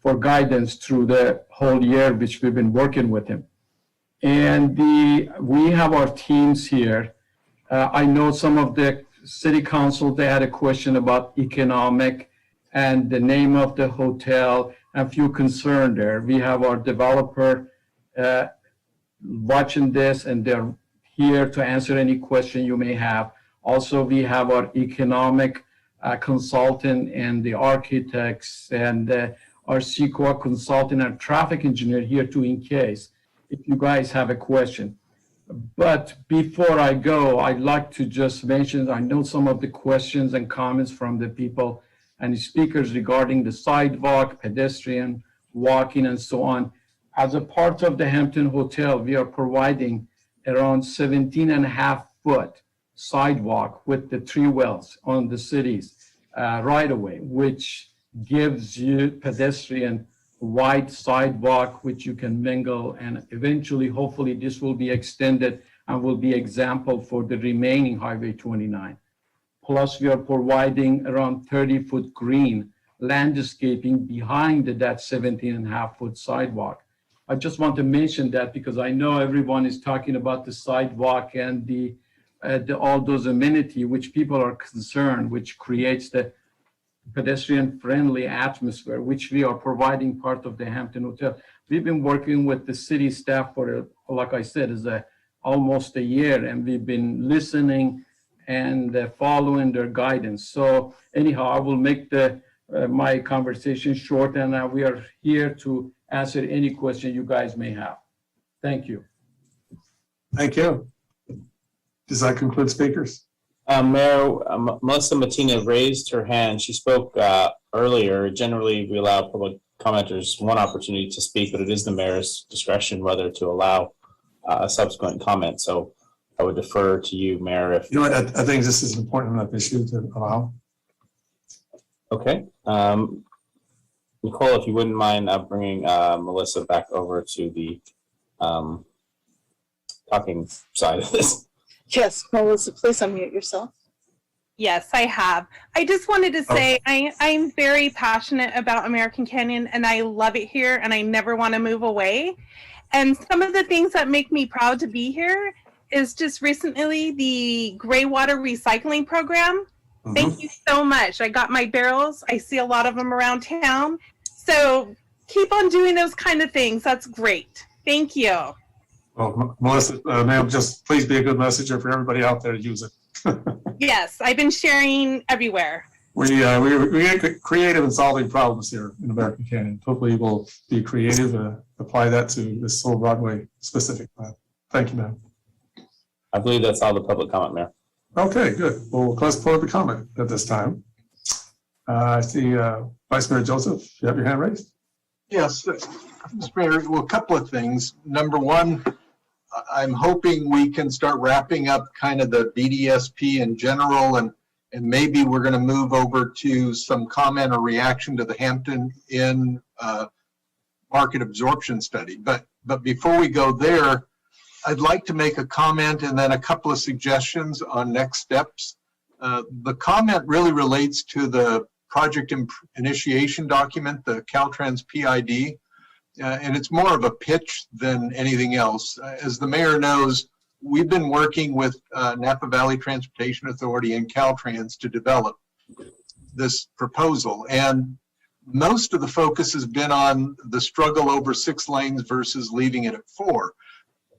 for guidance through the whole year, which we've been working with him. And we have our teams here. I know some of the city council, they had a question about economic and the name of the hotel, a few concern there. We have our developer watching this, and they're here to answer any question you may have. Also, we have our economic consultant and the architects and our CEQA consultant and traffic engineer here too, in case if you guys have a question. But before I go, I'd like to just mention, I know some of the questions and comments from the people and the speakers regarding the sidewalk, pedestrian, walking, and so on. As a part of the Hampton Hotel, we are providing around 17.5-foot sidewalk with the 3 wells on the city's right of way, which gives you pedestrian wide sidewalk, which you can mingle, and eventually, hopefully, this will be extended and will be example for the remaining Highway 29. Plus, we are providing around 30-foot green landscaping behind that 17.5-foot sidewalk. I just want to mention that because I know everyone is talking about the sidewalk and all those amenities which people are concerned, which creates the pedestrian-friendly atmosphere, which we are providing part of the Hampton Hotel. We've been working with the city staff for, like I said, almost a year, and we've been listening and following their guidance. So anyhow, I will make my conversation short, and we are here to answer any question you guys may have. Thank you. Thank you. Does that conclude speakers? Mayor, Melissa Martina raised her hand. She spoke earlier. Generally, we allow public commenters one opportunity to speak, but it is the mayor's discretion whether to allow a subsequent comment. So I would defer to you, Mayor. If You know what, I think this is an important enough issue to allow. okay, Nicole, if you wouldn't mind bringing Melissa back over to the talking side of this. Yes, Melissa, please unmute yourself. Yes, I have. I just wanted to say I'm very passionate about American Canyon and I love it here and I never want to move away. And some of the things that make me proud to be here is just recently the gray water recycling program. Thank you so much. I got my barrels. I see a lot of them around town. So keep on doing those kind of things. That's great. Thank you. Well, Melissa, ma'am, just please be a good messenger for everybody out there to use it. Yes, I've been sharing everywhere. We get creative in solving problems here in American Canyon. Hopefully we'll be creative, apply that to this whole Broadway specific plan. Thank you, ma'am. I believe that's all the public comment, Mayor. Okay, good. Well, we'll close public comment at this time. I see Vice Mayor Joseph, you have your hand raised? Yes, Mr. Mayor, well, a couple of things. Number one, I'm hoping we can start wrapping up kind of the BDSP in general, and maybe we're going to move over to some comment or reaction to the Hampton Inn market absorption study. But before we go there, I'd like to make a comment and then a couple of suggestions on next steps. The comment really relates to the project initiation document, the Caltrans PID. And it's more of a pitch than anything else. As the mayor knows, we've been working with Napa Valley Transportation Authority and Caltrans to develop this proposal. And most of the focus has been on the struggle over 6 lanes versus leaving it at 4.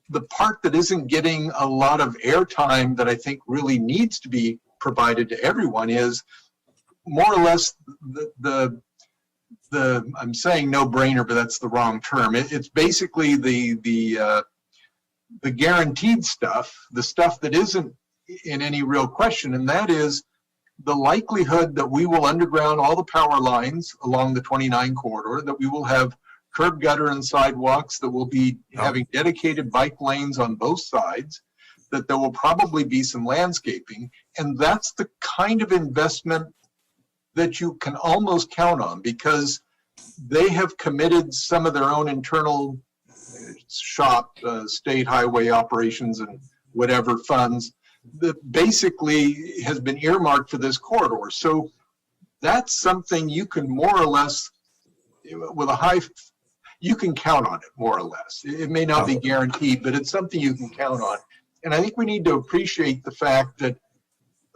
The part that isn't getting a lot of airtime that I think really needs to be provided to everyone is more or less the I'm saying no brainer, but that's the wrong term. It's basically the guaranteed stuff, the stuff that isn't in any real question, and that is the likelihood that we will underground all the power lines along the 29 corridor, that we will have curb gutter and sidewalks, that will be having dedicated bike lanes on both sides, that there will probably be some landscaping, and that's the kind of investment that you can almost count on, because they have committed some of their own internal shop, state highway operations and whatever funds that basically has been earmarked for this corridor. So that's something you can more or less, with a high, you can count on it more or less. It may not be guaranteed, but it's something you can count on. And I think we need to appreciate the fact that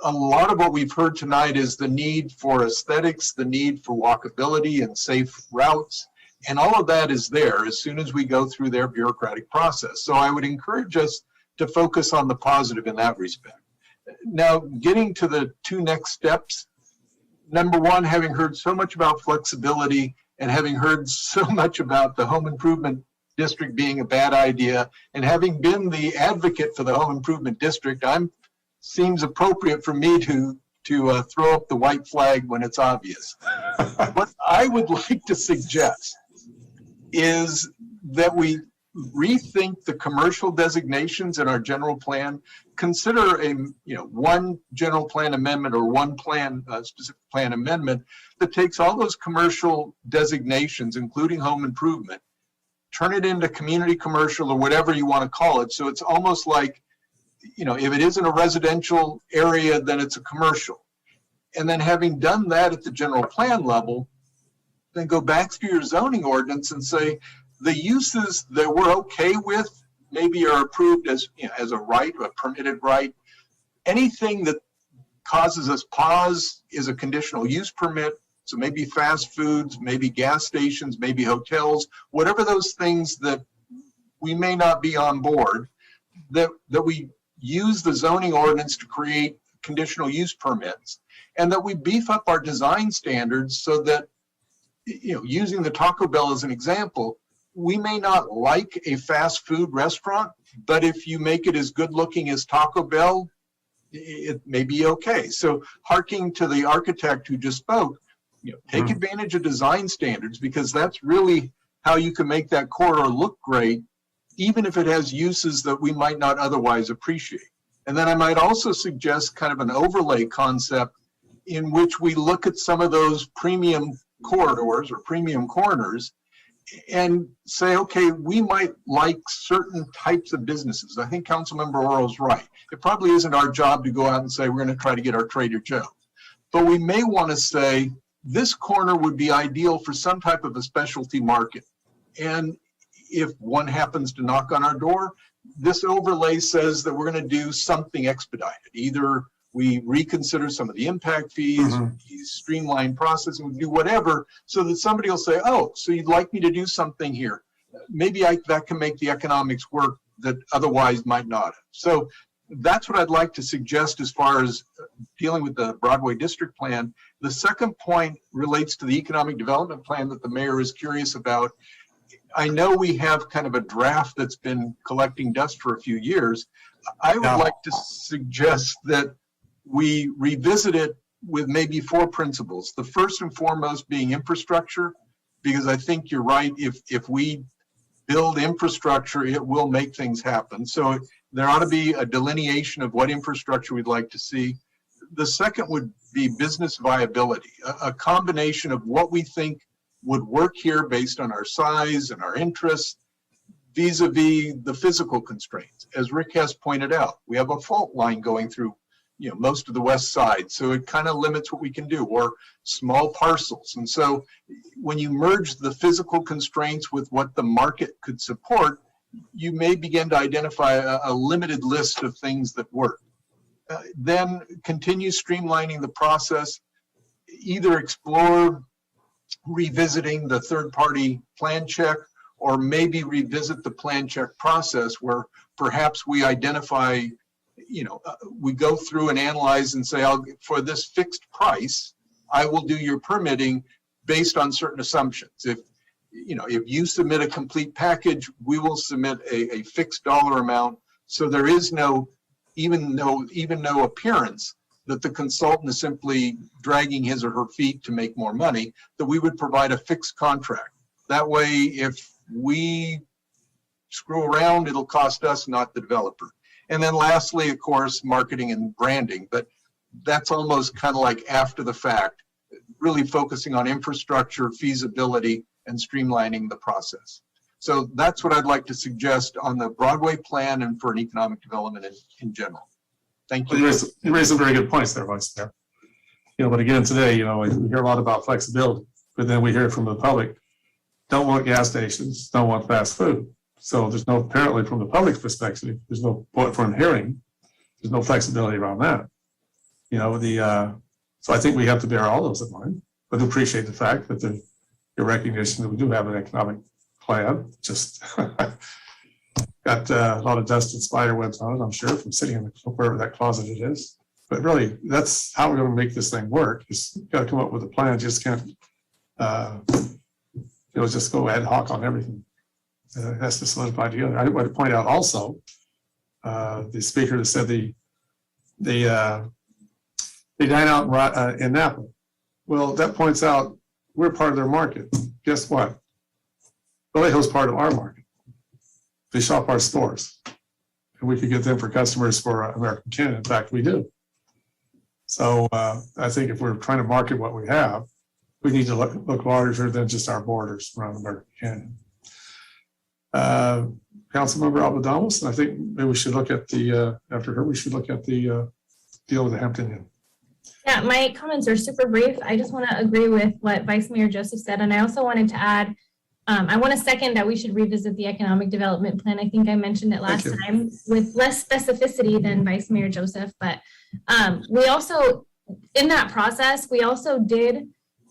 a lot of what we've heard tonight is the need for aesthetics, the need for walkability and safe routes. And all of that is there as soon as we go through their bureaucratic process. So I would encourage us to focus on the positive in that respect. Now, getting to the 2 next steps. Number one, having heard so much about flexibility and having heard so much about the home improvement district being a bad idea, and having been the advocate for the home improvement district, seems appropriate for me to throw up the white flag when it's obvious. What I would like to suggest is that we rethink the commercial designations in our general plan, consider one general plan amendment or one plan, specific plan amendment that takes all those commercial designations, including home improvement, turn it into community commercial or whatever you want to call it. So it's almost like, if it isn't a residential area, then it's a commercial. And then having done that at the general plan level, then go back through your zoning ordinance and say, the uses that we're okay with maybe are approved as, you know, as a right, a permitted right. Anything that causes us pause is a conditional use permit. So maybe fast foods, maybe gas stations, maybe hotels, whatever those things that we may not be on board, that we use the zoning ordinance to create conditional use permits, and that we beef up our design standards so that, you know, using the Taco Bell as an example, we may not like a fast food restaurant, but if you make it as good looking as Taco Bell, it may be okay. So harking to the architect who just spoke, you know, take advantage of design standards, because that's really how you can make that corridor look great, even if it has uses that we might not otherwise appreciate. And then I might also suggest kind of an overlay concept in which we look at some of those premium corridors or premium corners and say, okay, we might like certain types of businesses. I think Councilmember Oro's right. It probably isn't our job to go out and say, we're going to try to get our Trader Joe. But we may want to say, this corner would be ideal for some type of a specialty market. And if one happens to knock on our door, this overlay says that we're going to do something expedited. Either we reconsider some of the impact fees, we streamline processing, we do whatever, so that somebody will say, oh, so you'd like me to do something here. Maybe that can make the economics work that otherwise might not have. So that's what I'd like to suggest as far as dealing with the Broadway District Plan. The second point relates to the Economic Development Plan that the mayor is curious about. I know we have kind of a draft that's been collecting dust for a few years. I would like to suggest that we revisit it with maybe 4 principles. The first and foremost being infrastructure, because I think you're right. If we build infrastructure, it will make things happen. So there ought to be a delineation of what infrastructure we'd like to see. The second would be business viability, a combination of what we think would work here based on our size and our interests vis-a-vis the physical constraints. As Rick has pointed out, we have a fault line going through, you know, most of the west side. So it kind of limits what we can do, or small parcels. And so when you merge the physical constraints with what the market could support, you may begin to identify a limited list of things that work. Then continue streamlining the process, either explore revisiting the third-party plan check, or maybe revisit the plan check process where perhaps we identify, you know, we go through and analyze and say, for this fixed price, I will do your permitting based on certain assumptions. If, you know, if you submit a complete package, we will submit a fixed dollar amount. So there is no, even no appearance that the consultant is simply dragging his or her feet to make more money, that we would provide a fixed contract. That way, if we screw around, it'll cost us, not the developer. And then lastly, of course, marketing and branding, but that's almost kind of like after the fact, really focusing on infrastructure, feasibility, and streamlining the process. So that's what I'd like to suggest on the Broadway plan and for an economic development in general. Thank you. You raised some very good points there, Vice Mayor. You know, but again, today, you know, we hear a lot about flexibility, but then we hear from the public, don't want gas stations, don't want fast food. So there's no, apparently from the public's perspective, there's no point for hearing. There's no flexibility around that. You know, so I think we have to bear all those in mind, but appreciate the fact that the recognition that we do have an economic plan, just got a lot of dust and spider webs on it, I'm sure, from sitting in wherever that closet it is. But really, that's how we're going to make this thing work. Is got to come up with a plan. Just can't, just go ad hoc on everything. It has to solidify together. I want to point out also, the speaker that said they dine out in Napa. Well, that points out we're part of their market. Guess what? Vallejo's part of our market. They shop our stores, and we could get them for customers for American Canyon. In fact, we do. So I think if we're trying to market what we have, we need to look larger than just our borders around American Canyon. Councilmember Albandomus, I think maybe we should look at the, after her, we should look at the deal with the Hampton Inn. Yeah, my comments are super brief. I just want to agree with what Vice Mayor Joseph said. And I also wanted to add, I want to second that we should revisit the economic development plan. I think I mentioned it last time with less specificity than Vice Mayor Joseph. But we also, in that process, we also did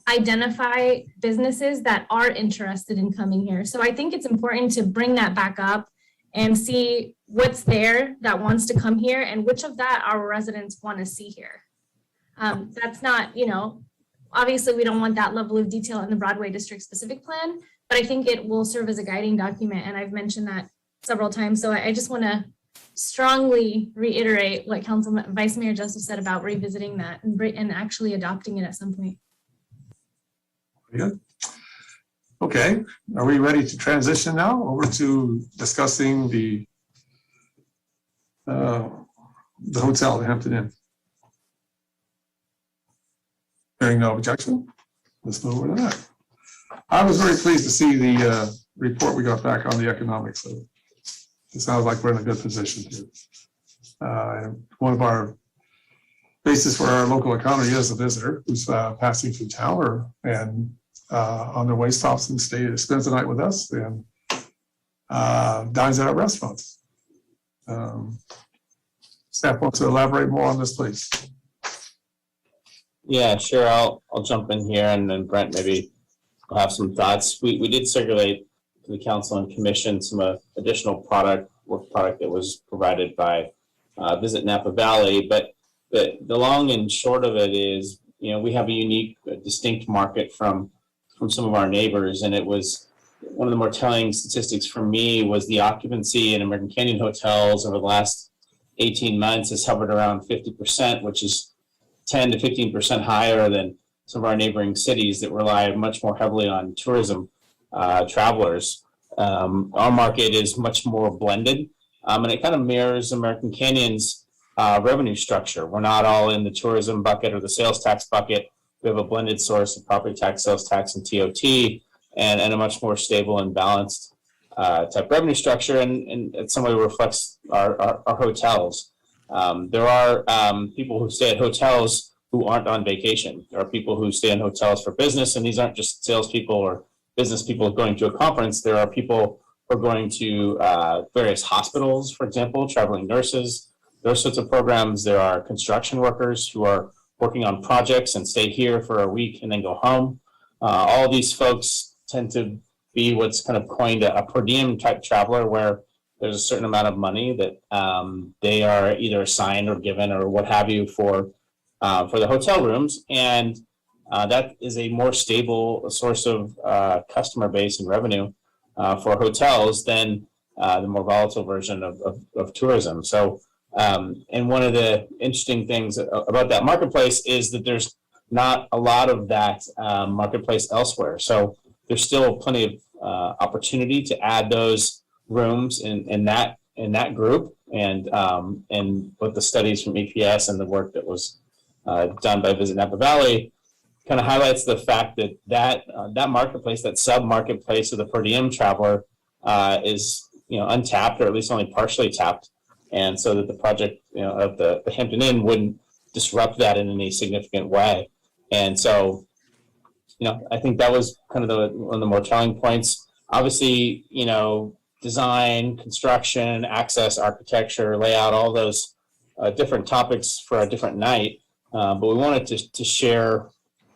identify businesses that are interested in coming here. So I think it's important to bring that back up and see what's there that wants to come here and which of that our residents want to see here. That's not, obviously we don't want that level of detail in the Broadway district specific plan, but I think it will serve as a guiding document. And I've mentioned that several times. So I just want to strongly reiterate what Vice Mayor Joseph said about revisiting that and actually adopting it at some point. Very good. Okay, are we ready to transition now over to discussing the hotel, the Hampton Inn? Hearing no objection, let's move over to that. I was very pleased to see the report we got back on the economics. So it sounds like we're in a good position here. One of our basis for our local economy is a visitor who's passing through town and on their way stops and spends the night with us and dines at our restaurants. Staff wants to elaborate more on this, please. Yeah, sure. I'll jump in here, and then Brent maybe will have some thoughts. We did circulate to the council and commission some additional work product that was provided by Visit Napa Valley. But the long and short of it is, we have a unique, distinct market from some of our neighbors, and it was one of the more telling statistics for me was the occupancy in American Canyon hotels over the last 18 months has hovered around 50%, which is 10 to 15% higher than some of our neighboring cities that rely much more heavily on tourism travelers. Our market is much more blended, and it kind of mirrors American Canyon's revenue structure. We're not all in the tourism bucket or the sales tax bucket. We have a blended source of property tax, sales tax, and TOT, and a much more stable and balanced type revenue structure, and in some way reflects our hotels. There are people who stay at hotels who aren't on vacation. There are people who stay in hotels for business, and these aren't just salespeople or business people going to a conference. There are people who are going to various hospitals, for example, traveling nurses, those sorts of programs. There are construction workers who are working on projects and stay here for a week and then go home. All of these folks tend to be what's kind of coined a per diem type traveler, where there's a certain amount of money that they are either assigned or given or what have you for the hotel rooms. And that is a more stable source of customer base and revenue for hotels than the more volatile version of tourism. So, and one of the interesting things about that marketplace is that there's not a lot of that marketplace elsewhere. So there's still plenty of opportunity to add those rooms in that group, and with the studies from EPS and the work that was done by Visit Napa Valley kind of highlights the fact that marketplace, that sub marketplace of the per diem traveler, is untapped, or at least only partially tapped, and so that the project of the Hampton Inn wouldn't disrupt that in any significant way. And so I think that was kind of one of the more telling points. Obviously, design, construction, access, architecture, layout, all those different topics for a different night. But we wanted to share,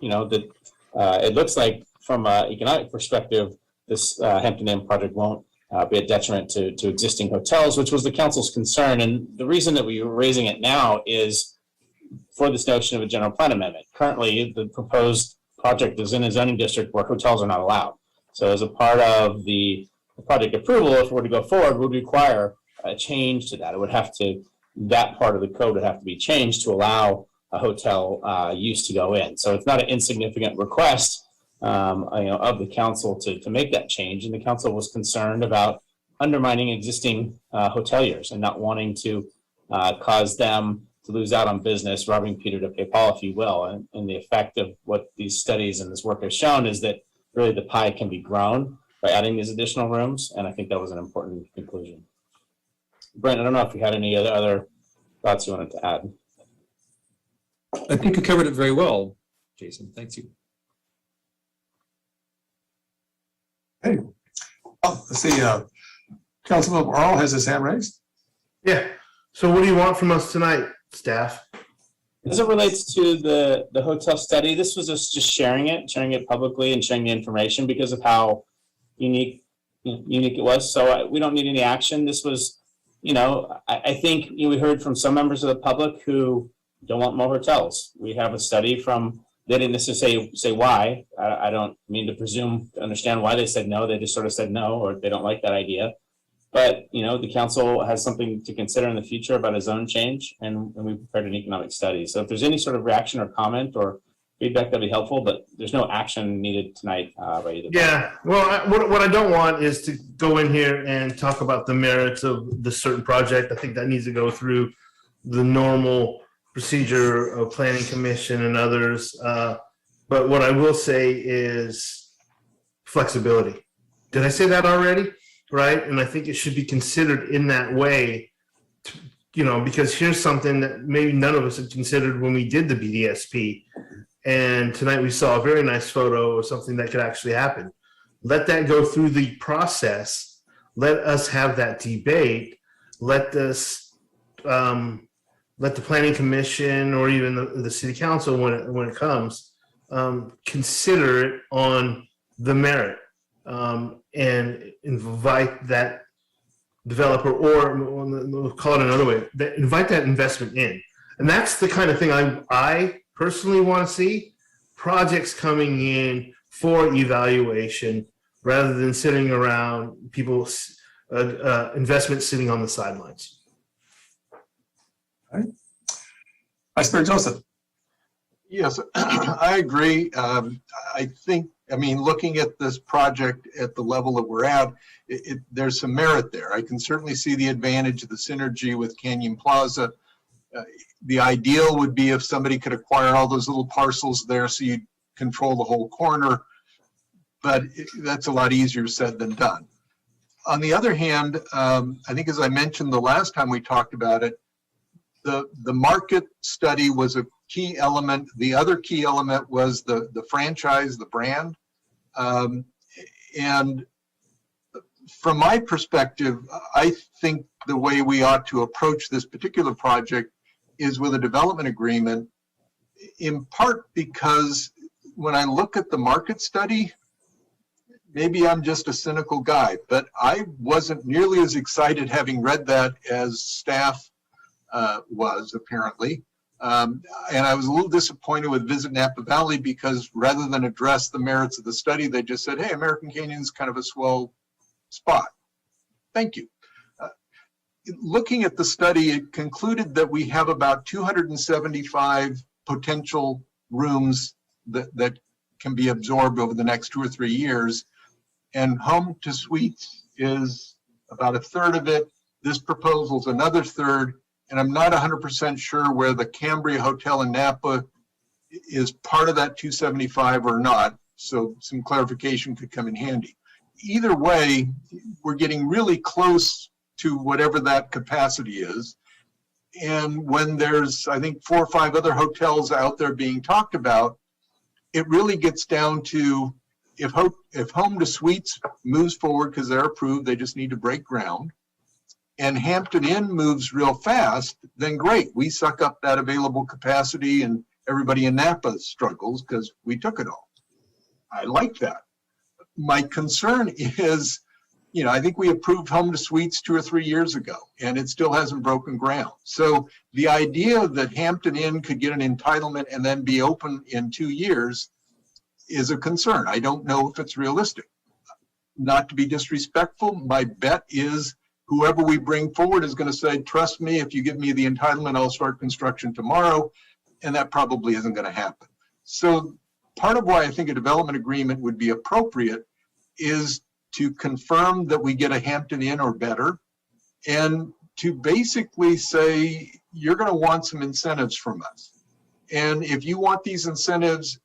that it looks like from an economic perspective, this Hampton Inn project won't be a detriment to existing hotels, which was the council's concern. And the reason that we were raising it now is for this notion of a general plan amendment. Currently, the proposed project is in a zoning district where hotels are not allowed. So as a part of the project approval, if we were to go forward, would require a change to that. It would have to, that part of the code would have to be changed to allow a hotel use to go in. So it's not an insignificant request of the council to make that change. And the council was concerned about undermining existing hoteliers and not wanting to cause them to lose out on business, robbing Peter to pay Paul, if you will. And the effect of what these studies and this work has shown is that really the pie can be grown by adding these additional rooms. And I think that was an important conclusion. Brent, I don't know if you had any other thoughts you wanted to add. I think you covered it very well, Jason. Thank you. Hey, oh, let's see, Councilman Earl has his hand raised. Yeah. So what do you want from us tonight, staff? As it relates to the hotel study, this was just sharing it publicly and sharing the information because of how unique it was. So we don't need any action. This was, I think we heard from some members of the public who don't want more hotels. We have a study from, they didn't necessarily say why. I don't mean to presume to understand why they said no. They just sort of said no, or they don't like that idea. But, the council has something to consider in the future about a zone change, and we prepared an economic study. So if there's any sort of reaction or comment or feedback, that'd be helpful, but there's no action needed tonight by either. Yeah, well, what I don't want is to go in here and talk about the merits of the certain project. I think that needs to go through the normal procedure of planning commission and others. But what I will say is flexibility. Did I say that already? Right? And I think it should be considered in that way, because here's something that maybe none of us had considered when we did the BDSP. And tonight we saw a very nice photo of something that could actually happen. Let that go through the process. Let us have that debate. Let the planning commission or even the city council, when it comes, consider it on the merit. And invite that developer, or we'll call it another way, invite that investment in. And that's the kind of thing I personally want to see, projects coming in for evaluation rather than sitting around people's investment sitting on the sidelines. All right. Vice Mayor Joseph. Yes, I agree. Looking at this project at the level that we're at, there's some merit there. I can certainly see the advantage of the synergy with Canyon Plaza. The ideal would be if somebody could acquire all those little parcels there so you control the whole corner, but that's a lot easier said than done. On the other hand, I think as I mentioned the last time we talked about it, the market study was a key element. The other key element was the franchise, the brand. And from my perspective, I think the way we ought to approach this particular project is with a development agreement, in part because when I look at the market study, maybe I'm just a cynical guy, but I wasn't nearly as excited having read that as staff was apparently. And I was a little disappointed with Visit Napa Valley because rather than address the merits of the study, they just said, hey, American Canyon is kind of a swell spot. Thank you. Looking at the study, it concluded that we have about 275 potential rooms that can be absorbed over the next 2 or 3 years. And home to suites is about a third of it. This proposal is another third. And I'm not 100% sure where the Cambria Hotel in Napa is part of that 275 or not. So some clarification could come in handy. Either way, we're getting really close to whatever that capacity is. And when there's, I think, 4 or 5 other hotels out there being talked about, it really gets down to if Home to Suites moves forward because they're approved, they just need to break ground, and Hampton Inn moves real fast, then great. We suck up that available capacity and everybody in Napa struggles because we took it all. I like that. My concern is, I think we approved Home to Suites 2 or 3 years ago, and it still hasn't broken ground. So the idea that Hampton Inn could get an entitlement and then be open in 2 years is a concern. I don't know if it's realistic. Not to be disrespectful, my bet is whoever we bring forward is going to say, trust me, if you give me the entitlement, I'll start construction tomorrow. And that probably isn't going to happen. So part of why I think a development agreement would be appropriate is to confirm that we get a Hampton Inn or better, and to basically say, you're going to want some incentives from us. And if you want these incentives,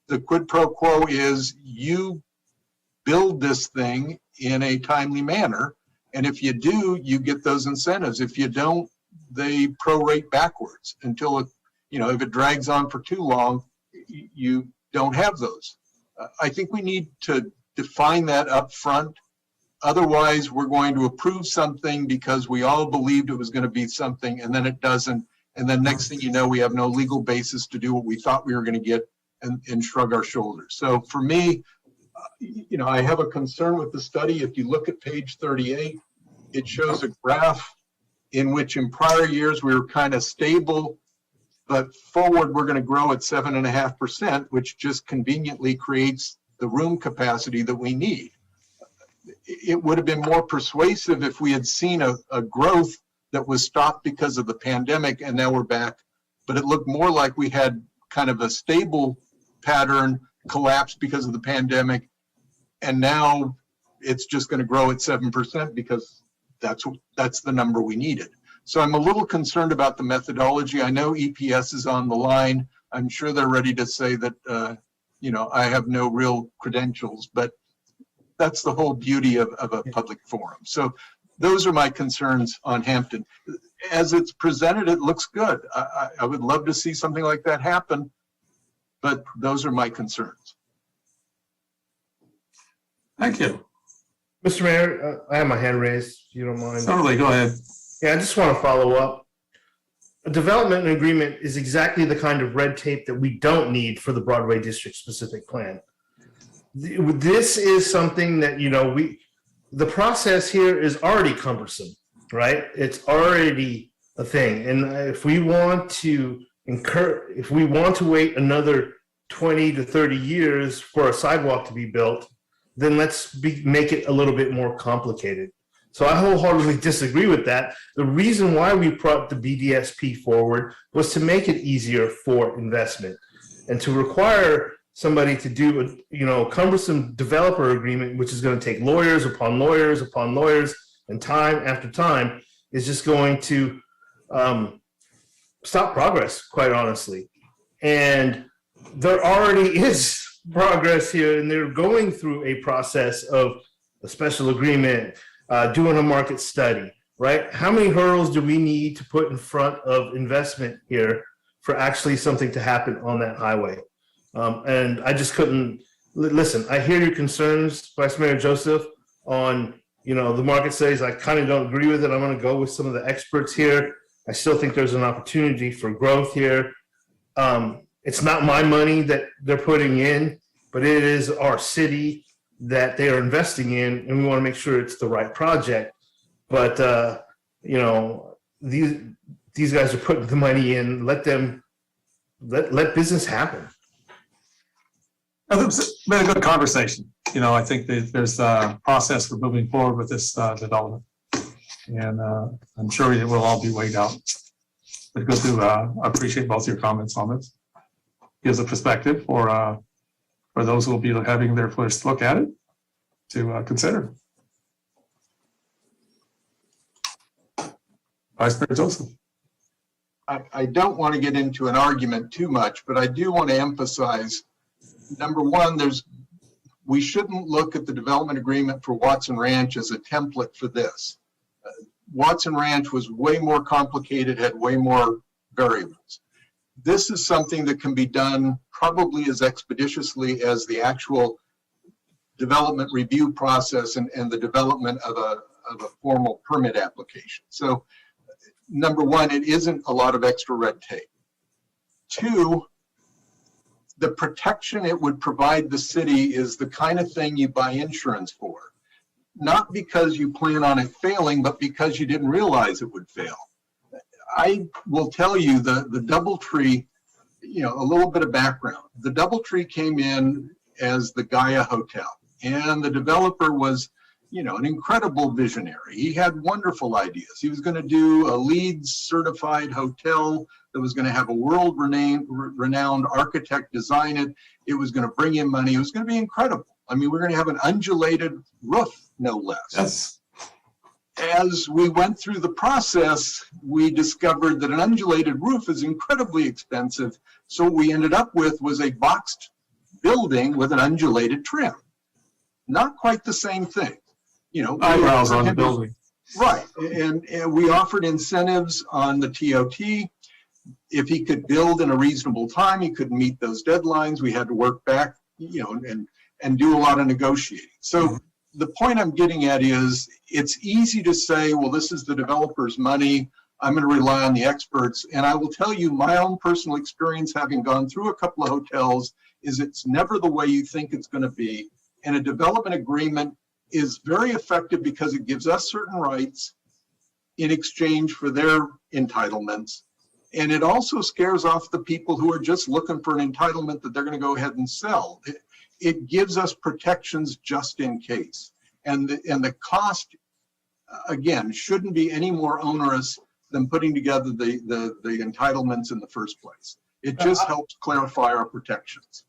the quid pro quo is you build this thing in a timely manner. And if you do, you get those incentives. If you don't, they prorate backwards until if it drags on for too long, you don't have those. I think we need to define that up front. Otherwise, we're going to approve something because we all believed it was going to be something, and then it doesn't. And then next thing you know, we have no legal basis to do what we thought we were going to get and shrug our shoulders. So for me, I have a concern with the study. If you look at page 38, it shows a graph in which in prior years we were kind of stable, but forward we're going to grow at 7.5%, which just conveniently creates the room capacity that we need. It would have been more persuasive if we had seen a growth that was stopped because of the pandemic and now we're back. But it looked more like we had kind of a stable pattern collapse because of the pandemic. And now it's just going to grow at 7% because that's the number we needed. So I'm a little concerned about the methodology. I know EPS is on the line. I'm sure they're ready to say that, I have no real credentials, but that's the whole beauty of a public forum. So those are my concerns on Hampton. As it's presented, it looks good. I would love to see something like that happen, but those are my concerns. Thank you. Mr. Mayor, I have my hand raised, if you don't mind. Certainly, go ahead. Yeah, I just want to follow up. A development agreement is exactly the kind of red tape that we don't need for the Broadway District specific plan. This is something that, the process here is already cumbersome, right? It's already a thing. And if we want to wait another 20 to 30 years for a sidewalk to be built, then let's make it a little bit more complicated. So I wholeheartedly disagree with that. The reason why we brought the BDSP forward was to make it easier for investment and to require somebody to do a cumbersome developer agreement, which is going to take lawyers upon lawyers upon lawyers, and time after time is just going to stop progress, quite honestly. And there already is progress here, and they're going through a process of a special agreement, doing a market study, right? How many hurdles do we need to put in front of investment here for actually something to happen on that highway? And I just couldn't listen. I hear your concerns, Vice Mayor Joseph, on the market studies. I kind of don't agree with it. I'm going to go with some of the experts here. I still think there's an opportunity for growth here. It's not my money that they're putting in, but it is our city that they are investing in, and we want to make sure it's the right project. But these guys are putting the money in. Let business happen. It's been a good conversation. I think that there's a process for moving forward with this development. And I'm sure it will all be weighed out. But good to appreciate both your comments on this. Gives a perspective for those who will be having their first look at it to consider. Vice Mayor Joseph. I don't want to get into an argument too much, but I do want to emphasize, number one, we shouldn't look at the development agreement for Watson Ranch as a template for this. Watson Ranch was way more complicated, had way more variables. This is something that can be done probably as expeditiously as the actual development review process and the development of a formal permit application. So number one, it isn't a lot of extra red tape. Two, the protection it would provide the city is the kind of thing you buy insurance for. Not because you plan on it failing, but because you didn't realize it would fail. I will tell you the DoubleTree, a little bit of background. The DoubleTree came in as the Gaia Hotel, and the developer was, an incredible visionary. He had wonderful ideas. He was going to do a LEED certified hotel that was going to have a world-renowned architect design it. It was going to bring in money. It was going to be incredible. I mean, we're going to have an undulated roof, no less. Yes. As we went through the process, we discovered that an undulated roof is incredibly expensive. So what we ended up with was a boxed building with an undulated trim. Not quite the same thing. Eyebrows on the building. Right. And we offered incentives on the TOT. if he could build in a reasonable time, he couldn't meet those deadlines. We had to work back, and do a lot of negotiating. So the point I'm getting at is it's easy to say, well, this is the developer's money. I'm going to rely on the experts. And I will tell you my own personal experience, having gone through a couple of hotels, is it's never the way you think it's going to be. And a development agreement is very effective because it gives us certain rights in exchange for their entitlements. And it also scares off the people who are just looking for an entitlement that they're going to go ahead and sell. It gives us protections just in case. And the cost, again, shouldn't be any more onerous than putting together the entitlements in the first place. It just helps clarify our protections.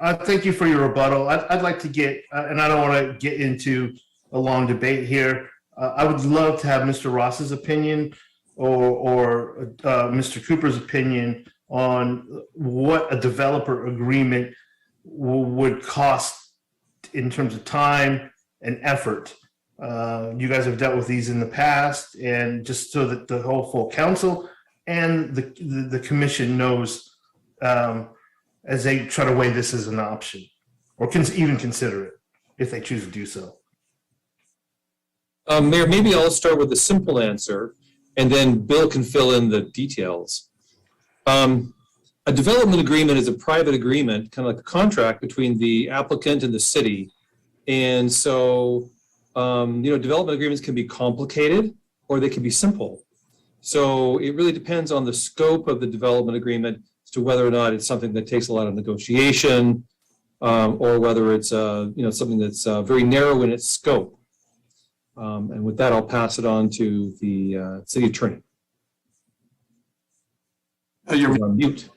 I thank you for your rebuttal. I'd like to get, and I don't want to get into a long debate here. I would love to have Mr. Ross's opinion or Mr. Cooper's opinion on what a developer agreement would cost in terms of time and effort. You guys have dealt with these in the past, and just so that the whole full council and the commission knows as they try to weigh this as an option, or even consider it if they choose to do so. Mayor, maybe I'll start with a simple answer, and then Bill can fill in the details. A development agreement is a private agreement, kind of like a contract between the applicant and the city. And so, development agreements can be complicated or they can be simple. So it really depends on the scope of the development agreement as to whether or not it's something that takes a lot of negotiation, or whether it's something that's very narrow in its scope. And with that, I'll pass it on to the city attorney. You're on mute.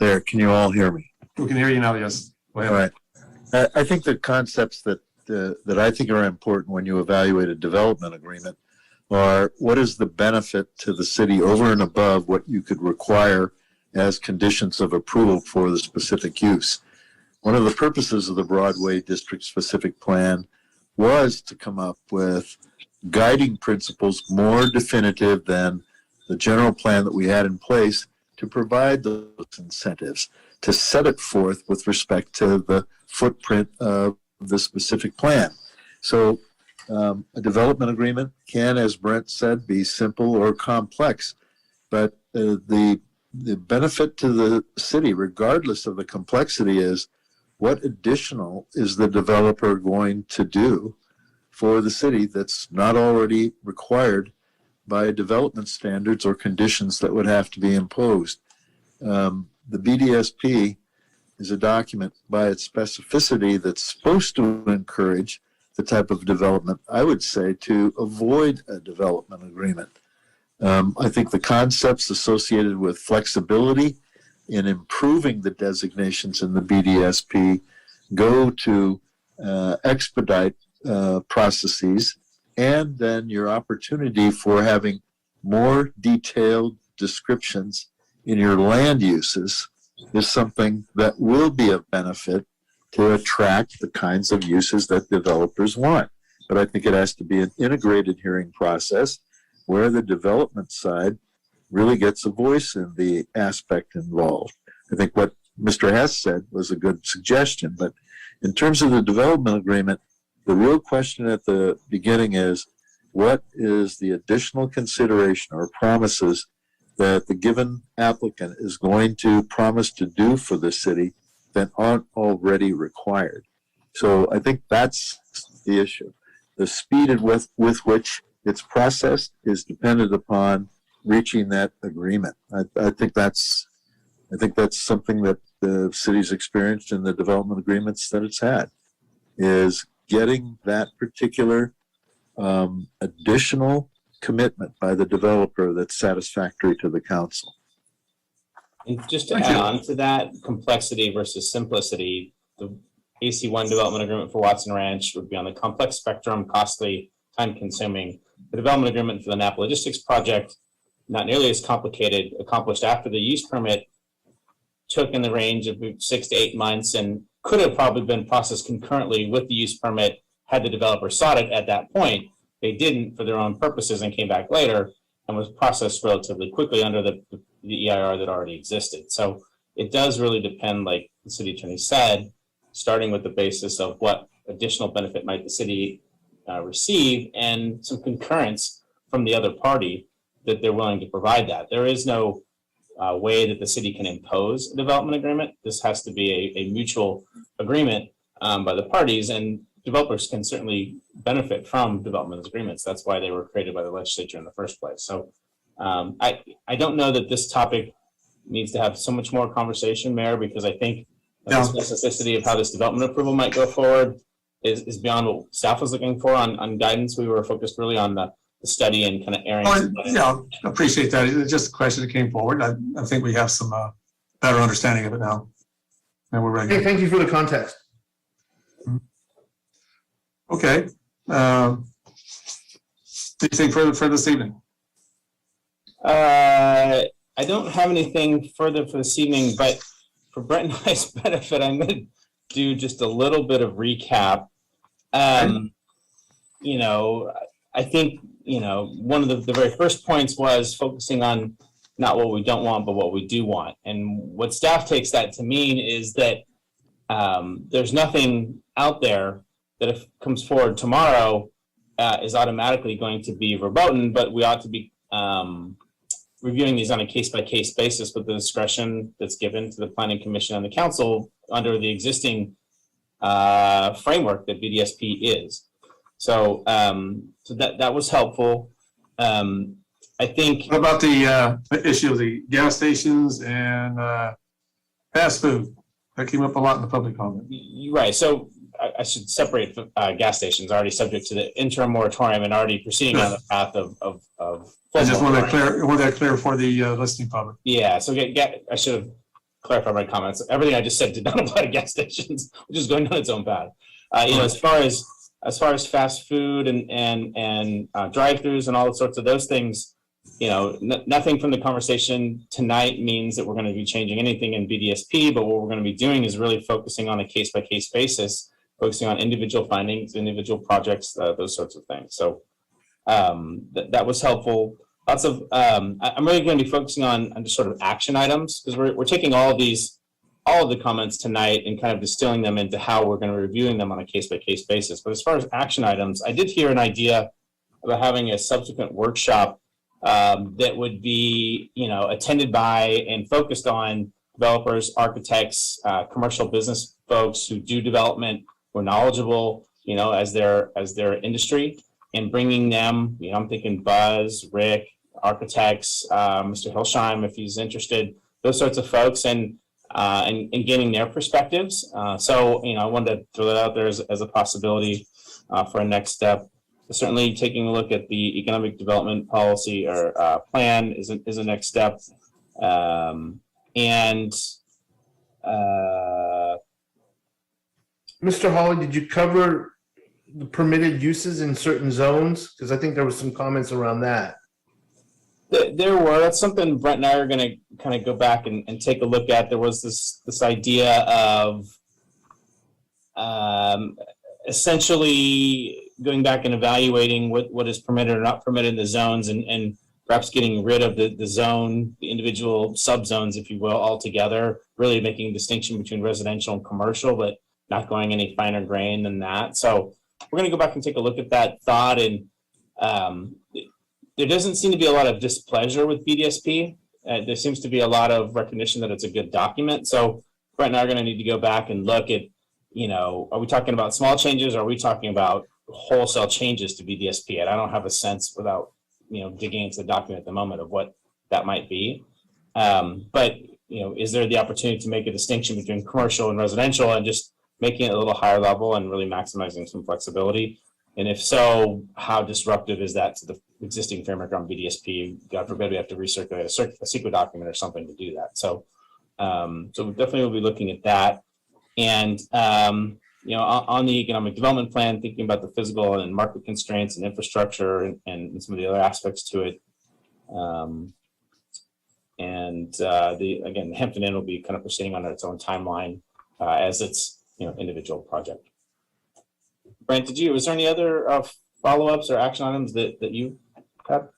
There, can you all hear me? We can hear you now, yes. Go ahead. All right. I think the concepts that I think are important when you evaluate a development agreement are what is the benefit to the city over and above what you could require as conditions of approval for the specific use. One of the purposes of the Broadway District Specific Plan was to come up with guiding principles more definitive than the general plan that we had in place, to provide those incentives, to set it forth with respect to the footprint of the specific plan. So a development agreement can, as Brent said, be simple or complex, but the benefit to the city, regardless of the complexity, is what additional is the developer going to do for the city that's not already required by development standards or conditions that would have to be imposed. The BDSP is a document by its specificity that's supposed to encourage the type of development, I would say, to avoid a development agreement. I think the concepts associated with flexibility in improving the designations in the BDSP go to expedite processes, and then your opportunity for having more detailed descriptions in your land uses is something that will be of benefit to attract the kinds of uses that developers want. But I think it has to be an integrated hearing process where the development side really gets a voice in the aspect involved. I think what Mr. Hess said was a good suggestion, but in terms of the development agreement, the real question at the beginning is, what is the additional consideration or promises that the given applicant is going to promise to do for the city that aren't already required? So I think that's the issue. The speed with which it's processed is dependent upon reaching that agreement. I think that's something that the city's experienced in the development agreements that it's had, is getting that particular additional commitment by the developer that's satisfactory to the council. And just to add on to that, complexity versus simplicity, the AC1 development agreement for Watson Ranch would be on the complex spectrum, costly, time-consuming. The development agreement for the Napa Logistics project, not nearly as complicated, accomplished after the use permit, took in the range of 6 to 8 months, and could have probably been processed concurrently with the use permit had the developer sought it at that point. they didn't for their own purposes and came back later and was processed relatively quickly under the EIR that already existed. So it does really depend, like the city attorney said, starting with the basis of what additional benefit might the city receive and some concurrence from the other party that they're willing to provide that. There is no way that the city can impose a development agreement. This has to be a mutual agreement by the parties, and developers can certainly benefit from development agreements. That's why they were created by the legislature in the first place. So I don't know that this topic needs to have so much more conversation, Mayor, because I think the specificity of how this development approval might go forward is beyond what staff was looking for on guidance. We were focused really on the study and kind of airing. Yeah, appreciate that. It's just a question that came forward. I think we have some better understanding of it now. And we're ready. Hey, thank you for the context. Okay. Anything further for this evening? I don't have anything further for this evening, but for Brent and I's benefit, I'm going to do just a little bit of recap. You know, I think, you know, one of the very first points was focusing on not what we don't want, but what we do want. And what staff takes that to mean is that there's nothing out there that if comes forward tomorrow is automatically going to be verboten, but we ought to be reviewing these on a case-by-case basis with the discretion that's given to the Planning Commission and the Council under the existing framework that BDSP is. So, so that was helpful. I think. What about the issue of the gas stations and fast food? That came up a lot in the public comment. You're right. So I should separate gas stations already subject to the interim moratorium and already proceeding on the path of I just want that clear for the listening public. Yeah. So I should have clarified my comments. Everything I just said did not apply to gas stations, which is going on its own path. You know, as far as fast food and drive-throughs and all sorts of those things, you know, nothing from the conversation tonight means that we're going to be changing anything in BDSP, but what we're going to be doing is really focusing on a case-by-case basis, focusing on individual findings, individual projects, those sorts of things. So that was helpful. Lots of, I'm really going to be focusing on just sort of action items, because we're taking all of the comments tonight and kind of distilling them into how we're going to be reviewing them on a case-by-case basis. But as far as action items, I did hear an idea about having a subsequent workshop that would be, you know, attended by and focused on developers, architects, commercial business folks who do development, who are knowledgeable, you know, as their industry, and bringing them, you know, I'm thinking Buzz, Rick, architects, Mr. Hilsheim, if he's interested, those sorts of folks, and gaining their perspectives. So, you know, I wanted to throw that out there as a possibility for a next step. Certainly taking a look at the economic development policy or plan is a next step. Mr. Hawley, did you cover the permitted uses in certain zones? Because I think there were some comments around that. There were. That's something Brent and I are going to kind of go back and take a look at. There was this idea of essentially going back and evaluating what is permitted or not permitted in the zones, and perhaps getting rid of the zone, the individual subzones, if you will, altogether, really making a distinction between residential and commercial, but not going any finer grain than that. So we're going to go back and take a look at that thought. And there doesn't seem to be a lot of displeasure with BDSP. There seems to be a lot of recognition that it's a good document. So Brent and I are going to need to go back and look at, you know, are we talking about small changes, or are we talking about wholesale changes to BDSP? And I don't have a sense, without, you know, digging into the document at the moment, of what that might be. But, you know, is there the opportunity to make a distinction between commercial and residential and just making it a little higher level and really maximizing some flexibility? And if so, how disruptive is that to the existing framework on BDSP? God forbid we have to recirculate a SEQA document or something to do that. So, so we definitely will be looking at that. And, you know, on the economic development plan, thinking about the physical and market constraints and infrastructure and some of the other aspects to it. Again, Hampton Inn will be kind of proceeding on its own timeline as its, you know, individual project. Brent, was there any other follow-ups or action items that you have?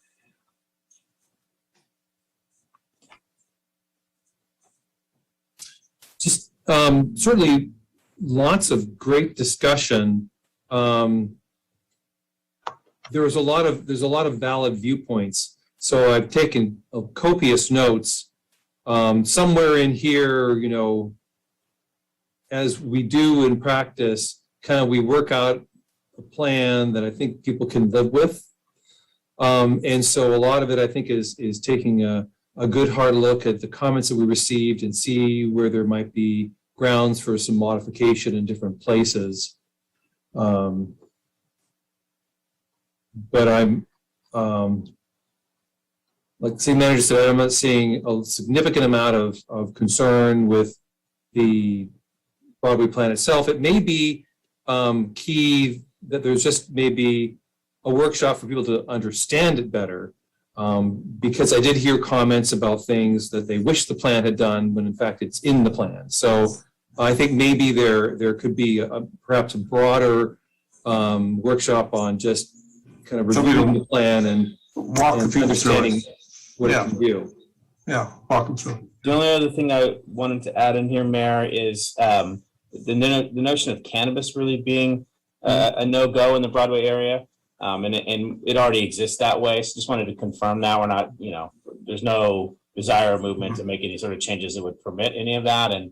Just certainly lots of great discussion. There's a lot of valid viewpoints. So I've taken copious notes. Somewhere in here, you know, as we do in practice, kind of we work out a plan that I think people can live with. And so a lot of it, I think, is taking a good hard look at the comments that we received and see where there might be grounds for some modification in different places. But I'm, like the city manager said, I'm not seeing a significant amount of concern with the Broadway plan itself. It may be key that there's just maybe a workshop for people to understand it better. Because I did hear comments about things that they wish the plan had done when in fact it's in the plan. So I think maybe there could be perhaps a broader workshop on just kind of reviewing the plan and understanding what it can do. Yeah, walk them through. The only other thing I wanted to add in here, Mayor, is the notion of cannabis really being a no-go in the Broadway area. And it already exists that way. So just wanted to confirm that we're not, you know, there's no desire or movement to make any sort of changes that would permit any of that. And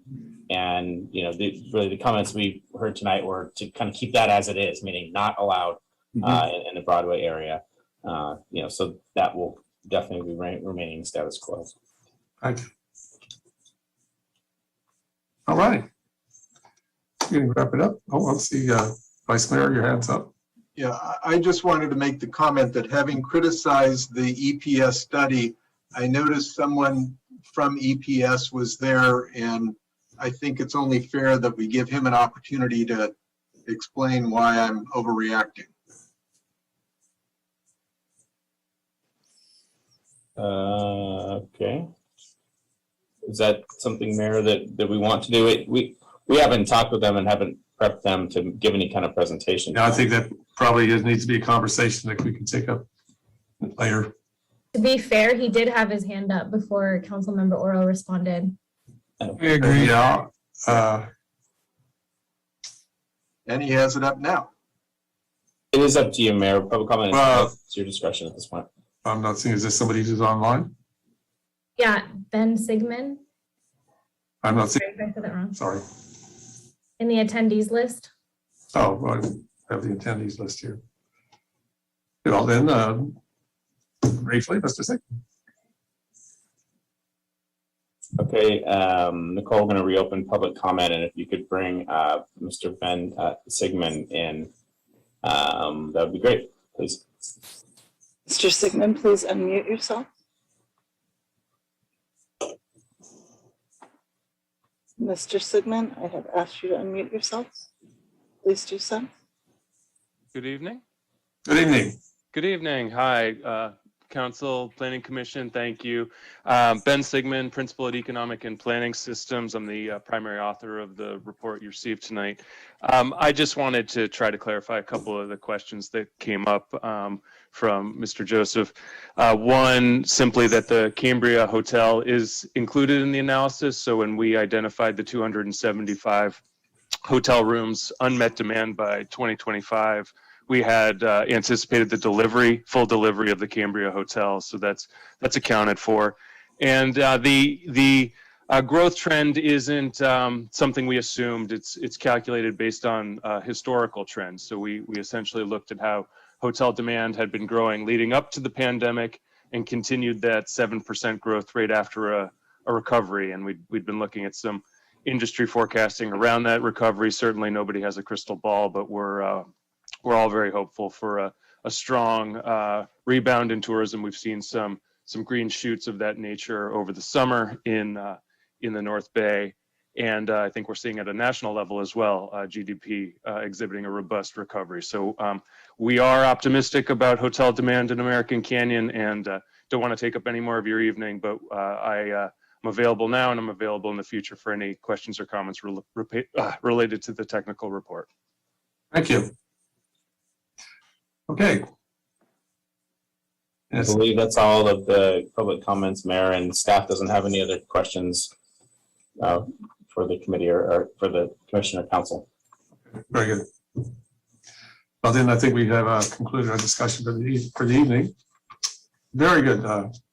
you know, really the comments we heard tonight were to kind of keep that as it is, meaning not allowed in the Broadway area. You know, so that will definitely be remaining status quo. Thank you. All right. We can wrap it up. Oh, let's see, Vice Mayor, your hand's up. Yeah, I just wanted to make the comment that having criticized the EPS study, I noticed someone from EPS was there, and I think it's only fair that we give him an opportunity to explain why I'm overreacting. Okay. Is that something, Mayor, that we want to do? We haven't talked with them and haven't prepped them to give any kind of presentation. Yeah, I think that probably needs to be a conversation that we can take up later. To be fair, he did have his hand up before Councilmember Oro responded. I agree. Yeah. And he has it up now. It is up to you, Mayor. Public comment is your discretion at this point. I'm not seeing, is this somebody who's online? Yeah, Ben Sigmund. I'm not Sorry seeing, if I said that wrong. sorry. In the attendees list. Oh, well, I have the attendees list here. Well, then, briefly, Mr. Singh. Okay, Nicole, going to reopen public comment, and if you could bring Mr. Ben Sigmund in, that would be great, please. Mr. Sigmund, please unmute yourself. Mr. Sigmund, I have asked you to unmute yourself. Please do so. Good evening. Good evening. Good evening. Hi, Council, Planning Commission, thank you. Ben Sigmund, Principal at Economic and Planning Systems. I'm the primary author of the report you received tonight. I just wanted to try to clarify a couple of the questions that came up from Mr. Joseph. One, simply that the Cambria Hotel is included in the analysis. So when we identified the 275 hotel rooms, unmet demand by 2025, we had anticipated the full delivery of the Cambria Hotel. So that's accounted for. And the growth trend isn't something we assumed. It's calculated based on historical trends. So we essentially looked at how hotel demand had been growing leading up to the pandemic and continued that 7% growth rate after a recovery. And we'd been looking at some industry forecasting around that recovery. Certainly nobody has a crystal ball, but we're all very hopeful for a strong rebound in tourism. We've seen some green shoots of that nature over the summer in the North Bay. And I think we're seeing at a national level as well, GDP exhibiting a robust recovery. So we are optimistic about hotel demand in American Canyon, and don't want to take up any more of your evening, but I'm available now and I'm available in the future for any questions or comments related to the technical report. Thank you. Okay. I Yes. believe that's all of the public comments, Mayor, and staff doesn't have any other questions for the committee or for the commissioner council. Very good. Well, then I think we have concluded our discussion for the evening. Very good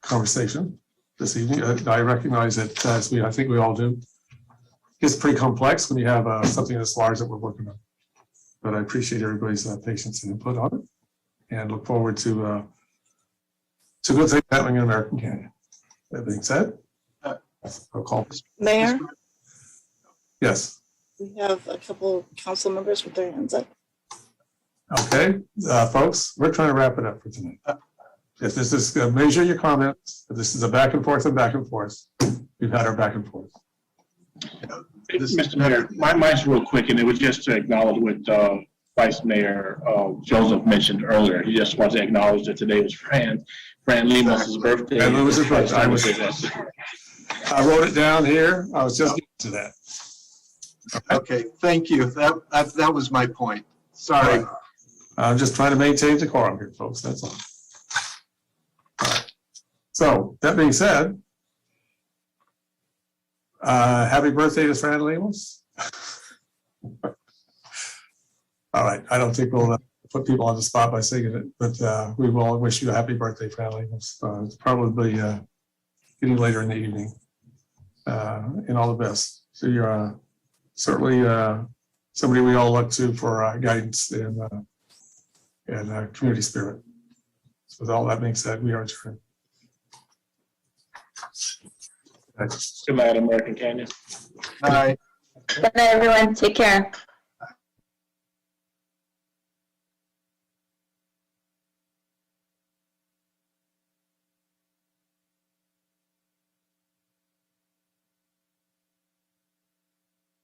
conversation this evening. I recognize that, I think we all do. It's pretty complex when you have something this large that we're working on. But I appreciate everybody's patience and input on it, and look forward to good things happening in American Canyon. That being said, I'll call. Mayor, Yes. we have a couple council members with their hands up. Okay, folks, we're trying to wrap it up for tonight. If this is, measure your comments. If this is a back and forth and back and forth, we've had our back and forth. Mr. Mayor, mine's real quick, and it was just to acknowledge what Vice Mayor Joseph mentioned earlier. He just wants to acknowledge that today was Fran Lemos's birthday. Fran Lemos's birthday. I wrote it down here. I was just getting to that. Okay, thank you. That was my point. Sorry. I'm just trying to maintain decorum here, folks. That's all. All right. So that being said, happy birthday to Fran Lemos. All right, I don't think we'll put people on the spot by saying it, but we will wish you a happy birthday, Fran Lemos. It's probably getting later in the evening, and all the best. So you're certainly somebody we all look to for guidance and community spirit. So with all that being said, we are adjourned. Good night, American Canyon. Bye. Good night, everyone. Take care.